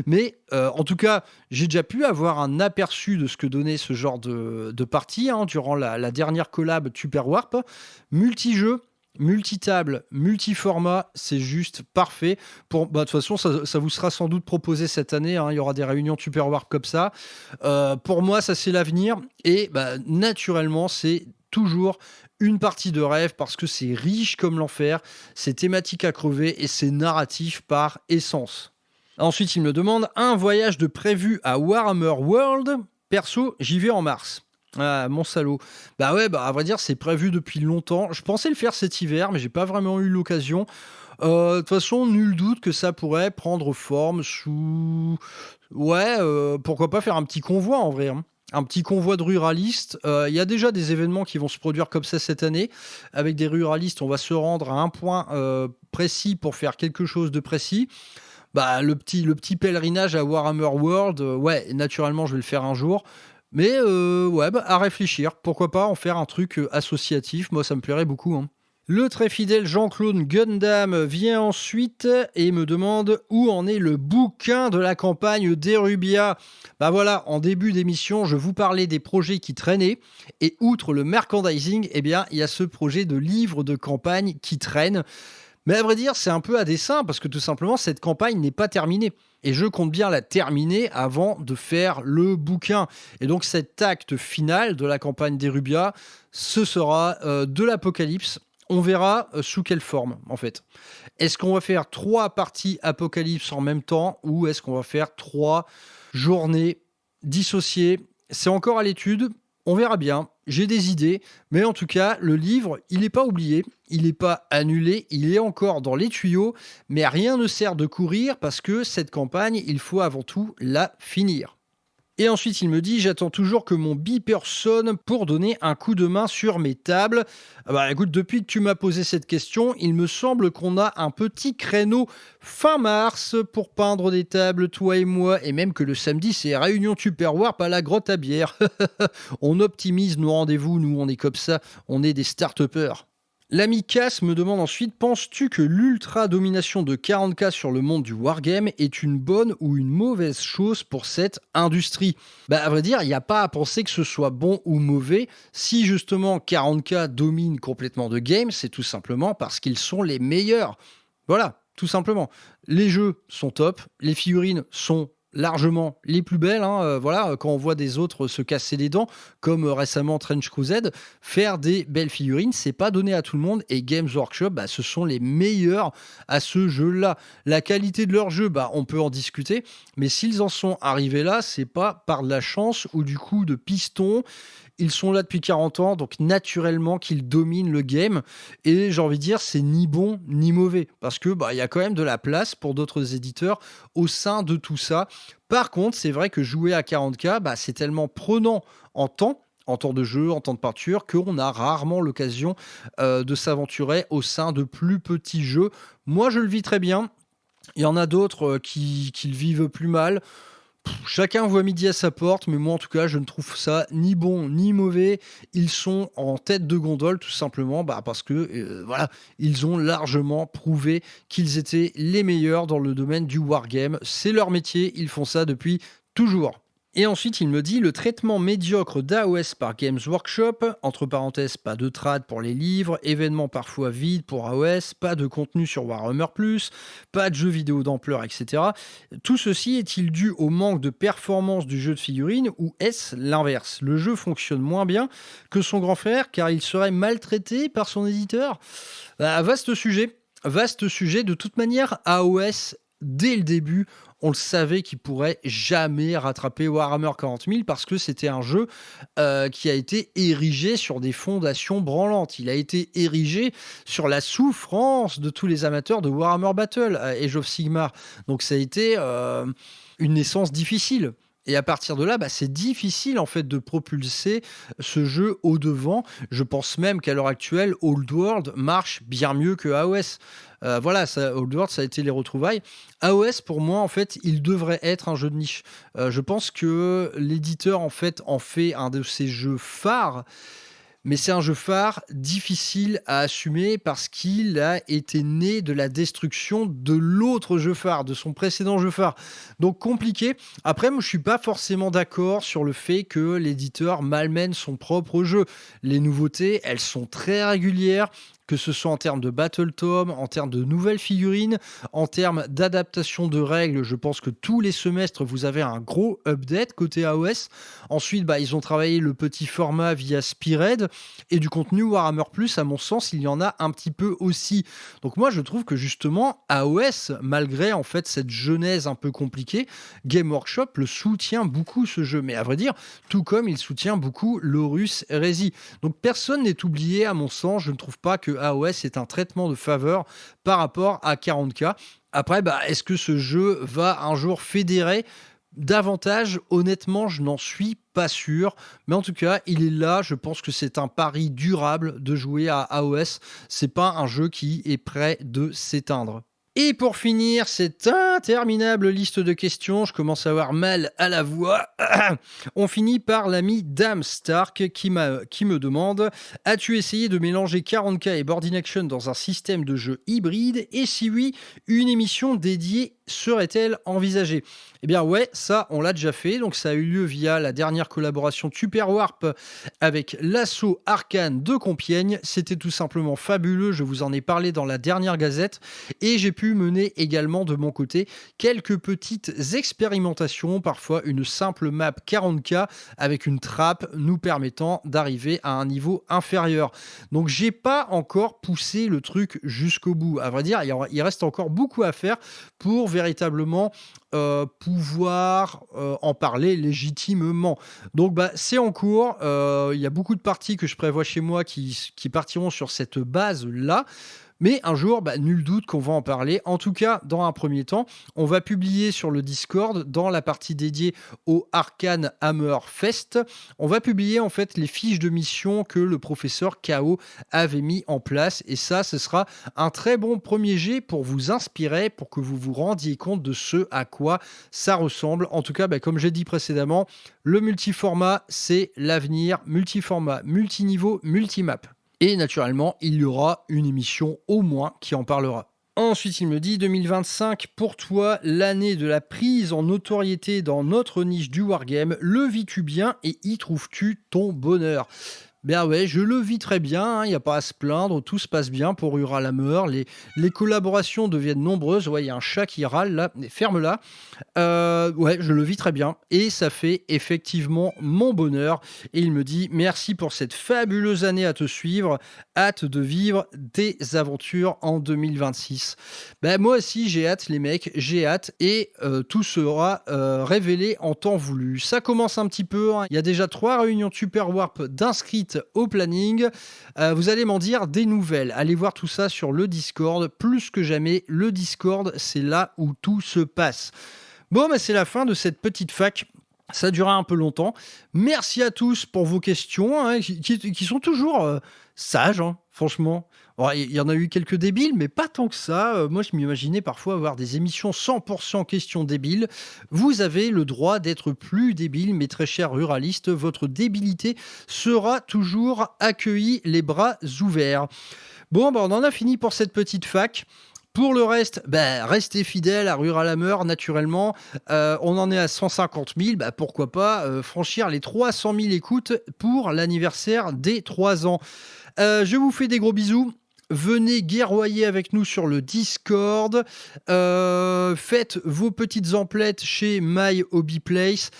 Mais en tout cas, j'ai déjà pu avoir un aperçu de ce que donnait ce genre de partie hein, durant la dernière collab Tupper Warp. Multijeu, multitable, multiformat, c'est juste parfait. De toute façon, ça vous sera sans doute proposé cette année. Hein, il y aura des réunions Tupper Warp comme ça. Pour moi, ça c'est l'avenir. Et naturellement, c'est toujours une partie de rêve parce que c'est riche comme l'enfer, c'est thématique à crever et c'est narratif par essence. Ensuite, il me demande un voyage de prévu à Warhammer World. Perso, j'y vais en mars. Ah, mon salaud. Bah ouais, à vrai dire, c'est prévu depuis longtemps. Je pensais le faire cet hiver, mais j'ai pas vraiment eu l'occasion. De toute façon, nul doute que ça pourrait prendre forme sous... Ouais, pourquoi pas faire un petit convoi en vrai, hein. Un petit convoi de ruralistes. Il y a déjà des événements qui vont se produire comme ça cette année. Avec des ruralistes, on va se rendre à un point précis pour faire quelque chose de précis. Le petit pèlerinage à Warhammer World, ouais, naturellement, je vais le faire un jour. Mais à réfléchir. Pourquoi pas en faire un truc associatif? Moi, ça me plairait beaucoup, hein. Le très fidèle Jean-Claude Gundam vient ensuite et me demande où en est le bouquin de la campagne d'Erubia. Voilà, en début d'émission, je vous parlais des projets qui traînaient. Et outre le merchandising, il y a ce projet de livre de campagne qui traîne. Mais à vrai dire, c'est un peu à dessein parce que tout simplement, cette campagne n'est pas terminée. Et je compte bien la terminer avant de faire le bouquin. Et donc cet acte final de la campagne d'Erubia, ce sera de l'Apocalypse. On verra sous quelle forme, en fait. Est-ce qu'on va faire 3 parties Apocalypse en même temps ou est-ce qu'on va faire 3 journées dissociées? C'est encore à l'étude. On verra bien. J'ai des idées. Mais en tout cas, le livre, il n'est pas oublié. Il n'est pas annulé. Il est encore dans les tuyaux. Mais rien ne sert de courir parce que cette campagne, il faut avant tout la finir. Et ensuite, il me dit, j'attends toujours que mon beeper sonne pour donner un coup de main sur mes tables. Écoute, depuis que tu m'as posé cette question, il me semble qu'on a un petit créneau fin mars pour peindre des tables, toi et moi, et même que le samedi, c'est réunion Tupper Warp à la grotte à bière. On optimise nos rendez-vous, nous, on est comme ça, on est des start-upers. L'ami Cass me demande ensuite, penses-tu que l'ultra-domination de 40K sur le monde du wargame est une bonne ou une mauvaise chose pour cette industrie? À vrai dire, il n'y a pas à penser que ce soit bon ou mauvais. Si justement 40K domine complètement de game, c'est tout simplement parce qu'ils sont les meilleurs. Voilà, tout simplement. Les jeux sont top, les figurines sont largement les plus belles, hein, voilà, quand on voit des autres se casser les dents, comme récemment Trench Crusade, faire des belles figurines, c'est pas donné à tout le monde et Games Workshop, bah, ce sont les meilleurs à ce jeu-là. La qualité de leur jeu, bah, on peut en discuter, mais s'ils en sont arrivés là, c'est pas par de la chance ou du coup de piston. Ils sont là depuis 40 ans, donc naturellement qu'ils dominent le game. Et j'ai envie de dire, c'est ni bon ni mauvais. Parce que bah, il y a quand même de la place pour d'autres éditeurs au sein de tout ça. Par contre, c'est vrai que jouer à 40K, bah, c'est tellement prenant en temps de jeu, en temps de peinture, qu'on a rarement l'occasion de s'aventurer au sein de plus petits jeux. Moi, je le vis très bien. Il y en a d'autres qui le vivent plus mal. Chacun voit midi à sa porte, mais moi en tout cas, je ne trouve ça ni bon ni mauvais. Ils sont en tête de gondole tout simplement bah, parce que voilà, ils ont largement prouvé qu'ils étaient les meilleurs dans le domaine du wargame. C'est leur métier, ils font ça depuis toujours. Et ensuite, il me dit le traitement médiocre d'AOS par Games Workshop, entre parenthèses, pas de trad pour les livres, événements parfois vides pour AOS, pas de contenu sur Warhammer+, pas de jeux vidéo d'ampleur, etc. Tout ceci est-il dû au manque de performance du jeu de figurines ou est-ce l'inverse? Le jeu fonctionne moins bien que son grand frère car il serait maltraité par son éditeur? Vaste sujet. Vaste sujet. De toute manière, AOS, dès le début, on le savait qu'il pourrait jamais rattraper Warhammer 40 000 parce que c'était un jeu qui a été érigé sur des fondations branlantes. Il a été érigé sur la souffrance de tous les amateurs de Warhammer Battle, Age of Sigmar. Donc ça a été une naissance difficile. Et à partir de là, bah, c'est difficile en fait de propulser ce jeu au devant. Je pense même qu'à l'heure actuelle, Old World marche bien mieux que AOS. Voilà, Old World, ça a été les retrouvailles. AOS, pour moi, en fait, il devrait être un jeu de niche. Je pense que l'éditeur, en fait un de ses jeux phares. Mais c'est un jeu phare difficile à assumer parce qu'il a été né de la destruction de l'autre jeu phare, de son précédent jeu phare. Donc compliqué. Après, moi, je suis pas forcément d'accord sur le fait que l'éditeur malmène son propre jeu. Les nouveautés, elles sont très régulières, que ce soit en termes de Battle Tome, en termes de nouvelles figurines, en termes d'adaptation de règles. Je pense que tous les semestres, vous avez un gros update côté AOS. Ensuite, bah, ils ont travaillé le petit format via Spearhead et du contenu Warhammer+, à mon sens, il y en a un petit peu aussi. Donc moi, je trouve que justement, AOS, malgré en fait cette genèse un peu compliquée, Game Workshop le soutient beaucoup ce jeu. Mais à vrai dire, tout comme il soutient beaucoup l'Horus Heresy. Donc personne n'est oublié à mon sens. Je ne trouve pas que AOS est un traitement de faveur par rapport à 40K. Après, bah, est-ce que ce jeu va un jour fédérer davantage? Honnêtement, je n'en suis pas sûr. Mais en tout cas, il est là. Je pense que c'est un pari durable de jouer à AOS. C'est pas un jeu qui est prêt de s'éteindre. Et pour finir cette interminable liste de questions, je commence à avoir mal à la voix. On finit par l'ami Dame Stark qui me demande: as-tu essayé de mélanger 40K et Board in Action dans un système de jeu hybride? Et si oui, une émission dédiée serait-elle envisagée? Eh bien ouais, ça on l'a déjà fait, donc ça a eu lieu via la dernière collaboration Super Warp avec l'assaut Arcane de Compiègne. C'était tout simplement fabuleux, je vous en ai parlé dans la dernière gazette et j'ai pu mener également de mon côté quelques petites expérimentations, parfois une simple map 40K avec une trappe nous permettant d'arriver à un niveau inférieur. Donc j'ai pas encore poussé le truc jusqu'au bout. À vrai dire, il reste encore beaucoup à faire pour véritablement pouvoir en parler légitimement. Donc bah, c'est en cours. Il y a beaucoup de parties que je prévois chez moi qui partiront sur cette base-là. Mais un jour, bah, nul doute qu'on va en parler. En tout cas, dans un premier temps, on va publier sur le Discord, dans la partie dédiée au Arcane Hammer Fest, on va publier en fait les fiches de mission que le professeur KO avait mis en place. Et ça, ce sera un très bon premier jet pour vous inspirer, pour que vous vous rendiez compte de ce à quoi ça ressemble. En tout cas, bah, comme j'ai dit précédemment, le multiformat, c'est l'avenir. Multiformat, multiniveau, multimap. Et naturellement, il y aura une émission au moins qui en parlera. Ensuite, il me dit 2025, pour toi, l'année de la prise en notoriété dans notre niche du wargame, le vis-tu bien et y trouves-tu ton bonheur? Ben ouais, je le vis très bien, il y a pas à se plaindre, tout se passe bien pour Ruralameur, les collaborations deviennent nombreuses. Ouais, il y a un chat qui râle là, mais ferme-la. Ouais, je le vis très bien et ça fait effectivement mon bonheur et il me dit: «Merci pour cette fabuleuse année à te suivre, hâte de vivre tes aventures en 2026». Ben moi aussi j'ai hâte les mecs, j'ai hâte et tout sera, révélé en temps voulu. Ça commence un petit peu, hein, il y a déjà 3 réunions de Super Warp d'inscrites au planning. Vous allez m'en dire des nouvelles. Allez voir tout ça sur le Discord. Plus que jamais, le Discord, c'est là où tout se passe. Bon, bah, c'est la fin de cette petite fac. Ça durera un peu longtemps. Merci à tous pour vos questions, hein, qui sont toujours sages, hein, franchement. Bon, il y en a eu quelques débiles, mais pas tant que ça. Moi, je m'imaginais parfois avoir des émissions 100% questions débiles. Vous avez le droit d'être plus débile, mes très chers ruralistes. Votre débilité sera toujours accueillie les bras ouverts. Bon, bah, on en a fini pour cette petite fac. Pour le reste, bah, restez fidèles à Ruralameur, naturellement. On en est à 150 000, bah, pourquoi pas franchir les 300 000 écoutes pour l'anniversaire des 3 ans. Je vous fais des gros bisous. Venez guerroyer avec nous sur le Discord. Faites vos petites emplettes chez My Hobby Place.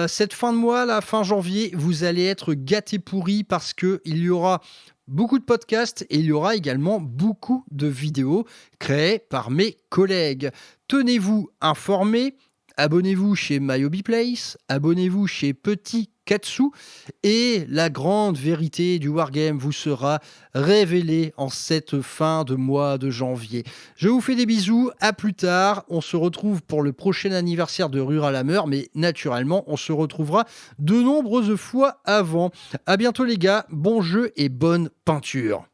Cette fin de mois, la fin janvier, vous allez être gâtés pourris parce qu'il y aura beaucoup de podcasts et il y aura également beaucoup de vidéos créées par mes collègues. Tenez-vous informés, abonnez-vous chez My Hobby Place, abonnez-vous chez Petit Katsu et la grande vérité du Wargame vous sera révélée en cette fin de mois de janvier. Je vous fais des bisous, à plus tard. On se retrouve pour le prochain anniversaire de Ruralameur, mais naturellement, on se retrouvera de nombreuses fois avant. À bientôt les gars, bon jeu et bonne peinture.